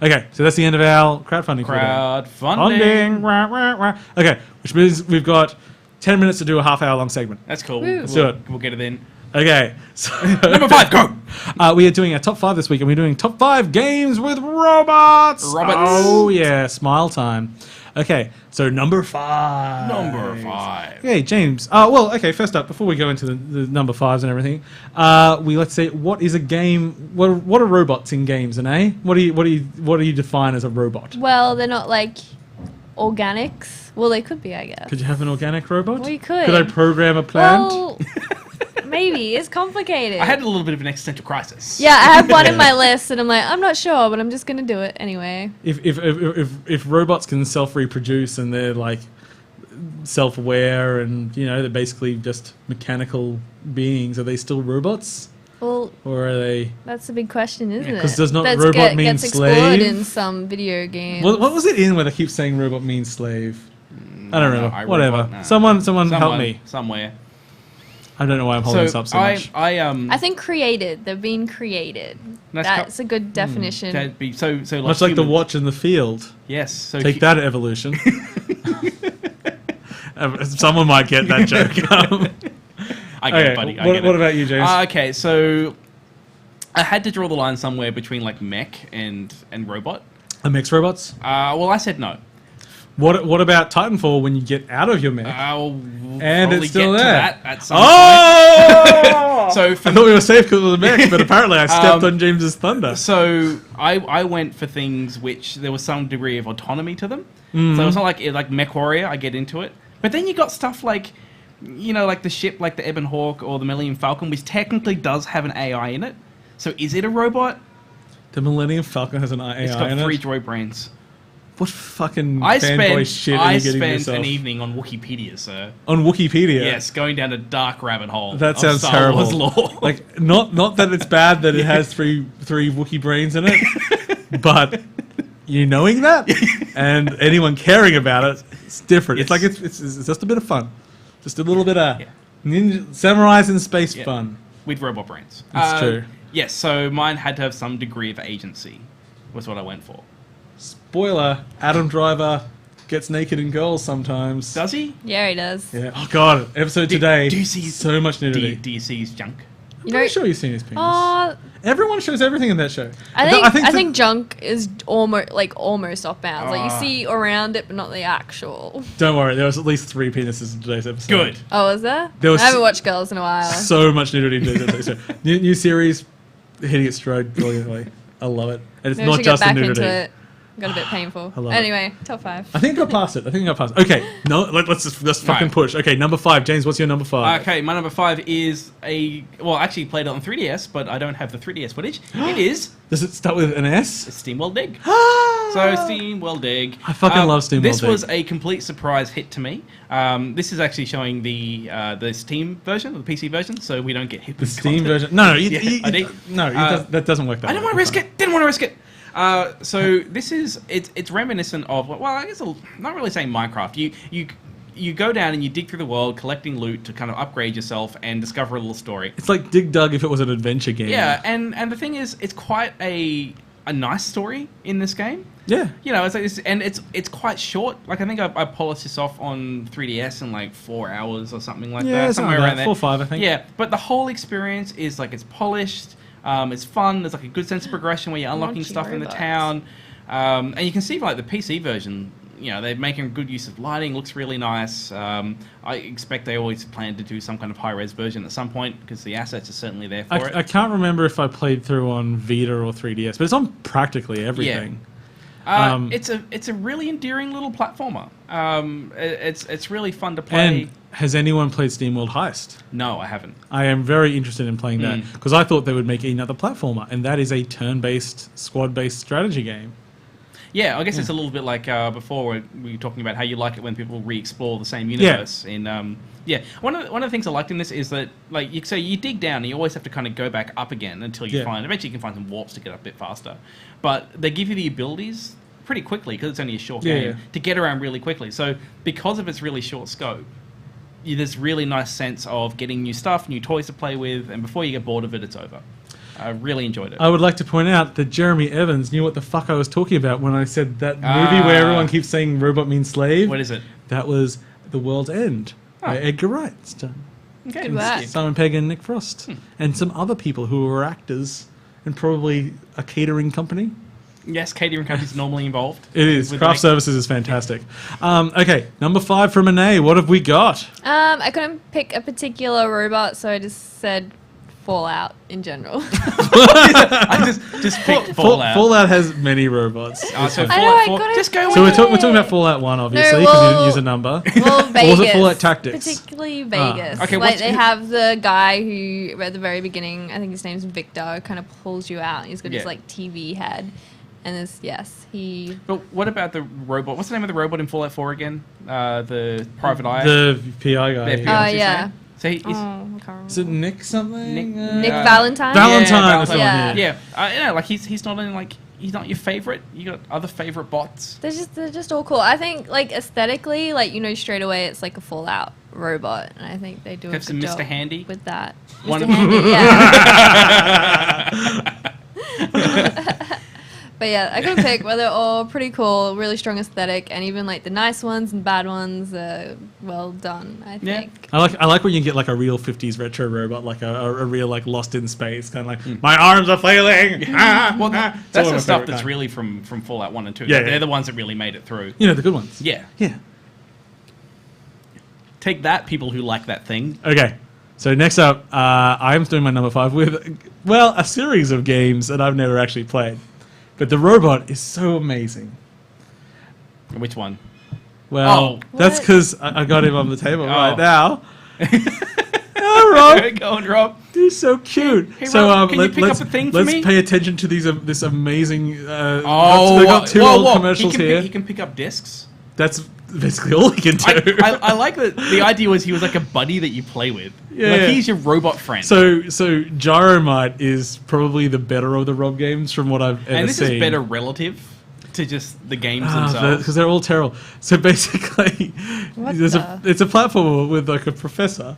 Okay, so that's the end of our crowdfunding. for today. Crowdfunding. Funding. Rah, rah, rah. Okay, which means we've got 10 minutes to do a half-hour long segment. That's cool. Woo. Let's do it. We'll get it in. Okay, so Number 5, go! we are doing our top 5 this week, and we're doing top 5 games with robots. Robots. Oh yeah, smile time. Okay, so number 5. Number 5. Okay, James. Okay. First up, before we go into the number 5s and everything, let's say what is a game? What are robots in games? And what do you define as a robot? Well, they're not like organics. Well, they could be, I guess. Could you have an organic robot? Well, you could. Could I program a plant? Well, maybe it's complicated. I had a little bit of an existential crisis. Yeah, I have one in my list, and I'm like, I'm not sure, but I'm just gonna do it anyway. If robots can self-reproduce and they're like self-aware and they're basically just mechanical beings, are they still robots Well, or are they? that's a big question, isn't it? 'Cause does not That's robot mean gets explored slave? in some video games. What was it in where they keep saying robot means slave? I don't No, remember. Whatever. iRobot, no. Someone help me. Somewhere. I don't know why I'm holding this up so much. I think created. They're being created. That's a good definition. That'd be so Much like the humans. watch in the field. Yes. So Take that, evolution. Someone might get that joke. I get it, buddy. I get it. What about you, James? Okay, so I had to draw the line somewhere between like mech and robot. mechs robots? Well, I said no. What about Titanfall when you get out of your mech? We'll And probably it's still get to there. that at some Oh! point. So I thought we were safe because of the mech, but apparently I stepped on James's thunder. So I went for things which there was some degree of autonomy to them. Mm-hmm. So it's not like Mech Warrior, I get into it. But then you got stuff like, like the ship like the Ebon Hawk or the Millennium Falcon, which technically does have an AI in it. So is it a robot? The Millennium Falcon has an AI It's got in 3 it. droid brains. What fucking I fanboy shit are I you getting spent yourself? an evening on Wikipedia, sir. On Wikipedia? Yes, going down a dark rabbit hole. That of sounds Star terrible. Wars lore. Like, not that it's bad that it has three Wookiee brains in it, but you knowing that and anyone caring about it, it's different. Yes. It's like it's just a bit of fun, just a little bit of Yeah. ninja, samurais in space Yeah. fun. With robot brains. That's true. Yes, so mine had to have some degree of agency, was what I went for. Spoiler: Adam Driver gets naked in girls sometimes. Does he? Yeah, he does. Yeah. Oh god, episode today. do you see- so much nudity? Do you see his junk? I'm pretty sure you've seen his penis. Oh, Everyone shows everything in that show. I that- think junk is almost off bounds. Like you Ah. see around it, but not the actual. Don't worry, there was at least 3 penises in today's episode. Good. Oh, was there? There was I haven't watched Girls in a while. So much nudity in today's episode. New series, hitting its stride brilliantly. I love it. And it's Maybe we not should just get the back nudity. into it. Got a bit painful. I love it. Anyway, top 5. I think I got past it. Okay, no, let's fucking Right. push. Okay, number 5. James, what's your number 5? Okay, my number 5 is I actually played it on 3DS, but I don't have the 3DS footage. It is Does it start with an S? SteamWorld Dig. So SteamWorld Dig. I fucking love SteamWorld This Dig. was a complete surprise hit to me. This is actually showing the Steam version, the PC version, so we don't get hit The with Steam content. version. No, that doesn't work that I didn't way. want to risk it. Didn't want to risk it. So this is it's reminiscent of, well, I guess not really saying Minecraft. You go down and you dig through the world collecting loot to kind of upgrade yourself and discover a little story. It's like Dig Dug if it was an adventure game. Yeah, and the thing is, it's quite a nice story in this game. Yeah. It's like this, and it's quite short. Like I think I polished this off on 3DS in like 4 hours or something like Yeah, that. something Somewhere like around that. there. 4 or 5, I think. Yeah, but the whole experience is like it's polished. It's fun. There's like a good sense of progression where you're unlocking Raunchy stuff in the robots. town, and you can see like the PC version. They're making good use of lighting. Looks really nice. I expect they always plan to do some kind of high res version at some point because the assets are certainly there for it. I can't remember if I played through on Vita or 3DS, but it's on practically everything. It's a really endearing little platformer. It's really fun to play. And has anyone played SteamWorld Heist? No, I haven't. I am very interested in playing that Mm. because I thought they would make another platformer, and that is a turn-based, squad-based strategy game. Yeah, I guess it's a little bit like before we were talking about how you like it when people re-explore the same universe. One of the things I liked in this is that you dig down and you always have to kind of go back up again until you find. Eventually, you can find some warps to get up a bit faster, but they give you the abilities pretty quickly because it's only a short game to get around really quickly. So because of its really short scope, there's this really nice sense of getting new stuff, new toys to play with, and before you get bored of it, it's over. I really enjoyed it. I would like to point out that Jeremy Evans knew what the fuck I was talking about when I said that movie where everyone keeps saying robot means slave. What is it? That was The World's End by Edgar Wright. Okay, Good work. Simon Pegg and Nick Frost. And some other people who were actors and probably a catering company. Yes, catering companies normally involved. It is. With Craft the Services is fantastic. Okay, number 5 from Anais. What have we got? I couldn't pick a particular robot, so I just said Fallout in general. I just picked Fallout. Fallout has many robots. So I know, I Fallout 4 couldn't just go So with we're it. talking about Fallout 1, obviously, No, because you didn't well- use a number. Well, Vegas. Or was it Fallout Tactics? Particularly Vegas. Okay, like what's- they have the guy who, at the very beginning, I think his name's Victor, kind of pulls you out. He's got his Yeah. like TV head, and he. But what about the robot? What's the name of the robot in Fallout 4 again? The Private Eye? The PI guy. Yeah, Oh, what's his yeah. name? So he's I can't remember. Is it Nick something? Nick Valentine. Valentine. is the one, Yeah. yeah. He's not in he's not your favorite. You got other favorite bots. They're just all cool. I think like aesthetically, straight away it's like a Fallout robot, and I think they do a Have good some Mr. job Handy? with that. One Mr. of- Handy, yeah. But yeah, I couldn't pick. Well, they're all pretty cool, really strong aesthetic, and even like the nice ones and bad ones are well done, I Yeah. think. I like when you get like a real 50s retro robot, like a real like Lost in Space, kind of like, my arms are flailing. Well, It's that's all the my stuff favorite that's kind. really from Fallout 1 and 2. Yeah, They're yeah. the ones that really made it through. You know, the good ones. Yeah. Yeah. Take that, people who like that thing. Okay. So next up, I'm doing my number 5 with, well, a series of games that I've never actually played. But the robot is so amazing. Which one? Well, Oh. that's What? because I got him on the table right Oh. now. Oh, Rob, Go on, Rob. he's so cute. Hey, so Rob, can you pick let's up a thing for let's me? pay attention to this amazing. Oh, they got 2 old commercials here. He can pick up discs. That's basically all he can do. I like that. The idea was he was like a buddy that you play with. Yeah. Like he's your robot friend. So Gyromite is probably the better of the Rob games from what I've ever and this seen. is better relative to just the games themselves. Because they're all terrible. So basically, What it's a platform with like a professor,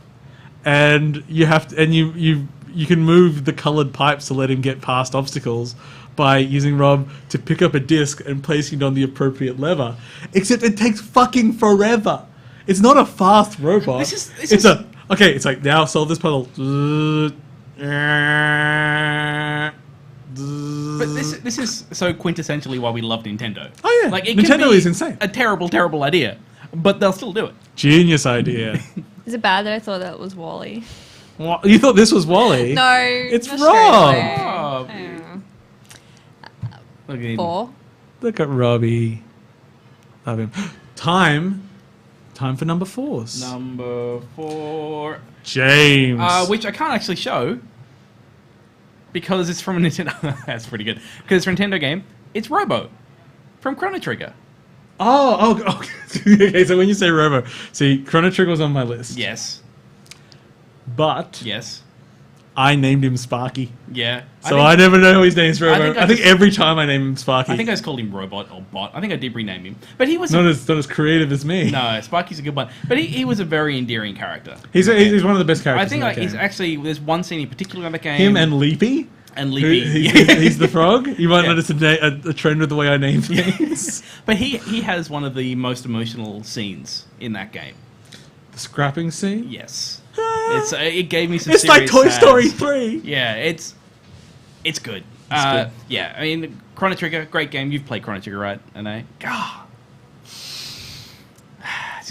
and you have to, and you can move the coloured pipes to let him get past obstacles by using Rob to pick up a disc and placing it on the appropriate lever. Except it takes fucking forever. It's not a fast robot. It's like, now solve this puzzle. But this is so quintessentially why we love Nintendo. Oh, yeah. Like it Nintendo can be is insane. A terrible idea, but they'll still do it. Genius idea. Is it bad that I thought that was Wally? What? You thought this was Wally? No, It's not Rob. straight away. Rob. I don't know. Look at him. 4. Look at Robbie. Love him. Time for number 4s. Number 4, James. which I can't actually show because it's from a Nintendo. That's pretty good because it's a Nintendo game. It's Robo from Chrono Trigger. Oh, okay. So when you say Robo, see, Chrono Trigger was on my list. Yes, But yes, I named him Sparky. yeah. So I never know his name's Robo. I think just- every time I name him Sparky. I think I just called him Robot or Bot. I think I did rename him, but he was not as creative as me. no. Sparky's a good one, but he was a very endearing character. He's one of the best characters. I think in like that he's game. actually there's one scene in particular in the game. Him and Leapy. and Who- Leapy. he's the frog. You might Yeah. notice a trend with the way I name things. But he has one of the most emotional scenes in that game. The scrapping scene. Yes, it gave me some. It's like serious Toy sads. Story 3. Yeah, it's good. good. Yeah, I mean, Chrono Trigger, great game. You've played Chrono Trigger, right? Anais? God.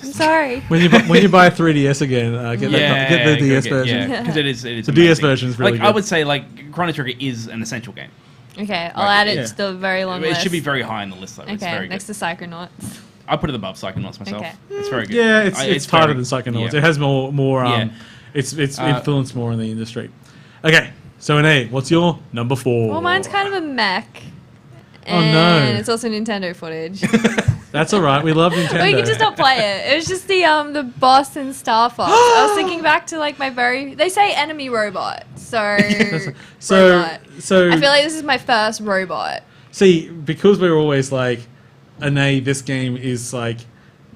I'm sorry. When you buy a 3DS again, get the DS version. Yeah, because it is The DS amazing. version is really like good. I would say, like Chrono Trigger is an essential game. Okay, I'll Right, add it yeah. to the very long It list. should be very high on the list, though. It's Okay, very next good. to Psychonauts. I put it above Psychonauts myself. Okay. It's very good. Yeah, it's harder very- than Psychonauts. yeah. It has more. Yeah. It's influenced more in the industry. Okay, so Anais, what's your number 4? Well, mine's kind of a mech. Oh, no. And it's also Nintendo footage. That's all right. We love Nintendo. But you can just not play it. It was just the boss in Star Fox. I was thinking back to like they say enemy robot. So robot. so I feel like this is my first robot. see, because we're always like, Anais, this game is like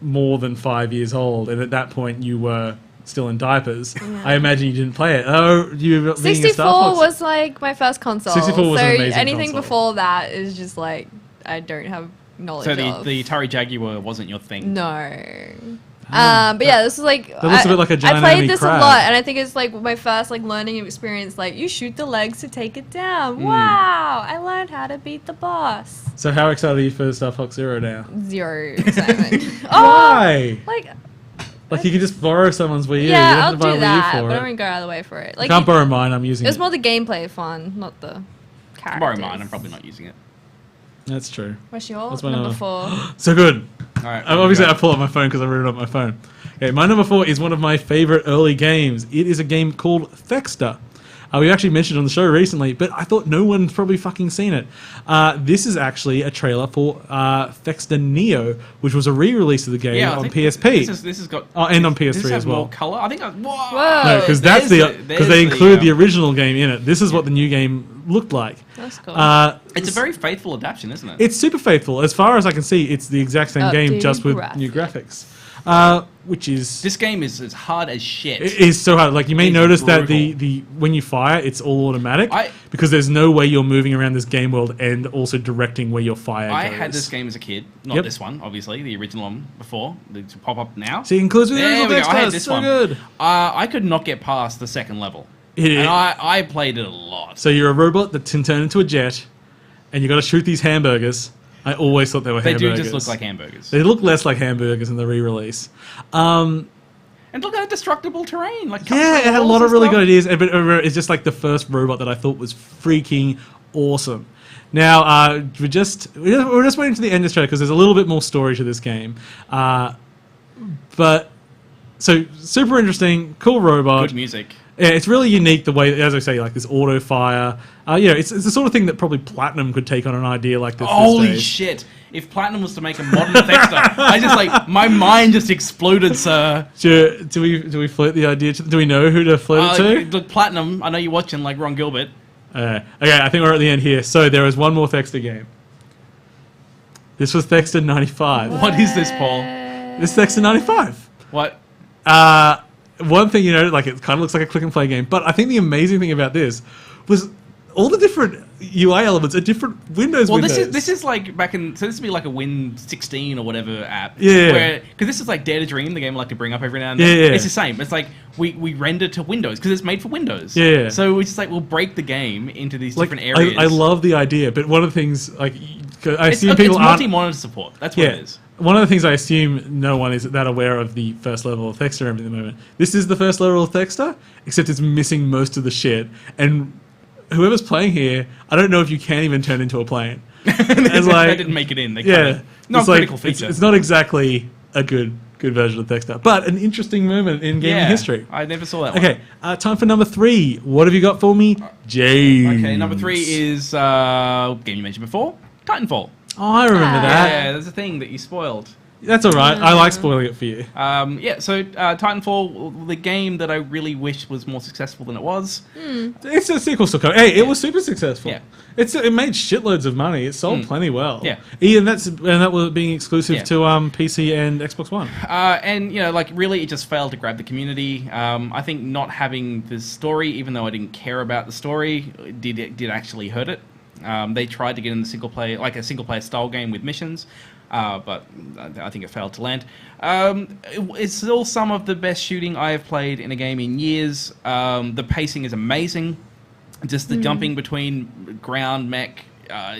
more than 5 years old, and at that point you were still in diapers. Yeah. I imagine you didn't play it. Oh, you being a 64 Star Fox. was like my first console. 64 was so an amazing anything console. before that is just like I don't have knowledge So of. the Atari Jaguar wasn't your thing. No. Ah, But yeah, this is like that looks a bit like a giant I played enemy this crab. a lot, and I think it's like my first like learning experience. Like you shoot the legs to take it down. Mm. Wow! I learned how to beat the boss. So how excited are you for Star Fox Zero now? 0 excitement. Why? Like Like you can just borrow someone's Wii U. You yeah, don't I'll have to buy a do Wii U that, for but it. I'm gonna go out of the way for it. I Like can't borrow mine. I'm using it was it. more the gameplay fun, not the characters. Borrow mine. I'm probably not using it. That's true. What's your That's my number number. 4? So good. All right. Obviously, I pull up my phone because I wrote it on my phone. Okay, my number 4 is one of my favorite early games. It is a game called Thexter. We actually mentioned it on the show recently, but I thought no one's probably fucking seen it. This is actually a trailer for Thexter Neo, which was a re-release of the game Yeah, I on think PSP. This has got. And on Does PS3 this have as well. more color? I think. Whoa. Whoa. No, because that's There's because they include the um, original game in it. This is what the new game looked like. That's cool. It's a very faithful adaptation, isn't it? It's super faithful. As far as I can see, it's the exact same game, Updated just with new graphics. which is This game is as hard as shit. it is so hard. Like you may It's notice that brutal. the when you fire, it's all automatic I- because there's no way you're moving around this game world and also directing where your fire I goes. had this game as a kid, not Yep. this one, obviously, the original one before, the pop up now. See, it includes with the There original we go. text. I had It's this so one. good. I could not get past the second level, Yeah. and I played it a lot. So you're a robot that can turn into a jet, and you got to shoot these hamburgers. I always thought they were They hamburgers. do just look like hamburgers. They look less like hamburgers in the re-release. And look at the destructible terrain. Like Yeah, it had a walls lot and of really stuff. good ideas, but it's just like the first robot that I thought was freaking awesome. Now, we're just waiting to the end of the show because there's a little bit more story to this game. But so super interesting, cool robot. Good music. Yeah, it's really unique the way, as I say, like this auto fire. It's the sort of thing that probably Platinum could take on an idea like this. Holy these days. shit! If Platinum was to make a modern Thexter, I just like my mind just exploded, sir. Do we float the idea to? Do we know who to float it to? Look, Platinum. I know you're watching, like Ron Gilbert. Okay, I think we're at the end here. So there is one more Thexter game. This was Thexter 95. What is this, Paul? This is Thexter 95. What? One thing, like it kind of looks like a click and play game, but I think the amazing thing about this was all the different UI elements are different Windows. Well, windows. this is like back in, so this would be like a Win 16 or whatever app. Yeah. Because this is like Dare to Dream, the game I like to bring up every now and Yeah, then. yeah. It's the same. It's like we render to Windows because it's made for Windows. Yeah. So we just like we'll break the game into these like, different areas. I love the idea, but one of the things I It's assume people aren't. multi-monitor support. That's what it is. One of the things I assume no one is that aware of the first level of Thexter at the moment. This is the first level of Thexter, except it's missing most of the shit. And whoever's playing here, I don't know if you can even turn into a plane. It's They didn't make it in. They yeah, not it's a critical like, feature. It's not exactly a good version of Thexter, but an interesting moment in gaming history. I never saw that one. Okay, time for number 3. What have you got for me, James? Okay, number 3 is game you mentioned before, Titanfall. Oh, I remember that. Yeah, there's a thing that you spoiled. That's all right. I like spoiling it for you. So Titanfall, the game that I really wish was more successful than it was. It's a sequel still coming. Hey, it was super successful. Yeah. It made shitloads of money. It sold plenty well. Yeah. And that was being exclusive Yeah. to PC and Xbox One. And really, it just failed to grab the community. I think not having the story, even though I didn't care about the story, did actually hurt it. They tried to get in the single player, like a single player style game with missions, but I think it failed to land. It's still some of the best shooting I have played in a game in years. The pacing is amazing. Just the jumping between ground mech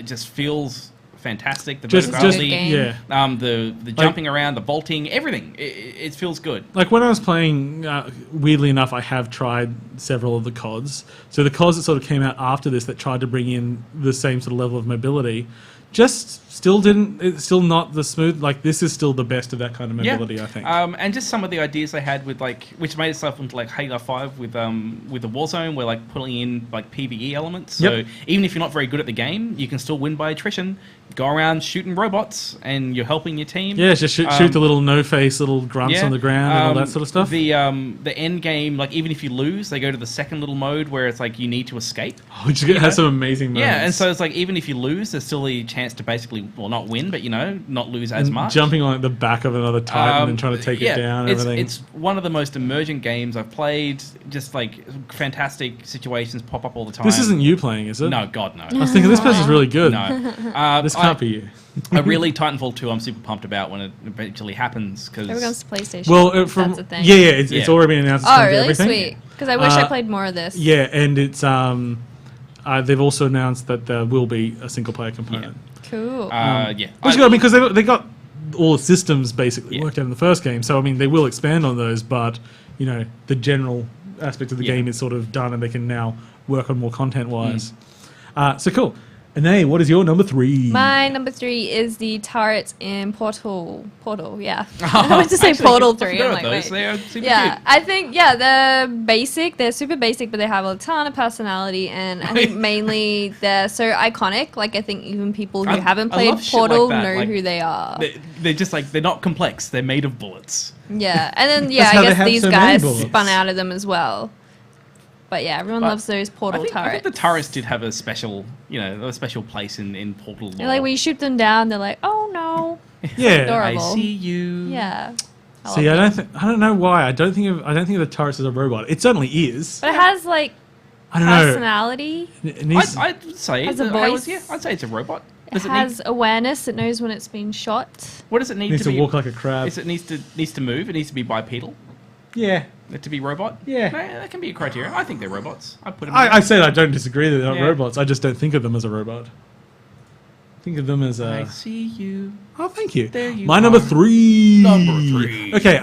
just feels fantastic. The verticality, game. yeah. the jumping around, the vaulting, everything. It feels good. Like when I was playing, weirdly enough, I have tried several of the CODs. So the CODs that sort of came out after this that tried to bring in the same sort of level of mobility, just still didn't. It's still not the smooth. Like this is still the best of that kind of mobility, I think. And just some of the ideas they had with which made itself into like Halo 5 with the Warzone, where like pulling in like PvE elements. So Yep. even if you're not very good at the game, you can still win by attrition. Go around shooting robots, and you're helping your team. Yeah, just shoot the little no-face little grunts on the ground and all that sort of stuff. The end game, like even if you lose, they go to the second little mode where it's like you need to escape. Which has some amazing moments. Yeah, and so it's like even if you lose, there's still a chance to basically, well, not win, but not lose as much. Jumping on the back of another Titan and trying to take it down and everything. It's one of the most emergent games I've played. Just like fantastic situations pop up all the time. This isn't you playing, is it? No, God, no. I was thinking this person's really good. No. This can't be you. I really Titanfall 2. I'm super pumped about when it eventually happens because It comes to PlayStation. Well, that's a thing. it's Yeah. already been announced. It's Oh, coming to really? everything. Sweet. Because I wish I played more of this. Yeah, and it's they've also announced that there will be a single player component. Cool. yeah. Which is good because they got all the systems basically Yeah. worked out in the first game. So I mean, they will expand on those, but the general aspect of the Yeah. game is sort of done, and they can now work on more content wise. So cool. Anais, what is your number 3? My number 3 is the turrets in Portal. Yeah. I meant to say Actually, Portal I 3. forgot I'm about like, those. wait. They are super Yeah, cute. I think they're basic. They're super basic, but they have a ton of personality, and I think mainly they're so iconic. Like I think even people who haven't I played love shit like Portal that, know like, who they are. They're just like, they're not complex. They're made of bullets. Yeah, and then That's how I they guess have these so many guys bullets. spun out of them as well. But yeah, everyone loves those Portal I think turrets. the turrets did have a special, a special place in Portal lore. Like when you shoot them down, they're like, "Oh no!" Yeah, adorable. I see you. Yeah, See, I don't know why. I don't think of the Taurus as a robot. It certainly is. But it has like I don't know. personality. It needs, I'd say Has a that- voice. I'd say it's a robot. It Does it has awareness. It knows when it's been shot. what does it need needs to to be? walk like a crab. Is it needs to move? It needs to be bipedal. Yeah. To be robot. Yeah. That can be a criteria. I think they're robots. I put them. I said I don't disagree that they're not Yeah. robots. I just don't think of them as a robot. Think of them as I a... see you. Oh, thank you. There you My number are. 3. Number 3. Okay,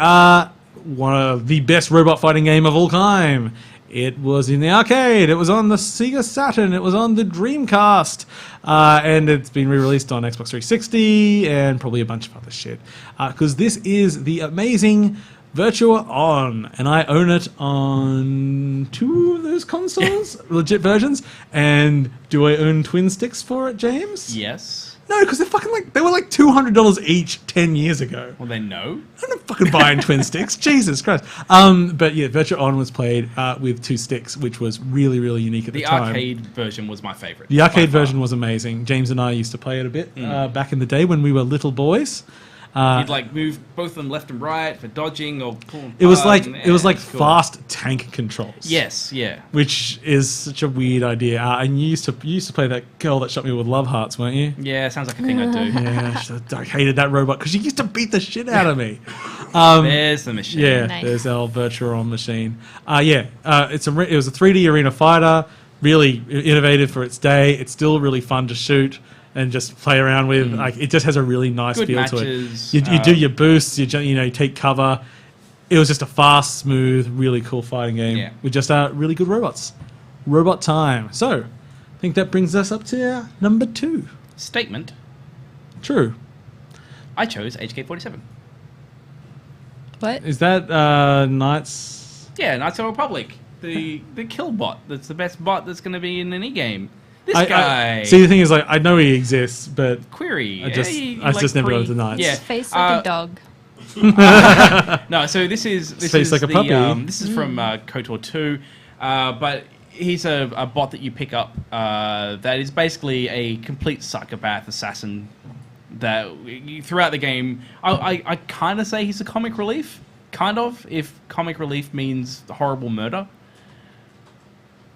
one of the best robot fighting game of all time. It was in the arcade. It was on the Sega Saturn. It was on the Dreamcast. And it's been re-released on Xbox 360 and probably a bunch of other shit. Because this is the amazing Virtua On. And I own it on 2 of those consoles, legit versions. And do I own twin sticks for it, James? Yes. No, because they were like $200 each 10 years ago. Well, then no. I'm not fucking buying twin sticks. Jesus Christ. But yeah, Virtua On was played with 2 sticks, which was really, really unique at the time. The arcade version was my favorite. The arcade by far. version was amazing. James and I used to play it a bit back in the day when we were little boys. You'd like move both of them left and right for dodging or pulling. It was apart, like and cool. fast tank controls. Yes, yeah. Which is such a weird idea. And you used to play that girl that shot me with love hearts, weren't you? Yeah, sounds like a thing I do. Yeah, I hated that robot because she used to beat the shit out of me. There's the machine. Yeah, Nice. there's our Virtua On machine. It was a 3D arena fighter, really innovative for its day. It's still really fun to shoot and just play around with. Like, it just has a really nice Good feel matches, to it. You do your boosts, you take cover. It was just a fast, smooth, really cool fighting game with just really good robots. Robot time. So, I think that brings us up to number 2. Statement. True. I chose HK-47. What? Is that Knights? Yeah, Knights of the Republic. The kill bot. That's the best bot that's going to be in any game. This guy. See, the thing is, like, I know he exists, but Query. I just never got into Knights. Yeah. His face like a dog. No, so this is Face like a puppy. This is from KOTOR 2, but he's a bot that you pick up that is basically a complete psychopath assassin. That throughout the game, I kind of say he's a comic relief, kind of, if comic relief means horrible murder.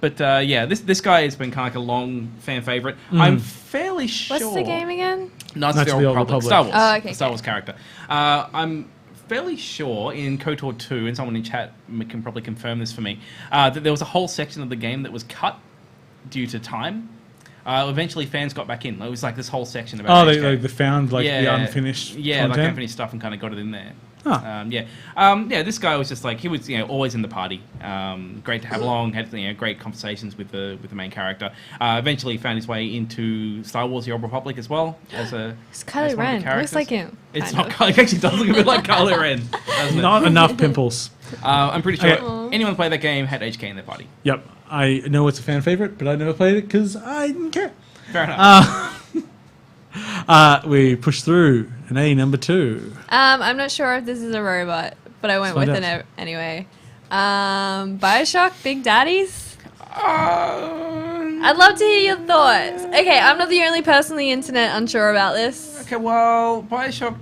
But yeah, this guy has been kind of like a long fan favorite. I'm fairly sure. What's the game again? Knights of the Old Republic. Star Wars. Oh, okay, Star okay. Wars character. I'm fairly sure in KOTOR 2, and someone in chat can probably confirm this for me, that there was a whole section of the game that was cut due to time. Eventually, fans got back in. It was like this whole section about. Oh, they found the unfinished. Yeah, content? like unfinished stuff, and kind of got it in there. Huh. Yeah. This guy was just like he was, always in the party. Great to have along. Had great conversations with the main character. Eventually, found his way into Star Wars: The Old Republic as well as a. It's as Kylo one of the Ren. Looks characters. like him. It's kind not. of. Kylo, it actually does look a bit like Kylo Ren. Doesn't it? Not enough pimples. I'm pretty sure Okay. anyone played that game had HK in their party. Yep, I know it's a fan favorite, but I never played it because I didn't care. Fair enough. We pushed through an A number 2. I'm not sure if this is a robot, but I went Let's with find it anyway. Bioshock Big Daddies? I'd love to hear your thoughts. Okay, I'm not the only person on the internet unsure about this. Okay, well, Bioshock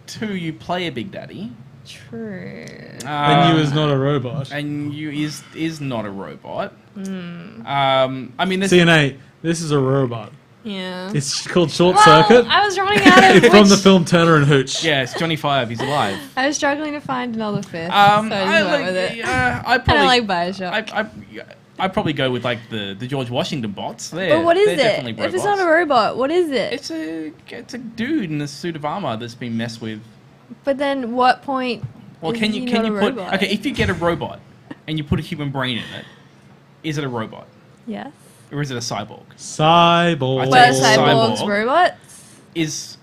2, you play a Big Daddy. True. And you is not a robot. And you is not a robot. I mean, there's CNA, this is a robot. Yeah. It's called Short Well, Circuit. I was running out of It's from the which- film Turner and Hooch. yeah, it's Johnny Five. He's alive. I was struggling to find another fifth, so I just went with it. I I probably don't like Bioshock. I probably go with like the George Washington bots. But what is they're it? definitely If it's not a robots. robot, what is it? It's a dude in a suit of armor that's been messed with. But then what point Well, is can he you not a put robot? okay if you get a robot and you put a human brain in it, is it a robot Yes. or is it a cyborg? Cyborg. I'd Well, say cyborgs, cyborg. robots? Is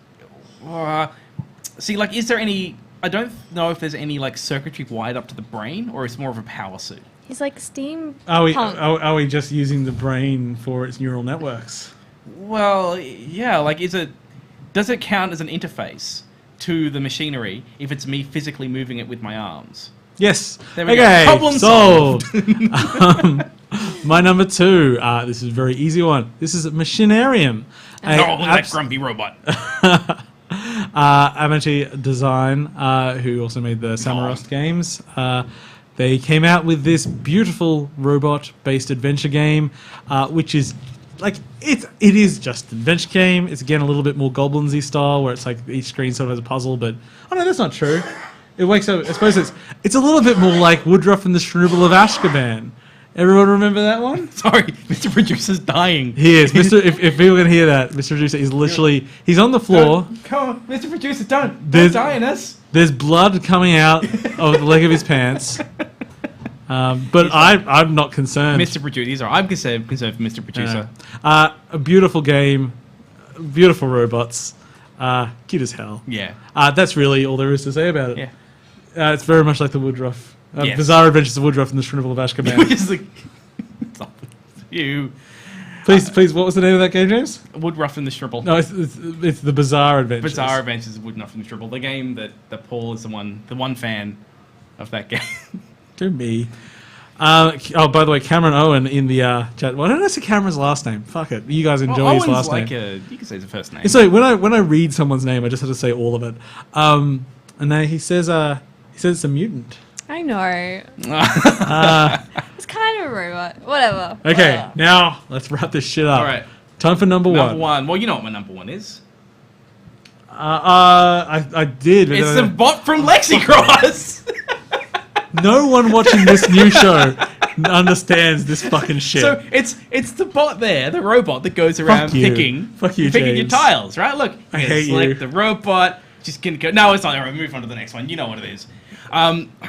see like is there any? I don't know if there's any like circuitry wired up to the brain or it's more of a power suit. He's like steam. Are we, punk. are we just using the brain for its neural networks? Well, yeah, like does it count as an interface to the machinery if it's me physically moving it with my arms? Yes. There we go. Okay, Problem solved. My number 2. This is a very easy one. This is Machinarium. Oh, that grumpy robot. Amity Design, who also made the Samarost games. They came out with this beautiful robot-based adventure game, which is like it is just an adventure game. It's again a little bit more Goblins-y style, where it's like each screen sort of has a puzzle. But oh no, that's not true. It wakes up. I suppose it's a little bit more like Woodruff and the Schnooble of Azkaban. Everyone remember that one? Sorry, Mr. Producer's dying. He is. Mr. If people can hear that, Mr. Producer is literally he's on the floor. Come on, Mr. Producer, don't There's- die on us. There's blood coming out of the leg of his pants. But I'm not concerned. Mr. Producer, I'm concerned for Mr. Producer. A beautiful game, beautiful robots, cute as hell. Yeah. That's really all there is to say about it. Yeah. It's very much like the Woodruff. Yes. Bizarre Adventures of Woodruff and the Schnooble of Azkaban. Which is like, you. Please, what was the name of that game, James? Woodruff and the Shribble. No, it's the Bizarre Adventures. Bizarre Adventures of Woodruff and the Shribble. The game that Paul is the one fan of that game. To me. By the way, Cameron Owen in the chat. Why don't I say Cameron's last name? Fuck it. You guys enjoy his last name. You can say his first name. So when I read someone's name, I just have to say all of it. And then he says it's a mutant. I know. It's kind of a robot. Whatever. Okay, Whatever. now let's wrap this shit up. All right. Time for number Number one. one. Well, you know what my number one is. I did. It's the bot from Lexicross. No one watching this new show understands this fucking shit. So it's the bot there, the robot that goes around you. picking you, your James. tiles, right? Look, I hate select you. the robot. Just gonna go. No, it's not. All right, move on to the next one. You know what it is.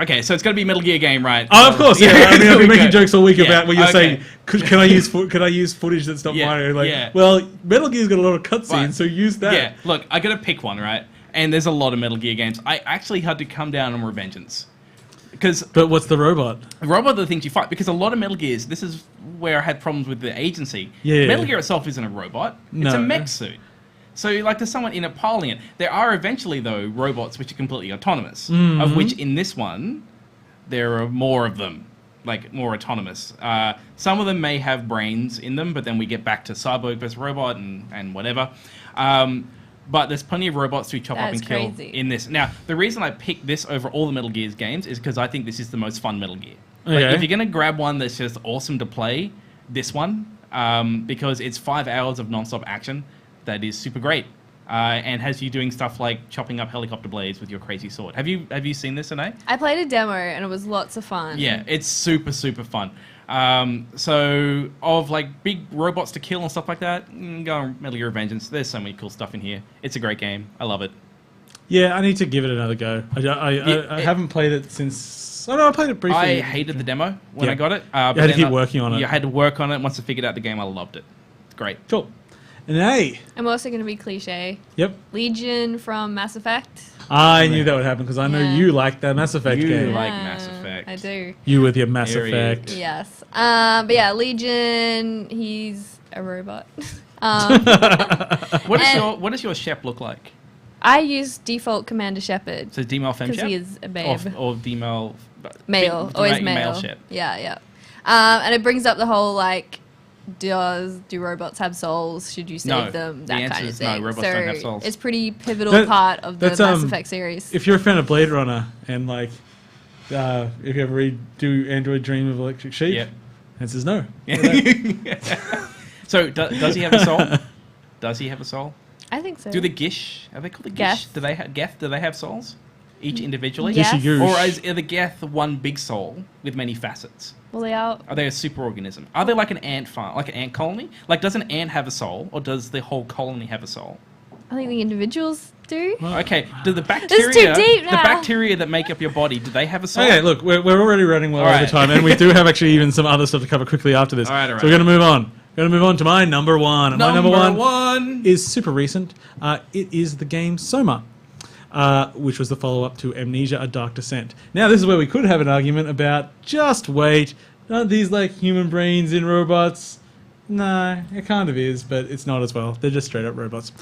Okay, so it's gonna be a Metal Gear game, right? Oh, of course, yeah. I mean, I've been making jokes all week Yeah, about where you're okay. saying, can I use footage that's not mine? Like, yeah. well, Metal Gear's got a lot of cutscenes, Right. so use that. Yeah, look, I gotta pick one, right? And there's a lot of Metal Gear games. I actually had to come down on Revengeance. Because But what's the robot? the robot are the things you fight. Because a lot of Metal Gears, this is where I had problems with the agency. Yeah. Metal Gear itself isn't a robot. It's a No. mech suit. So, like, there's someone in it piloting it. There are eventually, though, robots which are completely autonomous. Mm-hmm. Of which, in this one, there are more of them. Like, more autonomous. Some of them may have brains in them, but then we get back to cyborg versus robot and whatever. But there's plenty of robots to chop up That's and kill crazy. in this. Now, the reason I picked this over all the Metal Gear's games is because I think this is the most fun Metal Gear. Like, Okay. if you're going to grab one that's just awesome to play, this one, because it's 5 hours of non-stop action that is super great. And has you doing stuff like chopping up helicopter blades with your crazy sword. Have you seen this, Anais? I played a demo and it was lots of fun. Yeah, it's super, super fun. So, of like big robots to kill and stuff like that, go on Metal Gear Revengeance. There's so many cool stuff in here. It's a great game. I love it. Yeah, I need to give it another go. I haven't played it since... Oh, no, I played it briefly. I hated the demo when Yeah. I got it. You had to keep working on it. Yeah, I had to work on it. Once I figured out the game, I loved it. It's great. Cool. And hey, I'm also going to be cliche. yep. Legion from Mass Effect. I knew that would happen because I know Yeah. you like that Mass Effect You game. like Mass Effect. I do. You with your Mass Period. Effect. Yes. But yeah, Legion, he's a robot. And- What does your Shep look like? I use default Commander Shepard So female femme because Shep? he is a babe. Or female... Male, always male. Male Shep. Yeah, yeah. And it brings up the whole like, do robots have souls? Should you save No. them? The That answer kind of is no, thing. robots so don't have souls. it's pretty pivotal That- part of the that's, Mass Effect series. If you're a fan of Blade Runner and like, if you ever read Do Android Dream of Electric Sheep, Yep. answer is no. So, does he have a soul? Does he have a soul? I think so. Do the Gish, are they called the Gish? Geth. Do they have Geth? Do they have souls? Each individually? Yes. Gishy goosh. Or are the Geth one big soul with many facets? Well, they are. Are they a superorganism? Are they like an ant farm, like an ant colony? Like, does an ant have a soul, or does the whole colony have a soul? I think the individuals do. Okay, do the bacteria, too deep the now. bacteria that make up your body, do they have a soul? Okay, look, we're already running well All over right. time, and we do have actually even some other stuff to cover quickly after this. All right. So we're going to move on. Going to move on to my number one. And my number one. is super recent. It is the game Soma, which was the follow-up to Amnesia: A Dark Descent. Now, this is where we could have an argument about, just wait, aren't these like human brains in robots? No, it kind of is, but it's not as well. They're just straight-up robots.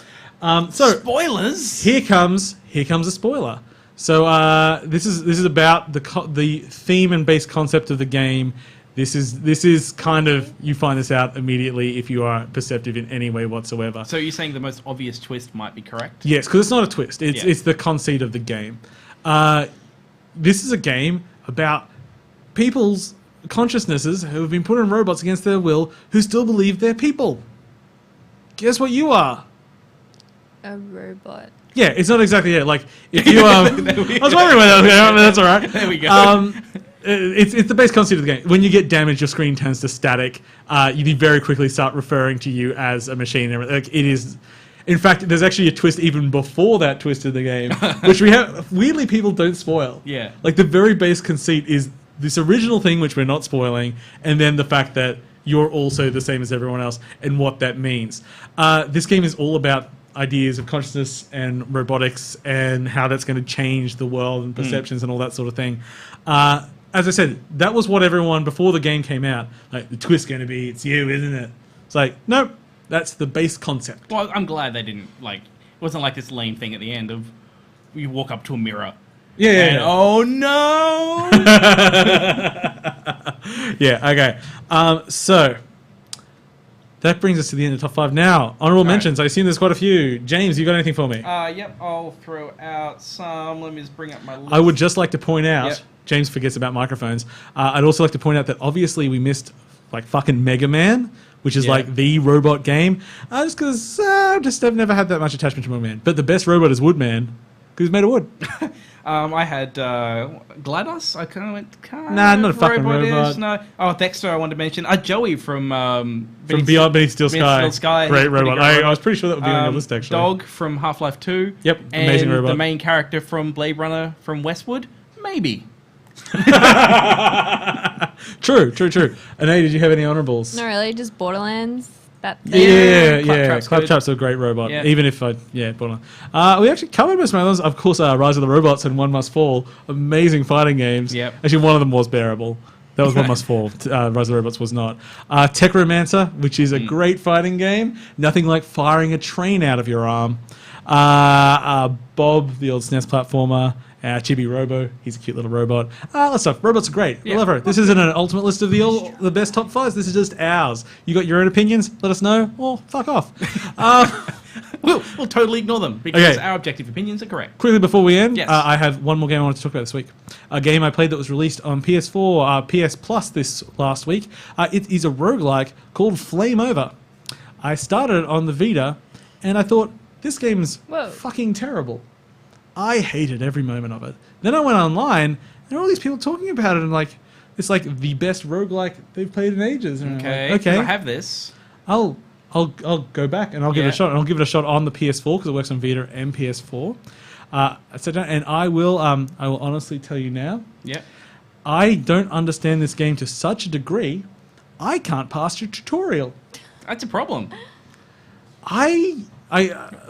So Spoilers. here comes a spoiler. So this is about the theme and base concept of the game This is kind of, you find this out immediately if you are perceptive in any way whatsoever. So you're saying the most obvious twist might be correct? Yes, because it's not a twist. It's the conceit of the game. This is a game about people's consciousnesses who have been put in robots against their will who still believe they're people. Guess what you are? A robot. Yeah, it's not exactly it. Like, if you... I was wondering where that was going, but that's all right. There we go. It's the base concept of the game. When you get damaged, your screen turns to static. You very quickly start referring to you as a machine. Like, it is... In fact, there's actually a twist even before that twist in the game, which we have... Weirdly, people don't spoil. Yeah. Like, the very base conceit is this original thing, which we're not spoiling, and then the fact that you're also the same as everyone else, and what that means. This game is all about ideas of consciousness and robotics and how that's going to change the world and perceptions and all that sort of thing. As I said, that was what everyone, before the game came out, like, the twist's going to be, it's you, isn't it? It's like, nope, that's the base concept. Well, I'm glad they didn't, like, it wasn't like this lame thing at the end of you walk up to a mirror. Yeah. Oh, no! Yeah, okay. So, that brings us to the end of the top 5. Now, honorable mentions. I assume there's quite a few. James, you got anything for me? Yep, I'll throw out some. Let me just bring up my list. I would just like to point out, Yep. James forgets about microphones. I'd also like to point out that obviously we missed like fucking Mega Man, which is like the robot game. Just because I've never had that much attachment to Mega Man. But the best robot is Woodman, because he's made of wood. I had GLaDOS. I kind of went. Nah, not a fucking robot. No. Oh, Dexter. I wanted to mention. Joey from Beyond Beneath Steel Sky. Steel Sky. Great robot. I was pretty sure that would be on your list actually. Dog from Half-Life 2. Yep, and amazing robot. The main character from Blade Runner from Westwood. Maybe. True. Anais, did you have any honorables? Not really, just Borderlands. Yeah. Claptrap's Claptrap's a great robot. Yeah. Even if Borderlands. We actually covered most of my others. Of course, Rise of the Robots and One Must Fall. Amazing fighting games. Yep. Actually, one of them was bearable. That was One Must Fall. Rise of the Robots was not. Techromancer, which is a great fighting game. Nothing like firing a train out of your arm. Bob, the old SNES platformer. Chibi Robo, he's a cute little robot. Let's stuff. Robots are great. I love her. This isn't an ultimate list of the best top 5s. This is just ours. You got your own opinions? Let us know. Or fuck off. We'll totally ignore them because our objective opinions are correct. Quickly before we end, Yes. I have one more game I wanted to talk about this week. A game I played that was released on PS4, PS Plus this last week. It is a roguelike called Flame Over. I started it on the Vita, and I thought, this game's fucking terrible. I hated every moment of it. Then I went online, and there are all these people talking about it, and like, it's like the best roguelike they've played in ages. And Okay. I'm like, okay. I have this. I'll go back and I'll give it a shot, and I'll give it a shot on the PS4 because it works on Vita and PS4. And I will honestly tell you now. Yeah. I don't understand this game to such a degree. I can't pass your tutorial. That's a problem.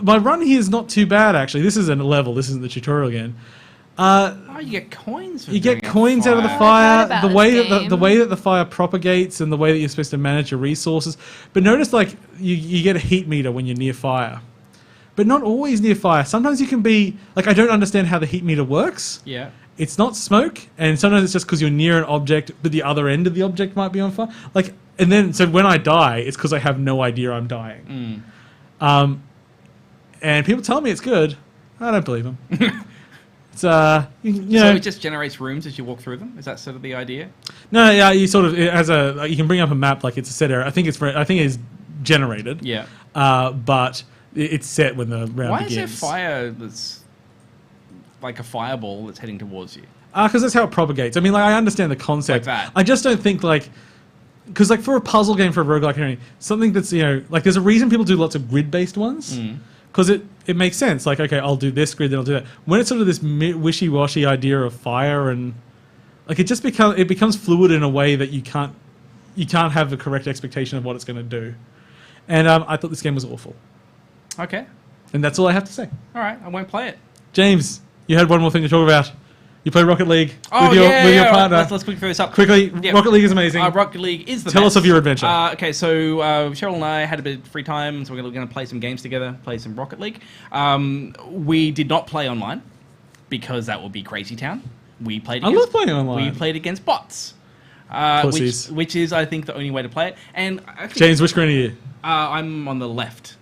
My run here is not too bad actually. This isn't a level. This isn't the tutorial again. You get coins. You get coins out of the I fire. heard about The way this that the game. way that the fire propagates and the way that you're supposed to manage your resources. But notice like you get a heat meter when you're near fire, but not always near fire. Sometimes you can be like, I don't understand how the heat meter works. Yeah. It's not smoke, and sometimes it's just because you're near an object, but the other end of the object might be on fire. Like, and then so when I die, it's because I have no idea I'm dying. And people tell me it's good. I don't believe them. It's So know. it just generates rooms as you walk through them. Is that sort of the idea? No, yeah, you sort of it has you can bring up a map like it's a set area. I think it's generated. Yeah. But it's set when the round Why begins. is there fire that's like a fireball that's heading towards you? Because that's how it propagates. I mean, like I understand the concept. Like that. I just don't think like. Because like for a puzzle game, for a roguelike, or anything, something that's like there's a reason people do lots of grid-based ones. Because it makes sense. Like, okay, I'll do this grid, then I'll do that. When it's sort of this wishy-washy idea of fire and like it just becomes fluid in a way that you can't have the correct expectation of what it's going to do. And I thought this game was awful. Okay. And that's all I have to say. All right. I won't play it. James, you had one more thing to talk about. You play Rocket League with your partner. Let's quickly throw this up. Quickly, Yeah. Rocket League is amazing. Rocket League is the Tell best. us of your adventure. Okay, so Cheryl and I had a bit of free time, so we're going to play some games together, play some Rocket League. We did not play online because that would be crazy town. We played. I love playing online. We played against bots. Pussies. which is, I think, the only way to play it. And actually, James, which screen are you? I'm on the left.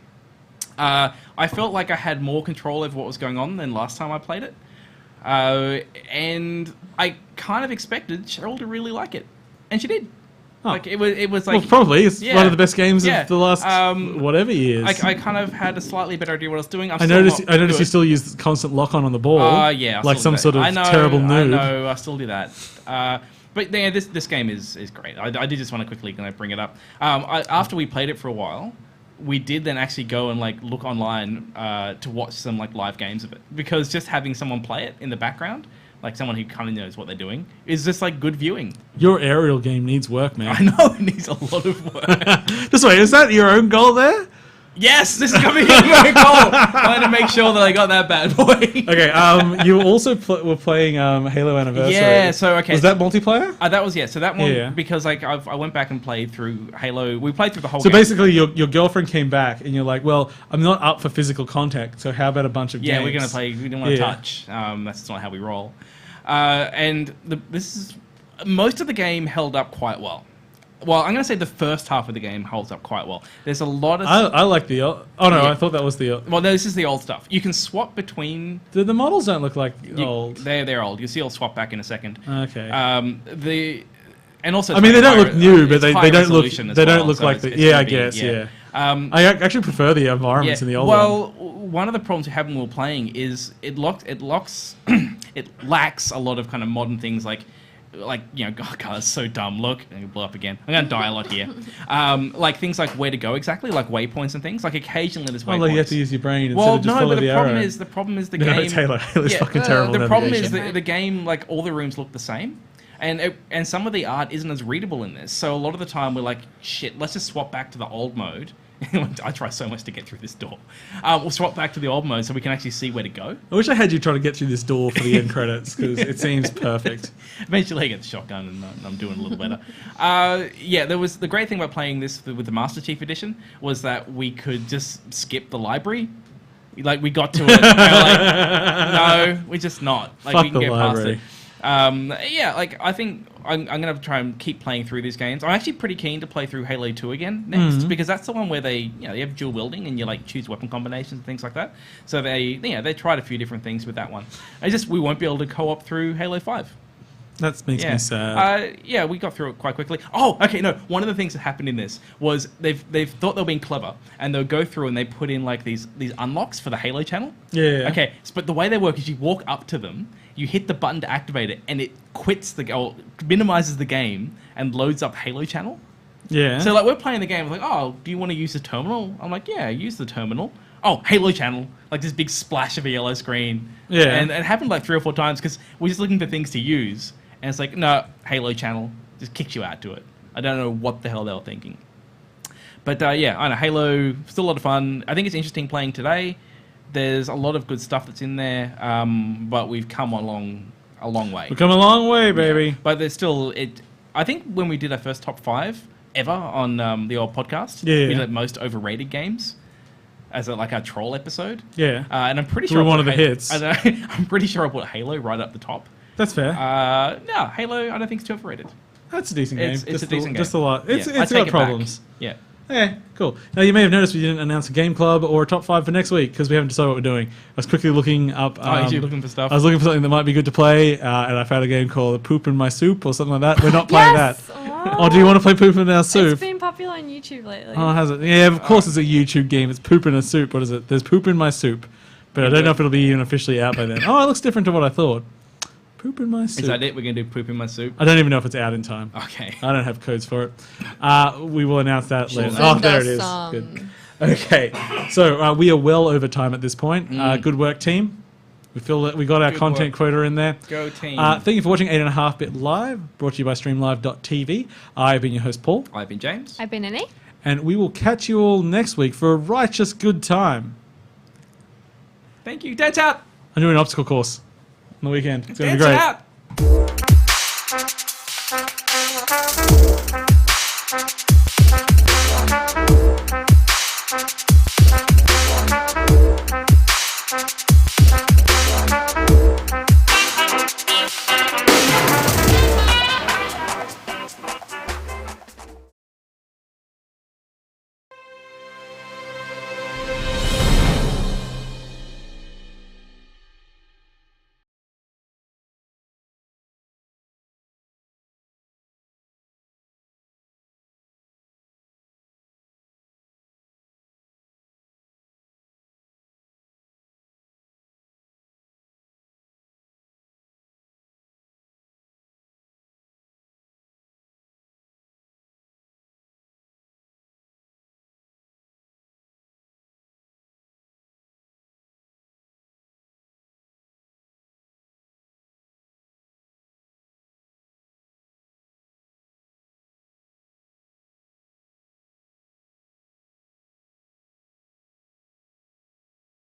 I felt like I had more control over what was going on than last time I played it. And I kind of expected Cheryl to really like it. And she did. Oh. Like, it was like... Well, probably. It's yeah, one of the best games yeah. of the last whatever years. I kind of had a slightly better idea what I was doing. I noticed you still use constant lock-on on the ball. Yeah. Like some sort of terrible noob. I know, I still do that. But yeah, this game is great. I did just want to quickly bring it up. After we played it for a while, we did then actually go and like look online to watch some like live games of it, because just having someone play it in the background, like someone who kind of knows what they're doing, is just like good viewing. Your aerial game needs work, man. I know it needs a lot of work. This way, is that your own goal there? Yes, this is going to be my goal. I had to make sure that I got that bad boy. Okay, you also were playing Halo Anniversary. Yeah, so okay. Was that multiplayer? That was, so that one, Yeah. because like I went back and played through Halo. We played through the whole So game. basically, your girlfriend came back, and you're like, well, I'm not up for physical contact, so how about a bunch of games? Yeah, we're going to play, we didn't want to touch. That's not how we roll. And most of the game held up quite well. Well, I'm going to say the first half of the game holds up quite well. There's a lot of... I like the... Oh, no, Yeah. I thought that was the... Well, no, this is the old stuff. You can swap between... The models don't look like old. They're old. You'll see I'll swap back in a second. Okay. And also... I mean, they don't look new, but they don't look... resolution as They well, don't look so like it's the... Yeah, gonna I be- guess, yeah. I I actually prefer the environments in the old one. Well, one of the problems we have when we were playing is it lacks a lot of kind of modern things like God, it's so dumb. Look, I'm gonna blow up again. I'm gonna die a lot here. Like things like where to go exactly, like waypoints and things. Like occasionally there's waypoints. Well, you have to use your brain instead Well, of just no, follow but the problem arrow. is the No, game. it's Halo. Halo's fucking terrible The problem is navigation. the game, like all the rooms look the same. And some of the art isn't as readable in this. So a lot of the time we're like, shit, let's just swap back to the old mode. I try so much to get through this door. We'll swap back to the old mode so we can actually see where to go. I wish I had you try to get through this door for the end credits, because it seems perfect. Eventually I get the shotgun and I'm doing a little better. There was the great thing about playing this with the Master Chief Edition was that we could just skip the library. Like we got to it, and we're like, no, we're just not. Like Fuck we can the get library. past it. I think I'm going to try and keep playing through these games. I'm actually pretty keen to play through Halo 2 again next, because that's the one where they have dual wielding and you like choose weapon combinations and things like that. So they tried a few different things with that one. We won't be able to co-op through Halo 5. That makes me sad. We got through it quite quickly. Oh, okay, no. One of the things that happened in this was they've thought they were being clever, and they'll go through and they put in like these unlocks for the Halo channel. Yeah. Okay, but the way they work is you walk up to them, you hit the button to activate it, and it minimizes the game and loads up Halo channel. Yeah. So like we're playing the game, we're like, oh, do you want to use the terminal? I'm like, yeah, use the terminal. Oh, Halo channel, like this big splash of a yellow screen. Yeah. And it happened like 3 or 4 times because we're just looking for things to use, and it's like, no, Halo channel, just kicks you out to it. I don't know what the hell they were thinking. But I know Halo, still a lot of fun. I think it's interesting playing today. There's a lot of good stuff that's in there, but we've come a long way. We've come a long way, baby. Yeah. But there's still I think when we did our first top 5 ever on the old podcast, we did most overrated games as our troll episode. Yeah. And I'm pretty We sure were one of the hits. I'm pretty sure I put Halo right up the top. That's fair. No, Halo I don't think it's too overrated. That's a decent game. It's just a decent game. Just a lot. It's I take got it problems. back. Yeah. Yeah, cool. Now, you may have noticed we didn't announce a game club or a top 5 for next week because we haven't decided what we're doing. I was quickly looking up... You're looking for stuff? I was looking for something that might be good to play, and I found a game called Poop in My Soup or something like that. We're not playing Yes! that. Oh, do you want to play Poop in Our Soup? It's been popular on YouTube lately. Oh, has it? Yeah, of course it's a YouTube game. It's Poop in a Soup. What is it? There's Poop in My Soup. But I don't know if it'll be even officially out by then. Oh, it looks different to what I thought. Poop in My Soup. Is that it? We're going to do Poop in My Soup? I don't even know if it's out in time. Okay. I don't have codes for it. We will announce that later. Send Oh, there us it is. some. Good. Okay, so we are well over time at this point. Good work, team. We feel that we got our Good content work. quota in there. Go team. Thank you for watching 8.5-Bit Live, brought to you by StreamLive.tv. I've been your host, Paul, I've been James. I've been Anais. and we will catch you all next week for a righteous good time. Thank you. Dad's out. I'm doing an obstacle course on the weekend. It's going to be Dad's great. out.